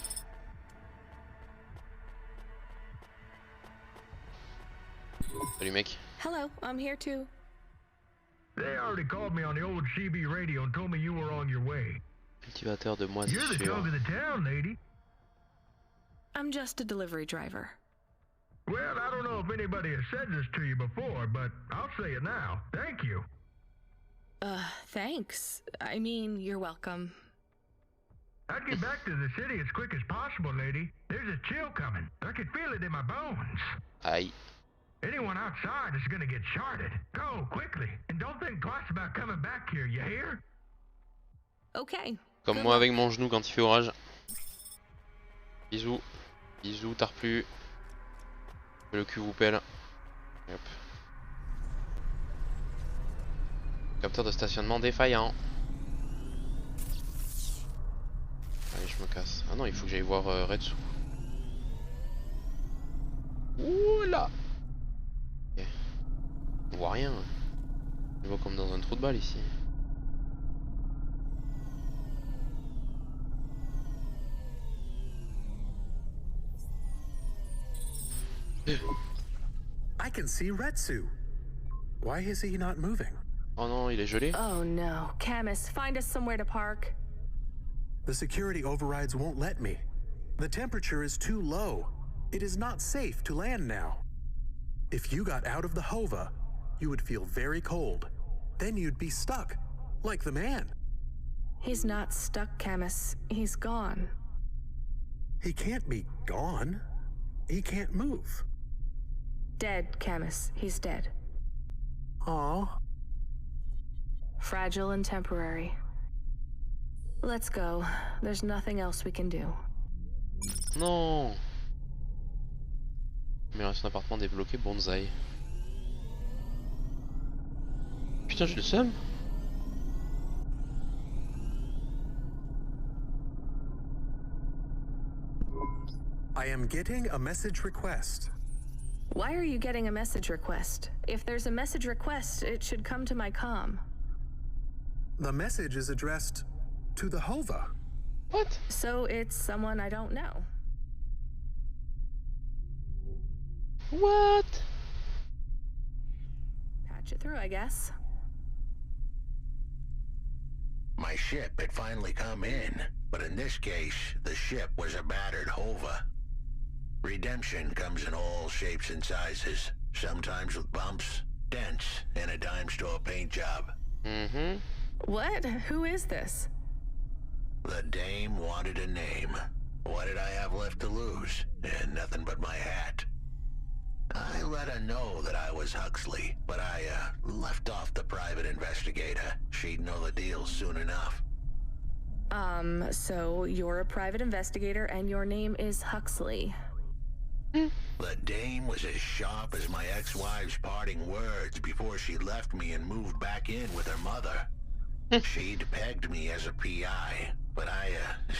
Salut mec. Hello, I'm here too. They already called me on the old CB radio and told me you were on your way. Cultivateur de You're the moisissure. talk of the town, lady. I'm just a delivery driver. Well, I don't know if anybody has said this to you before, but I'll say it now. Thank you. Thanks. I mean, you're welcome. I'd get back to the city as quick as possible, lady. There's a chill coming. I can feel it in my bones. Aïe. Anyone outside is gonna get sharded. Go, quickly. And don't think twice about coming back here, you hear? Okay. Comme moi avec mon genou quand il fait orage. Bisous. Bisous, tarplu. Que le cul vous pèle. Hop. Capteur de stationnement défaillant. Allez, je me casse. Ah non, il faut que j'aille voir Retsu. Oula. Ok. On voit rien. Je vois comme dans un trou de balle ici. I can see Retsu. Why is he not moving? Oh non, il est gelé. Oh no. Camus, find us somewhere to park. The security overrides won't let me. The temperature is too low. It is not safe to land now. If you got out of the Hova, you would feel very cold. Then you'd be stuck, like the man. He's not stuck, Camus. He's gone. He can't be gone. He can't move. Dead, Camus. He's dead. Aw. Fragile and temporary. Let's go. There's nothing else we can do. Non. Mais il reste un appartement débloqué, bonsaï. Putain, j'ai le seum. I am getting a message request. Why are you getting a message request? If there's a message request, it should come to my comm. The message is addressed to the Hova. What? So it's someone I don't know. What? Patch it through, I guess. My ship had finally come in, but in this case, the ship was a battered Hova. Redemption comes in all shapes and sizes, sometimes with bumps, dents, and a dime store paint job. Mm-hmm. What? Who is this? The dame wanted a name. What did I have left to lose? And nothing but my hat. I let her know that I was Huxley, but I left off the private investigator. She'd know the deal soon enough. So you're a private investigator and your name is Huxley. The dame was as sharp as my ex-wife's parting words before she left me and moved back in with her mother. She'd pegged me as a PI, but I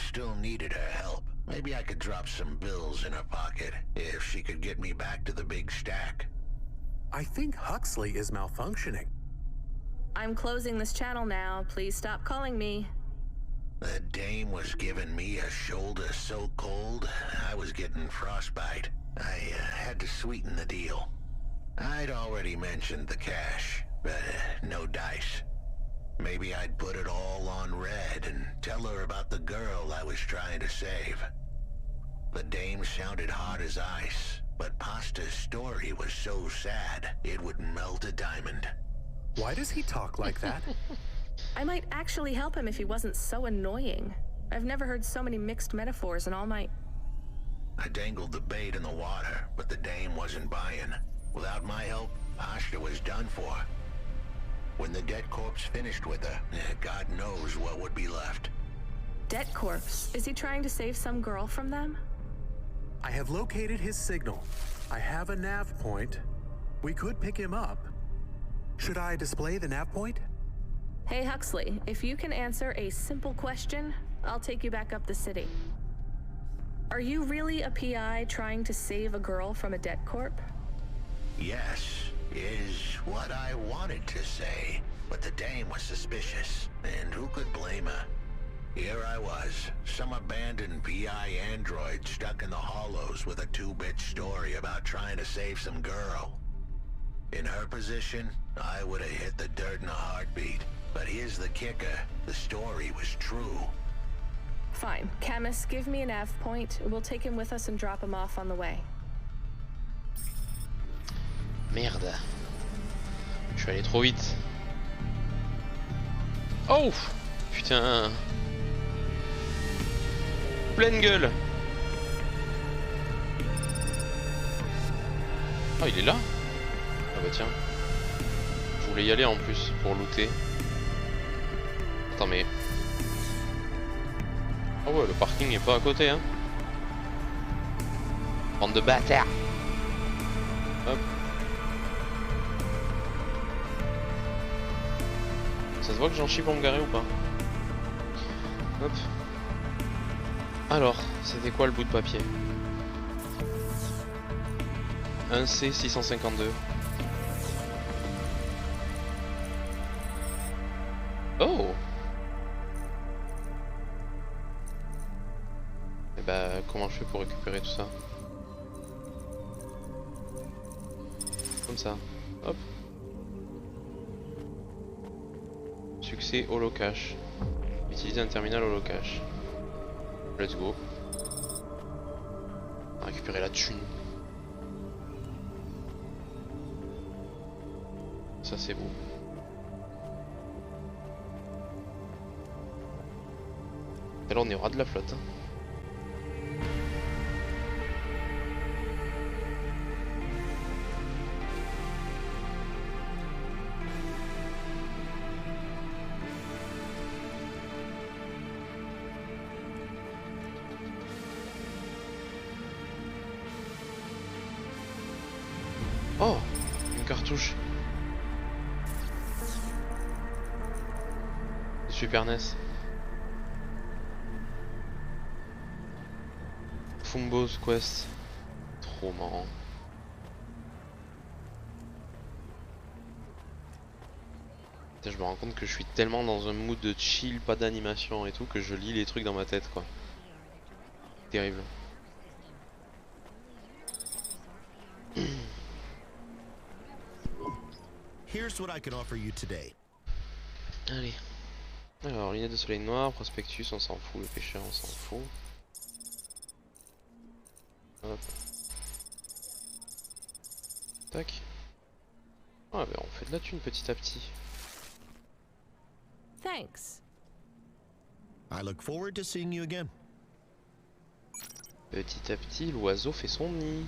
still needed her help. Maybe I could drop some bills in her pocket if she could get me back to the big stack. I think Huxley is malfunctioning. I'm closing this channel now. Please stop calling me. The dame was giving me a shoulder so cold, I was getting frostbite. I had to sweeten the deal. I'd already mentioned the cash, but no dice. Maybe I'd put it all on red and tell her about the girl I was trying to save. The dame sounded hard as ice, but Pasta's story was so sad, it would melt a diamond. Why does he talk like that? I might actually help him if he wasn't so annoying. I've never heard so many mixed metaphors in all my... I dangled the bait in the water, but the dame wasn't buying. Without my help, Pasta was done for. When the dead corpse finished with her, God knows what would be left. Debt corpse? Is he trying to save some girl from them? I have located his signal. I have a nav point. We could pick him up. Should I display the nav point? Hey Huxley, if you can answer a simple question, I'll take you back up the city. Are you really a PI trying to save a girl from a debt corp? Yes, is what I wanted to say. But the dame was suspicious, and who could blame her? Here I was, some abandoned PI android stuck in the hollows with a 2-bit story about trying to save some girl. In her position, I would have hit the dirt in a heartbeat. But here's the kicker, the story was true. Fine. Camus, give me an av point. We'll take him with us and drop him off on the way. Merde. Je suis allé trop vite. Oh putain. Pleine gueule. Ah, il est là? Ah bah tiens. Je voulais y aller en plus pour looter. Attends mais... Ah ouais, le parking est pas à côté hein. Bande de bâtards. Hop. Ça se voit que j'en chie pour me garer ou pas? Hop. Alors, c'était quoi le bout de papier? Un C652. Oh! Et bah, comment je fais pour récupérer tout ça? Comme ça. Hop. Succès holocache. Utiliser un terminal holocache. Let's go. On va récupérer la thune. Ça c'est beau. Et là on est au ras de la flotte. Hein. Oh, une cartouche. Super NES. Fumbo's Quest. Trop marrant. Putain, je me rends compte que je suis tellement dans un mood de chill, pas d'animation et tout, que je lis les trucs dans ma tête quoi. Terrible. Here's what I can offer you today. Allez. Alors, lunettes de soleil noir, prospectus, on s'en fout, le pêcheur, on s'en fout. Hop. Tac. Ah ben on fait de la thune petit à petit. Thanks. I look forward to seeing you again. Petit à petit, l'oiseau fait son nid.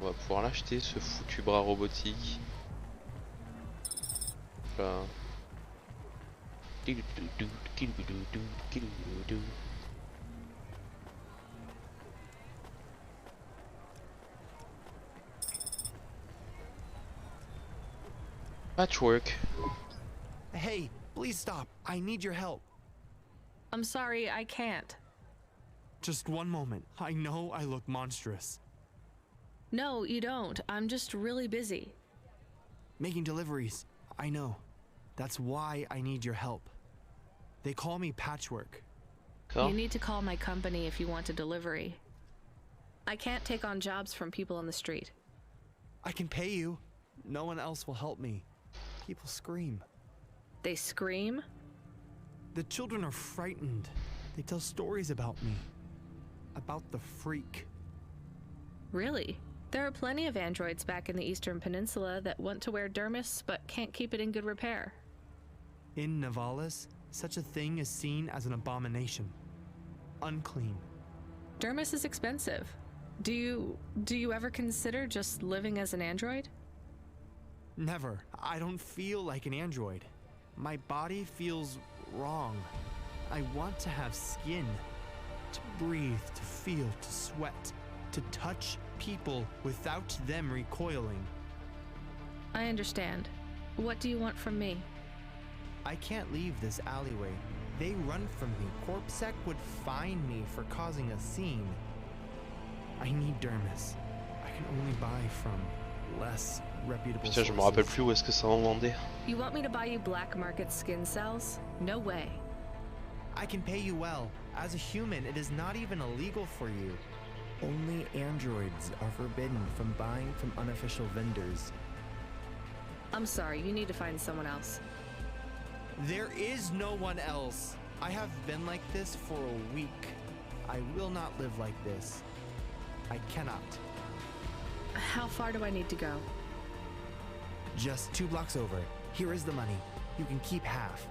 On va pouvoir l'acheter, ce foutu bras robotique. Là. Patchwork. Hey, please stop. I need your help. I'm sorry, I can't. Just one moment. I know I look monstrous. No, you don't. I'm just really busy. Making deliveries. I know. That's why I need your help. They call me Patchwork. Cool. You need to call my company if you want a delivery. I can't take on jobs from people on the street. I can pay you. No one else will help me. People scream. They scream? The children are frightened. They tell stories about me. About the freak. Really? There are plenty of androids back in the Eastern Peninsula that want to wear dermis but can't keep it in good repair. In Navalis, such a thing is seen as an abomination. Unclean. Dermis is expensive. Do you ever consider just living as an android? Never. I don't feel like an android. My body feels wrong. I want to have skin. To breathe, to feel, to sweat. To touch people without them recoiling. I understand. What do you want from me? I can't leave this alleyway. They run from me. Corpsec would find me for causing a scene. I need dermis. I can only buy from less reputable Putain, je me rappelle sources. plus où est-ce que ça en vendait. You want me to buy you black market skin cells? No way. I can pay you well. As a human, it is not even illegal for you. Only androids are forbidden from buying from unofficial vendors. I'm sorry, you need to find someone else. There is no one else. I have been like this for a week. I will not live like this. I cannot. How far do I need to go? Just 2 blocks over. Here is the money. You can keep half.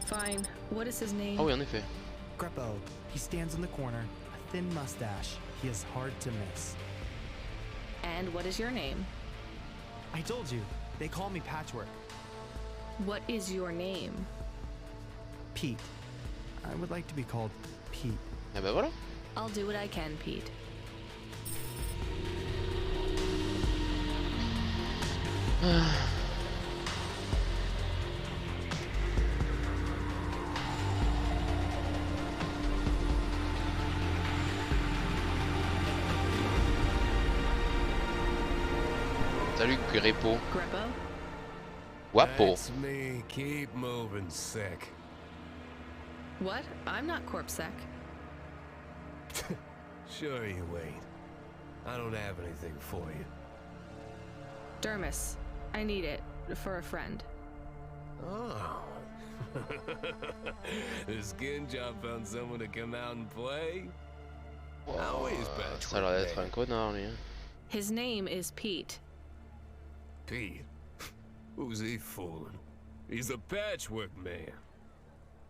Fine. What is his name? Ah oui, en effet. Greppo. He stands in the corner. A thin mustache. He is hard to miss. And what is your name? I told you. They call me Patchwork. What is your name? Pete. I would like to be called Pete. Ah bah voilà. I'll do what I can, Pete. Salut Greppo. Greppo? Guapo. That's me. Keep moving, sick. What? I'm not corpsec. Sure you ain't. I don't have anything for you. Dermis. I need it. For a friend. Oh. The skin job found someone to come out and play? Always bad. Ça a l'air d'être un connard, lui. His name is Pete. Pete? Who's he fooling? He's the Patchwork Man.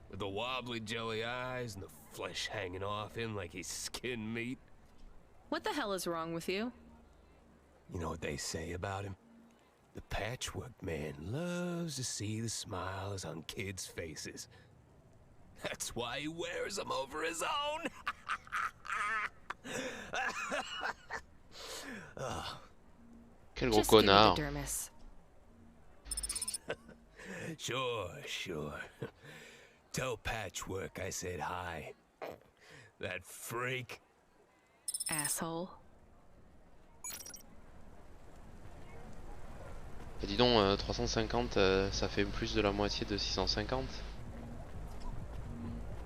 With the wobbly jelly eyes and the flesh hanging off him like he's skin meat. What the hell is wrong with you? You know what they say about him? The Patchwork Man loves to see the smiles on kids' faces. That's why he wears them over his own. Oh. Quel gros connard. Sure. Tell Patchwork I said hi. That freak. Asshole. Et dis donc, 350, ça fait plus de la moitié de 650.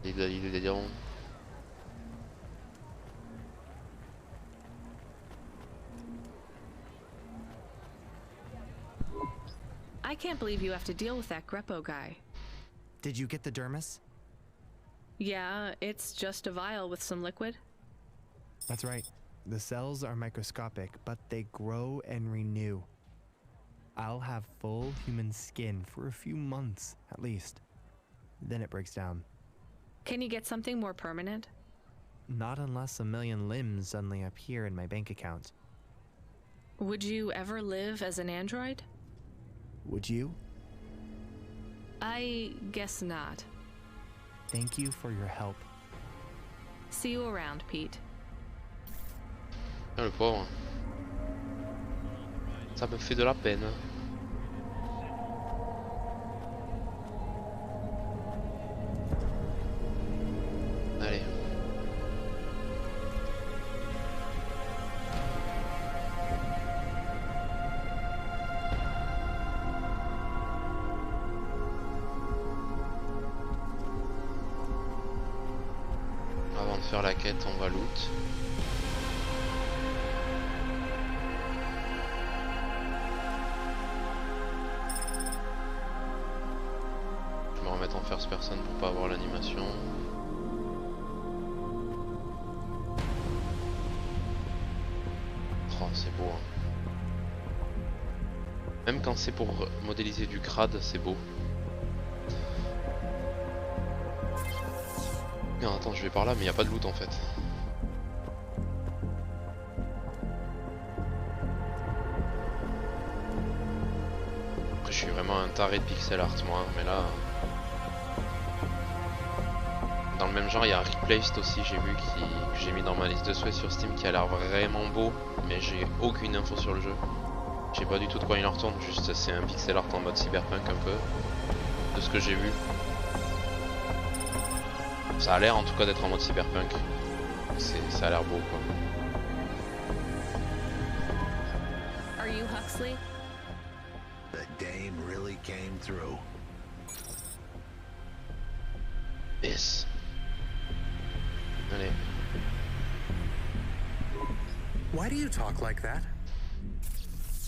Il est diront. I can't believe you have to deal with that Greppo guy. Did you get the dermis? Yeah, it's just a vial with some liquid. That's right. The cells are microscopic, but they grow and renew. I'll have full human skin for a few months, at least. Then it breaks down. Can you get something more permanent? Not unless a million limbs suddenly appear in my bank account. Would you ever live as an android? Would you? I guess not. Thank you for your help. See you around, Pete. Ah, le pauvre. Ça me fait de la peine. Allez. Avant de faire la quête, on va loot. Je vais me remettre en first person pour pas avoir l'animation. Oh, c'est beau. Hein. Même quand c'est pour modéliser du crade, c'est beau. Non, attends, je vais par là, mais il n'y a pas de loot en fait. Après, je suis vraiment un taré de pixel art, moi, mais là. Dans le même genre, il y a Replaced aussi, j'ai vu, que j'ai mis dans ma liste de souhaits sur Steam, qui a l'air vraiment beau, mais j'ai aucune info sur le jeu. Je sais pas du tout de quoi il en retourne, juste c'est un pixel art en mode cyberpunk un peu, de ce que j'ai vu. Ça a l'air en tout cas d'être en mode cyberpunk. Ça a l'air beau quoi. Are Huxley? The dame really came through. Yes. Allez. Why do you talk like that?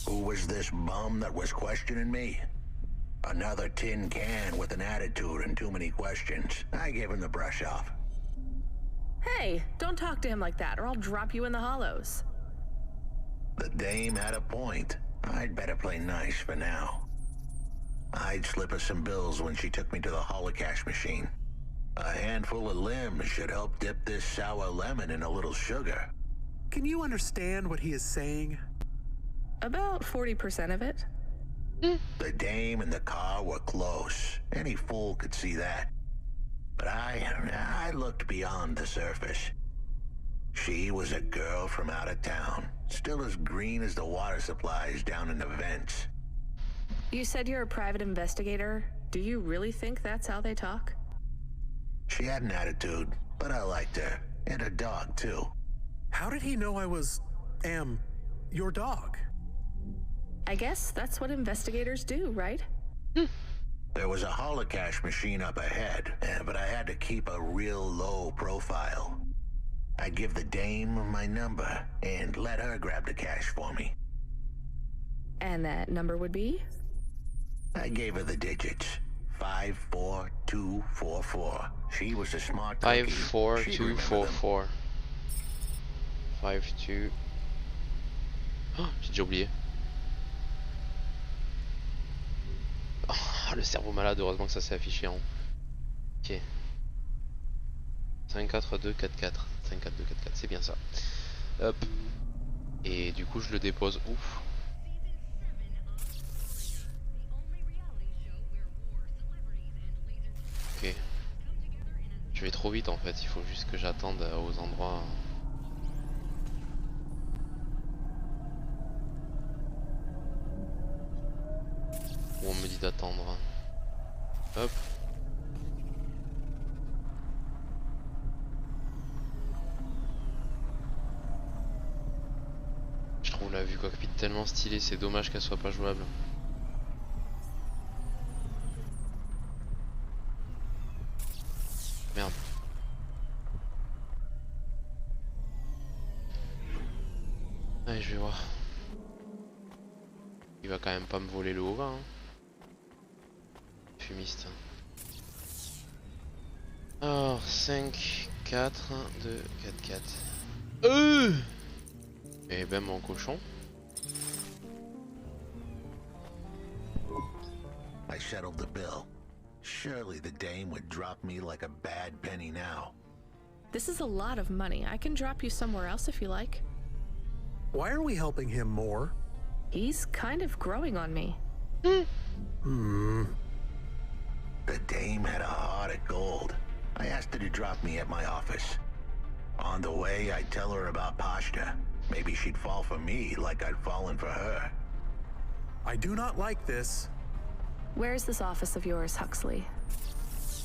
Who was this bum that was questioning me? Another tin can with an attitude and too many questions. I gave him the brush off. Hey, don't talk to him like that or I'll drop you in the hollows. The dame had a point. I'd better play nice for now. I'd slip her some bills when she took me to the holocaust machine. A handful of limbs should help dip this sour lemon in a little sugar. Can you understand what he is saying? About 40% of it. The dame and the car were close. Any fool could see that. But I looked beyond the surface. She was a girl from out of town, still as green as the water supplies down in the vents. You said you're a private investigator. Do you really think that's how they talk? She had an attitude, but I liked her. And her dog, too. How did he know I was, your dog? I guess that's what investigators do, right? There was a holocaust machine up ahead, but I had to keep a real low profile. I'd give the dame my number and let her grab the cash for me. And that number would be? I gave her the digits. 54244. She was a smart cookie. 54244. 52. Oh, j'ai déjà oublié. Oh, le cerveau malade, heureusement que ça s'est affiché en. Ok. 54244. 54244, c'est bien ça. Hop. Et du coup, je le dépose. Ouf. Ok. Je vais trop vite en fait, il faut juste que j'attende aux endroits. Où on me dit d'attendre. Hop. Je trouve la vue cockpit tellement stylée, c'est dommage qu'elle soit pas jouable. Merde. Allez, je vais voir. Il va quand même pas me voler le haut-vin. Hein. Fumiste. Alors, 5, 4, 2, 4, 4. Et ben mon cochon. I settled the bill. Surely the dame would drop me like a bad penny now. This is a lot of money. I can drop you somewhere else if you like. Why are we helping him more? He's kind of growing on me. The dame had a heart of gold. I asked her to drop me at my office. On the way, I'd tell her about Pashta. Maybe she'd fall for me like I'd fallen for her. I do not like this. Where's this office of yours, Huxley?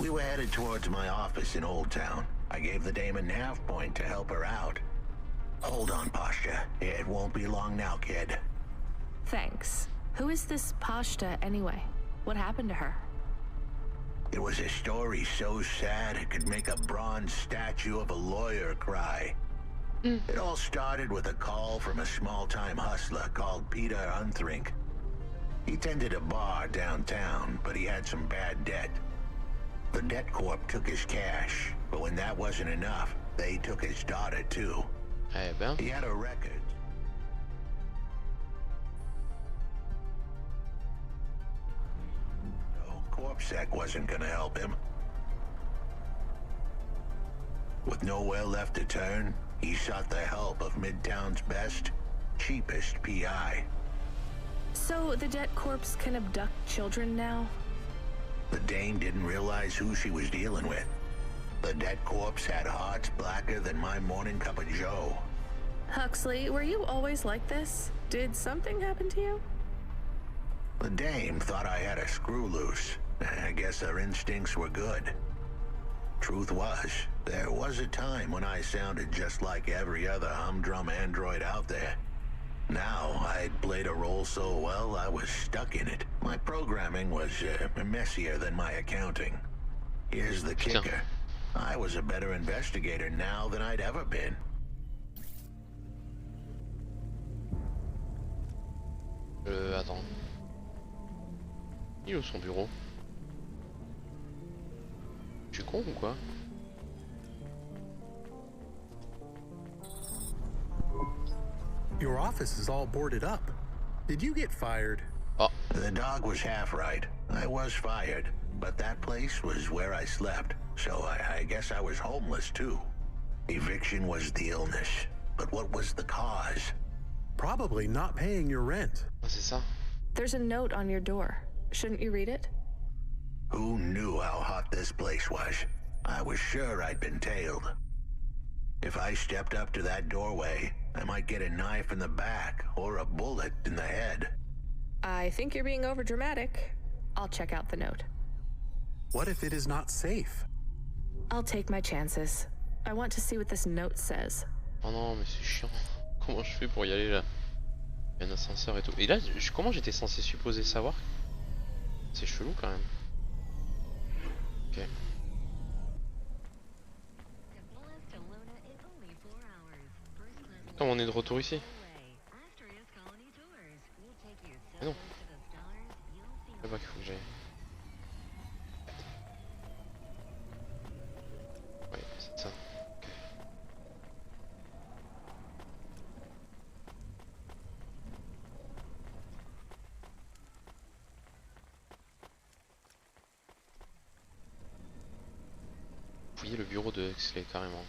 We were headed towards my office in Old Town. I gave the dame a nav point to help her out. Hold on, Pashta. It won't be long now, kid. Thanks. Who is this Pashta anyway? What happened to her? It was a story so sad it could make a bronze statue of a lawyer cry. It all started with a call from a small-time hustler called Peter Unthrink. He tended a bar downtown, but he had some bad debt. The debt corp took his cash, but when that wasn't enough, they took his daughter too. Eh ben. He had a record. No, CorpSec wasn't gonna help him. With nowhere left to turn, he sought the help of Midtown's best, cheapest PI. So the debt corpse can abduct children now? The dame didn't realize who she was dealing with. The dead corpse had hearts blacker than my morning cup of joe. Huxley, were you always like this? Did something happen to you? The dame thought I had a screw loose. I guess her instincts were good. Truth was, there was a time when I sounded just like every other humdrum android out there. Now, I'd played a role so well, I was stuck in it. My programming was messier than my accounting. Here's the kicker. I was a better investigator now than I'd ever been. Attends. Il est où son bureau? Je suis con ou quoi? Your office is all boarded up. Did you get fired? Oh. The dog was half right. I was fired, but that place was where I slept, so I guess I was homeless too. Eviction was the illness, but what was the cause? Probably not paying your rent. C'est ça. There's a note on your door. Shouldn't you read it? Who knew how hot this place was? I was sure I'd been tailed. If I stepped up to that doorway, I might get a knife in the back or a bullet in the head. I think you're being overdramatic. I'll check out the note. What if it is not safe? I'll take my chances. I want to see what this note says. Oh non, mais c'est chiant. Comment je fais pour y aller là? Il y a un ascenseur et tout. Et là, comment j'étais censé supposer savoir? C'est chelou quand même. Ok. Comment on est de retour ici? Ah non. C'est pas qu'il faut que j'aille. Ouais, c'est ça. Ok. Fouiller le bureau de Huxley carrément.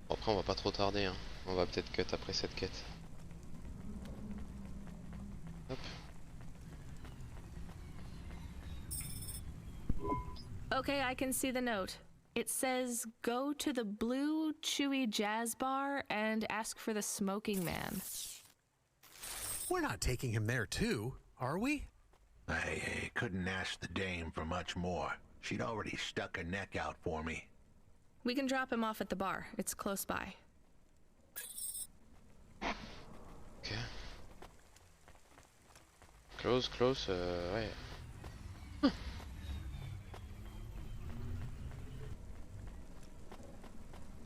Bon, après on va pas trop tarder hein. On va peut-être cut après cette quête. Hop. Okay, I can see the note. It says, go to the Blue Chewy Jazz Bar and ask for the smoking man. We're not taking him there too, are we? I couldn't ask the dame for much more. She'd already stuck her neck out for me. We can drop him off at the bar. It's close by. Ok. Close, ouais.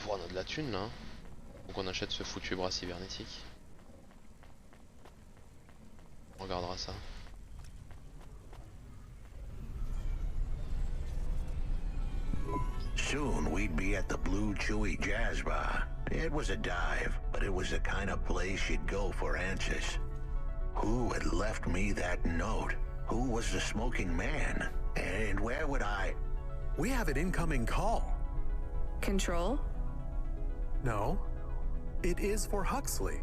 On a de la thune là. Hein. Faut qu'on achète ce foutu bras cybernétique. On regardera ça. Soon we'd be at the Blue Chewy Jazz Bar. It was a dive, but it was the kind of place you'd go for answers. Who had left me that note? Who was the smoking man? And where would I... We have an incoming call. Control? No. It is for Huxley.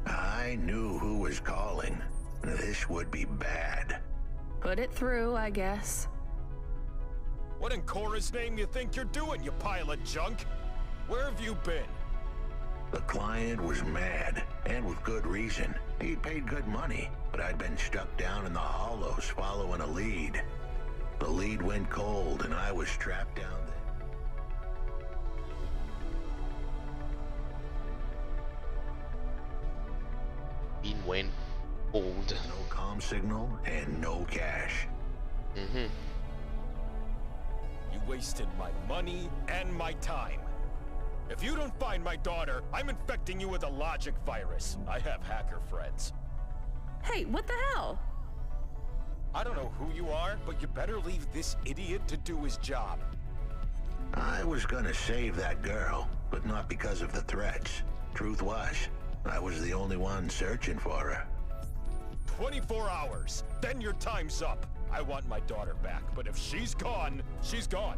I knew who was calling. This would be bad. Put it through, I guess. What in Cora's name you think you're doing, you pile of junk? Where have you been? The client was mad, and with good reason. He'd paid good money, but I'd been stuck down in the hollows following a lead. The lead went cold, and I was trapped down there. Lead went cold. No comm signal and no cash. Mm-hmm. You wasted my money and my time. If you don't find my daughter, I'm infecting you with a logic virus. I have hacker friends. Hey, what the hell? I don't know who you are, but you better leave this idiot to do his job. I was gonna save that girl, but not because of the threats. Truth was, I was the only one searching for her. 24 hours, then your time's up. I want my daughter back, but if she's gone, she's gone.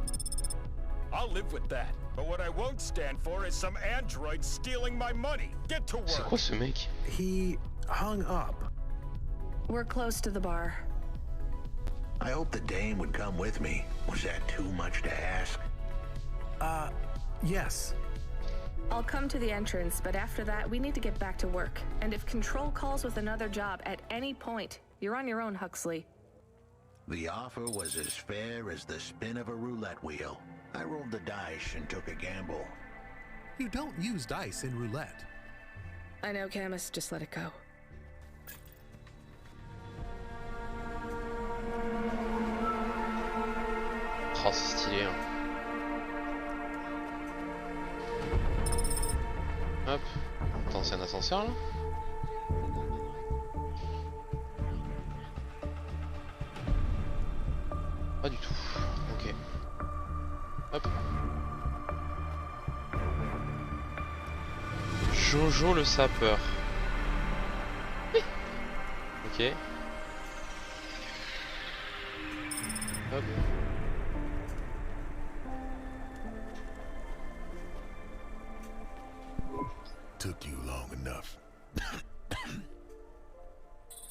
I'll live with that, but what I won't stand for is some android stealing my money. Get to work. C'est quoi ce mec? He hung up. We're close to the bar. I hope the dame would come with me. Was that too much to ask? Yes. I'll come to the entrance, but after that, we need to get back to work. And if Control calls with another job at any point, you're on your own, Huxley. The offer was as fair as the spin of a roulette wheel. I rolled the dice and took a gamble. You don't use dice in roulette. I know, Camus. Just let it go. Oh, c'est stylé, hein. Hop. Attends, c'est un ascenseur là? Pas du tout. Ok. Hop. Jojo le sapeur. Oui. Ok. Hop. Took you long enough.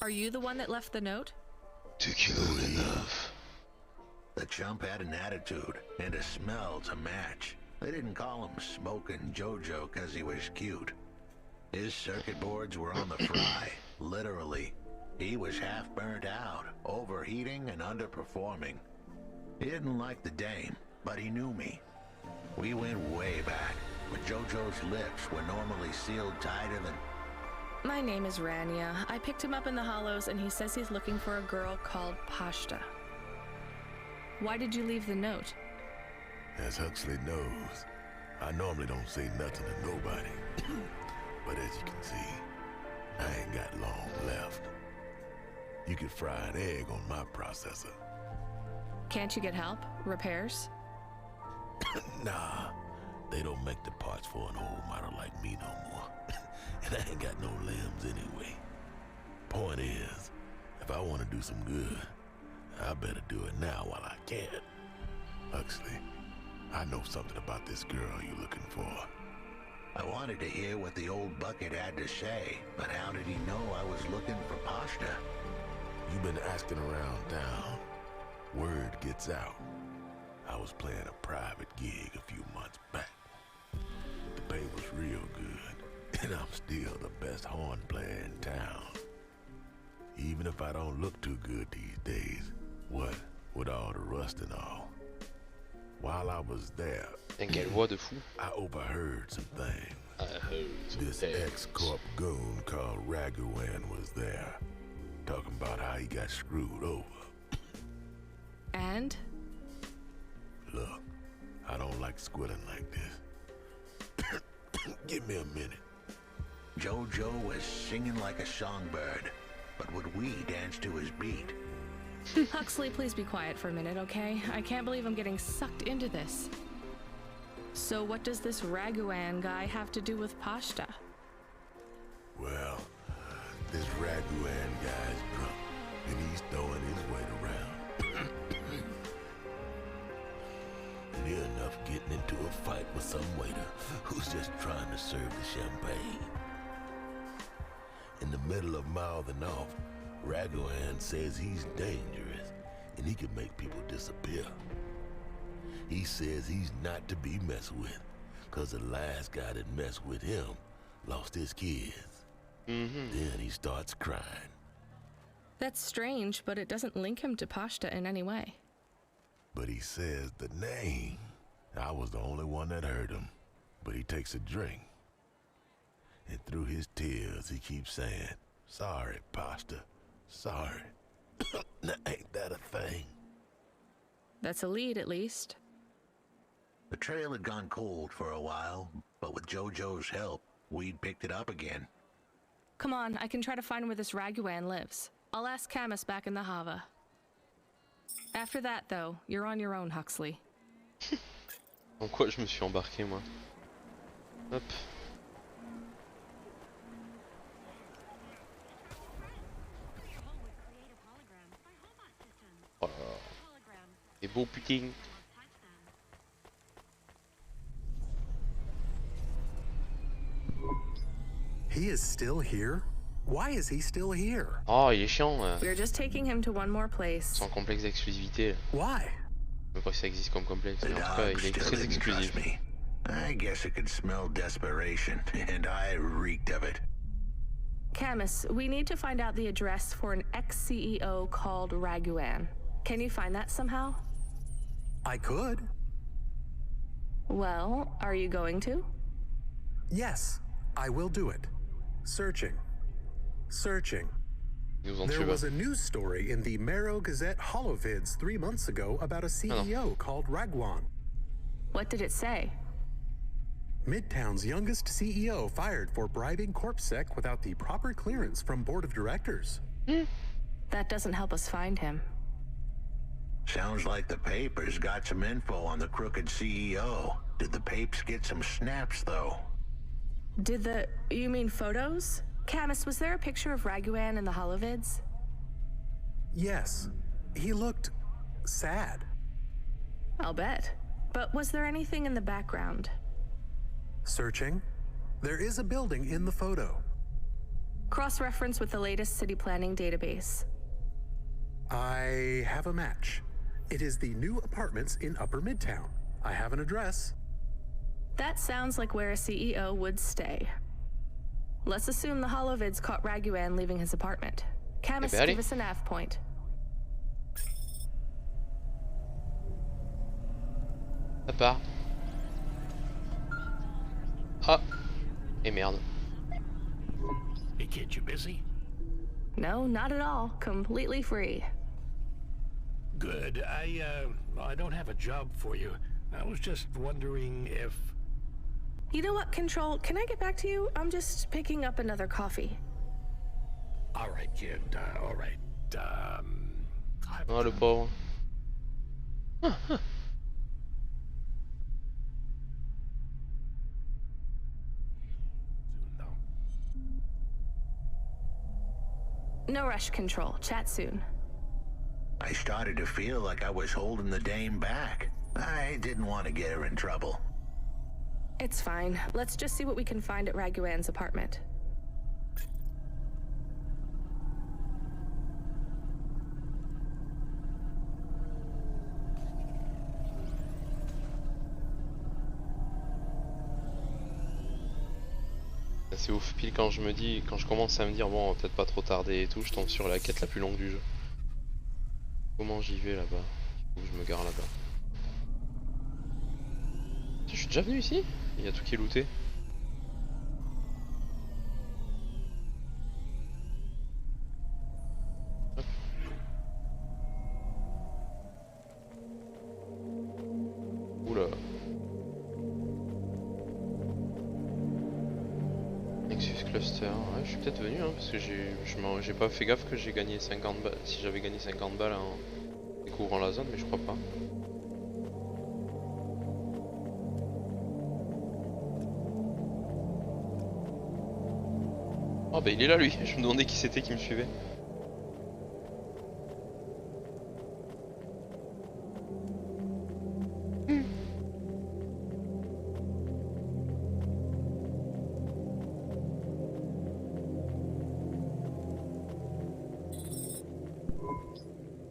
Are you the one that left the note? Took you long enough. The chump had an attitude and a smell to match. They didn't call him Smokin' Jojo because he was cute. His circuit boards were on the fry, literally. He was half burnt out, overheating and underperforming. He didn't like the dame, but he knew me. We went way back, but Jojo's lips were normally sealed tighter than... My name is Rania. I picked him up in the Hollows, and he says he's looking for a girl called Pashta. Why did you leave the note? As Huxley knows, I normally don't say nothing to nobody. But as you can see, I ain't got long left. You could fry an egg on my processor. Can't you get help? Repairs? Nah, they don't make the parts for an old model like me no more. And I ain't got no limbs anyway. Point is, if I want to do some good, I better do it now while I can. Huxley, I know something about this girl you're looking for. I wanted to hear what the old bucket had to say, but how did he know I was looking for Pashta? You've been asking around town. Word gets out. I was playing a private gig a few months back. The pay was real good, and I'm still the best horn player in town. Even if I don't look too good these days, what with all the rust and all. While I was there, quelle voix de fou. I overheard some things. I heard some This things. ex-corp goon called Raguan was there, talking about how he got screwed over. And? Look, I don't like squilling like this. Give me a minute. Jojo was singing like a songbird, but would we dance to his beat? Huxley, please be quiet for a minute, okay? I can't believe I'm getting sucked into this. So what does this Raguan guy have to do with Pashta? Well, this Raguan guy's drunk, and he's throwing his weight around. Near enough getting into a fight with some waiter who's just trying to serve the champagne. In the middle of mouthing off, Raguan says he's dangerous and he can make people disappear. He says he's not to be messed with, cause the last guy that messed with him lost his kids. Then he starts crying. That's strange, but it doesn't link him to Pashta in any way. But he says the name. I was the only one that heard him, but he takes a drink. And through his tears, he keeps saying, "Sorry, Pashta, sorry." Now, ain't that a thing? That's a lead, at least. The trail had gone cold for a while, but with Jojo's help, we'd picked it up again. Come on, I can try to find where this Raguan lives. I'll ask Camus back in the Hava. After that, though, you're on your own, Huxley. En quoi je me suis embarqué, moi? Hop. Oh là là. C'est beau, putain. He is still here? Why is he still here? Oh, il est chiant. We're just taking him to one more place. Sans complexe d'exclusivité. Why? Je sais pas si ça existe comme complexe, mais en tout cas, il est très exclusif. I guess it could smell desperation, and I reeked of it. Camus, we need to find out the address for an ex-CEO called Raguan. Can you find that somehow? I could. Well, are you going to? Yes, I will do it. Searching. Searching. Nous en There tuent. was a news story in the Marrow Gazette Holovids 3 months ago about a CEO called Ragwan. What did it say? Midtown's youngest CEO fired for bribing CorpSec without the proper clearance from board of directors. That doesn't help us find him. Sounds like the papers got some info on the crooked CEO. Did the papes get some snaps, though? You mean photos? Camus, was there a picture of Raguan in the Holovids? Yes. He looked sad. I'll bet. But was there anything in the background? Searching. There is a building in the photo. Cross-reference with the latest city planning database. I have a match. It is the new apartments in Upper Midtown. I have an address. That sounds like where a CEO would stay. Let's assume the Holovids caught Raguan leaving his apartment. Camus, give us a nav point. Ça part. Ah. Et merde. Hey kid, you busy? No, not at all. Completely free. Good. I don't have a job for you. I was just wondering if... You know what, Control? Can I get back to you? I'm just picking up another coffee. All right, kid. All right. Oh, le pauvre. No rush, Control. Chat soon. I started to feel like I was holding the dame back. I didn't want to get her in trouble. It's fine. Let's just see what we can find at Raguan's apartment. C'est ouf, pile quand je commence à me dire bon, on va peut-être pas trop tarder et tout, je tombe sur la quête la plus longue du jeu. Comment j'y vais là-bas? Faut que je me gare là-bas. Je suis déjà venu ici? Il y a tout qui est looté. Hop. Oula. Nexus Cluster, ouais, je suis peut-être venu hein, parce que j'ai pas fait gaffe que j'ai gagné 50 balles. Si j'avais gagné 50 balles en découvrant la zone, mais je crois pas. Oh bah il est là lui, je me demandais qui c'était qui me suivait.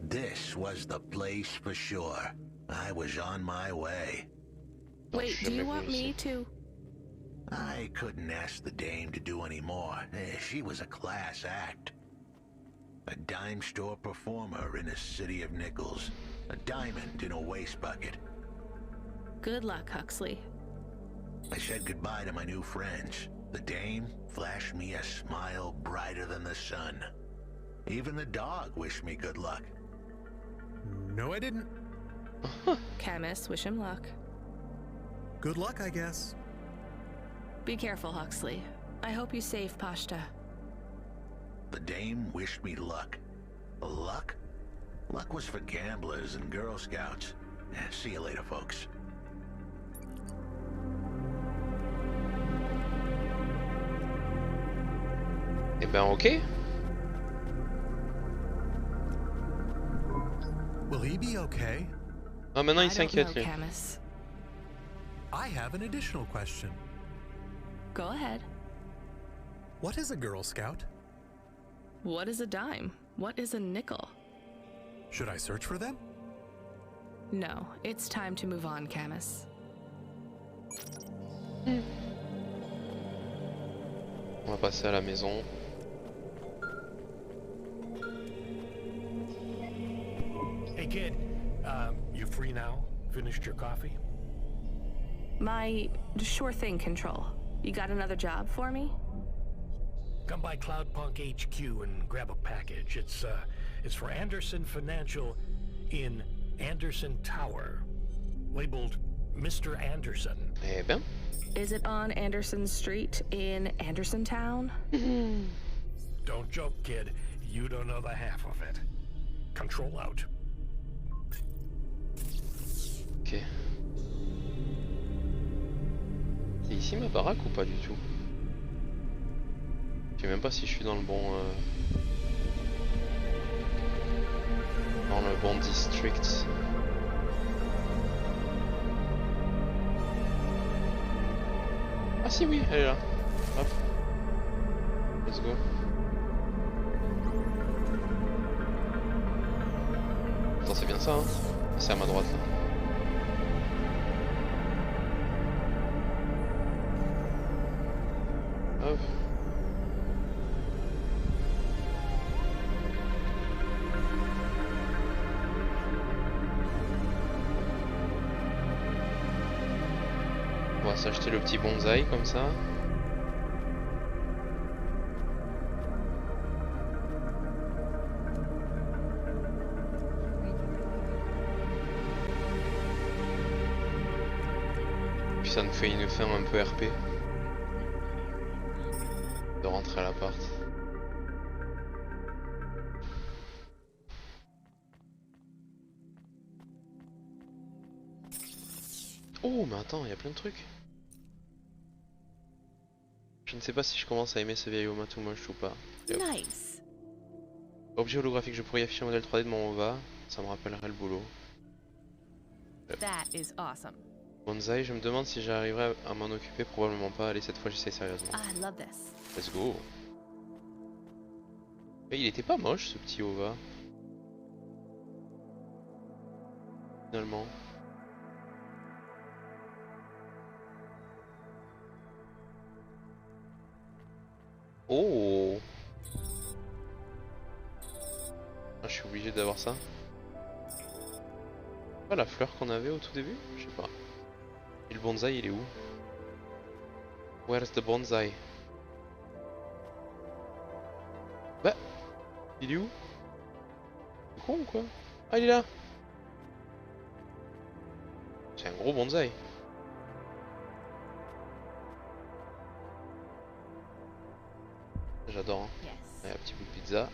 This was the place for sure. I was on my way. Wait, do you want me to? I couldn't ask the dame to do any more. She was a class act. A dime store performer in a city of nickels. A diamond in a waste bucket. Good luck, Huxley. I said goodbye to my new friends. The dame flashed me a smile brighter than the sun. Even the dog wished me good luck. No, I didn't. Camus, wish him luck. Good luck, I guess. Be careful, Huxley. I hope you save Pashta. The dame wished me luck. Luck? Luck was for gamblers and Girl Scouts. See you later, folks. Eh ben ok. Will he be okay? Ah maintenant il s'inquiète lui. I have an additional question. Go ahead. What is a Girl Scout? What is a dime? What is a nickel? Should I search for them? No, it's time to move on, Camus. On va passer à la maison. Hey kid, you free now? Finished your coffee? Sure thing, Control. You got another job for me? come by Cloudpunk HQ and grab a package. It's for Anderson Financial in Anderson Tower, labeled Mr. Anderson. Eh ben. Is it on Anderson Street in Anderson Town? Don't joke, kid. You don't know the half of it. Control out. Ok. C'est ici ma baraque ou pas du tout? Je sais même pas si je suis dans le bon district. Ah si oui, elle est là. Hop. Let's go. Attends, c'est bien ça hein? C'est à ma droite là. Hop. On va s'acheter le petit bonsaï comme ça. Puis ça nous fait une fin un peu RP. De rentrer à l'appart. Oh mais attends, il y a plein de trucs. Je ne sais pas si je commence à aimer ce vieil Oma too much ou pas. Nice. Objet holographique, je pourrais y afficher un modèle 3D de mon Ova. Ça me rappellerait le boulot. That is awesome. Bonsaï, je me demande si j'arriverai à m'en occuper. Probablement pas. Allez, cette fois j'essaie sérieusement. I love this. Let's go. Mais il était pas moche ce petit Ova. Finalement. Oh. Ah, je suis obligé d'avoir ça. Pas la fleur qu'on avait au tout début? Je sais pas. Et le bonsaï il est où? Where's the bonsai? Bah, il est où? C'est con ou quoi? Ah, il est là. C'est un gros bonsaï. J'adore. Hein. Yes. Allez, un petit bout de pizza.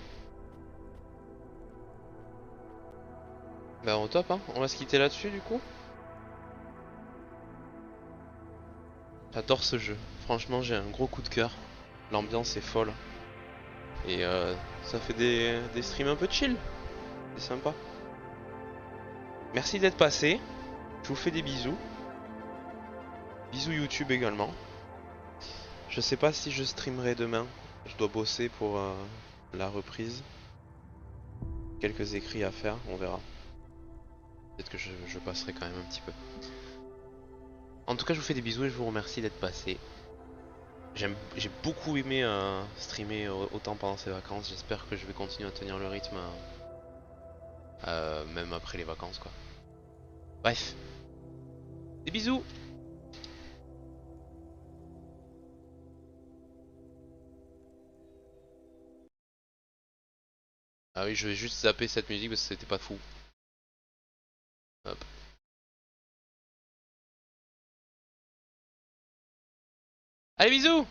Bah au top hein. On va se quitter là-dessus du coup. J'adore ce jeu. Franchement j'ai un gros coup de cœur. L'ambiance est folle. Et ça fait des streams un peu chill. C'est sympa. Merci d'être passé. Je vous fais des bisous. Bisous YouTube également. Je sais pas si je streamerai demain. Je dois bosser pour la reprise. Quelques écrits à faire, on verra. Peut-être que je passerai quand même un petit peu. En tout cas je vous fais des bisous et je vous remercie d'être passé. J'ai beaucoup aimé streamer autant pendant ces vacances. J'espère que je vais continuer à tenir le rythme même après les vacances quoi. Bref. Des bisous. Ah oui je vais juste zapper cette musique parce que c'était pas fou. Hop. Allez bisous.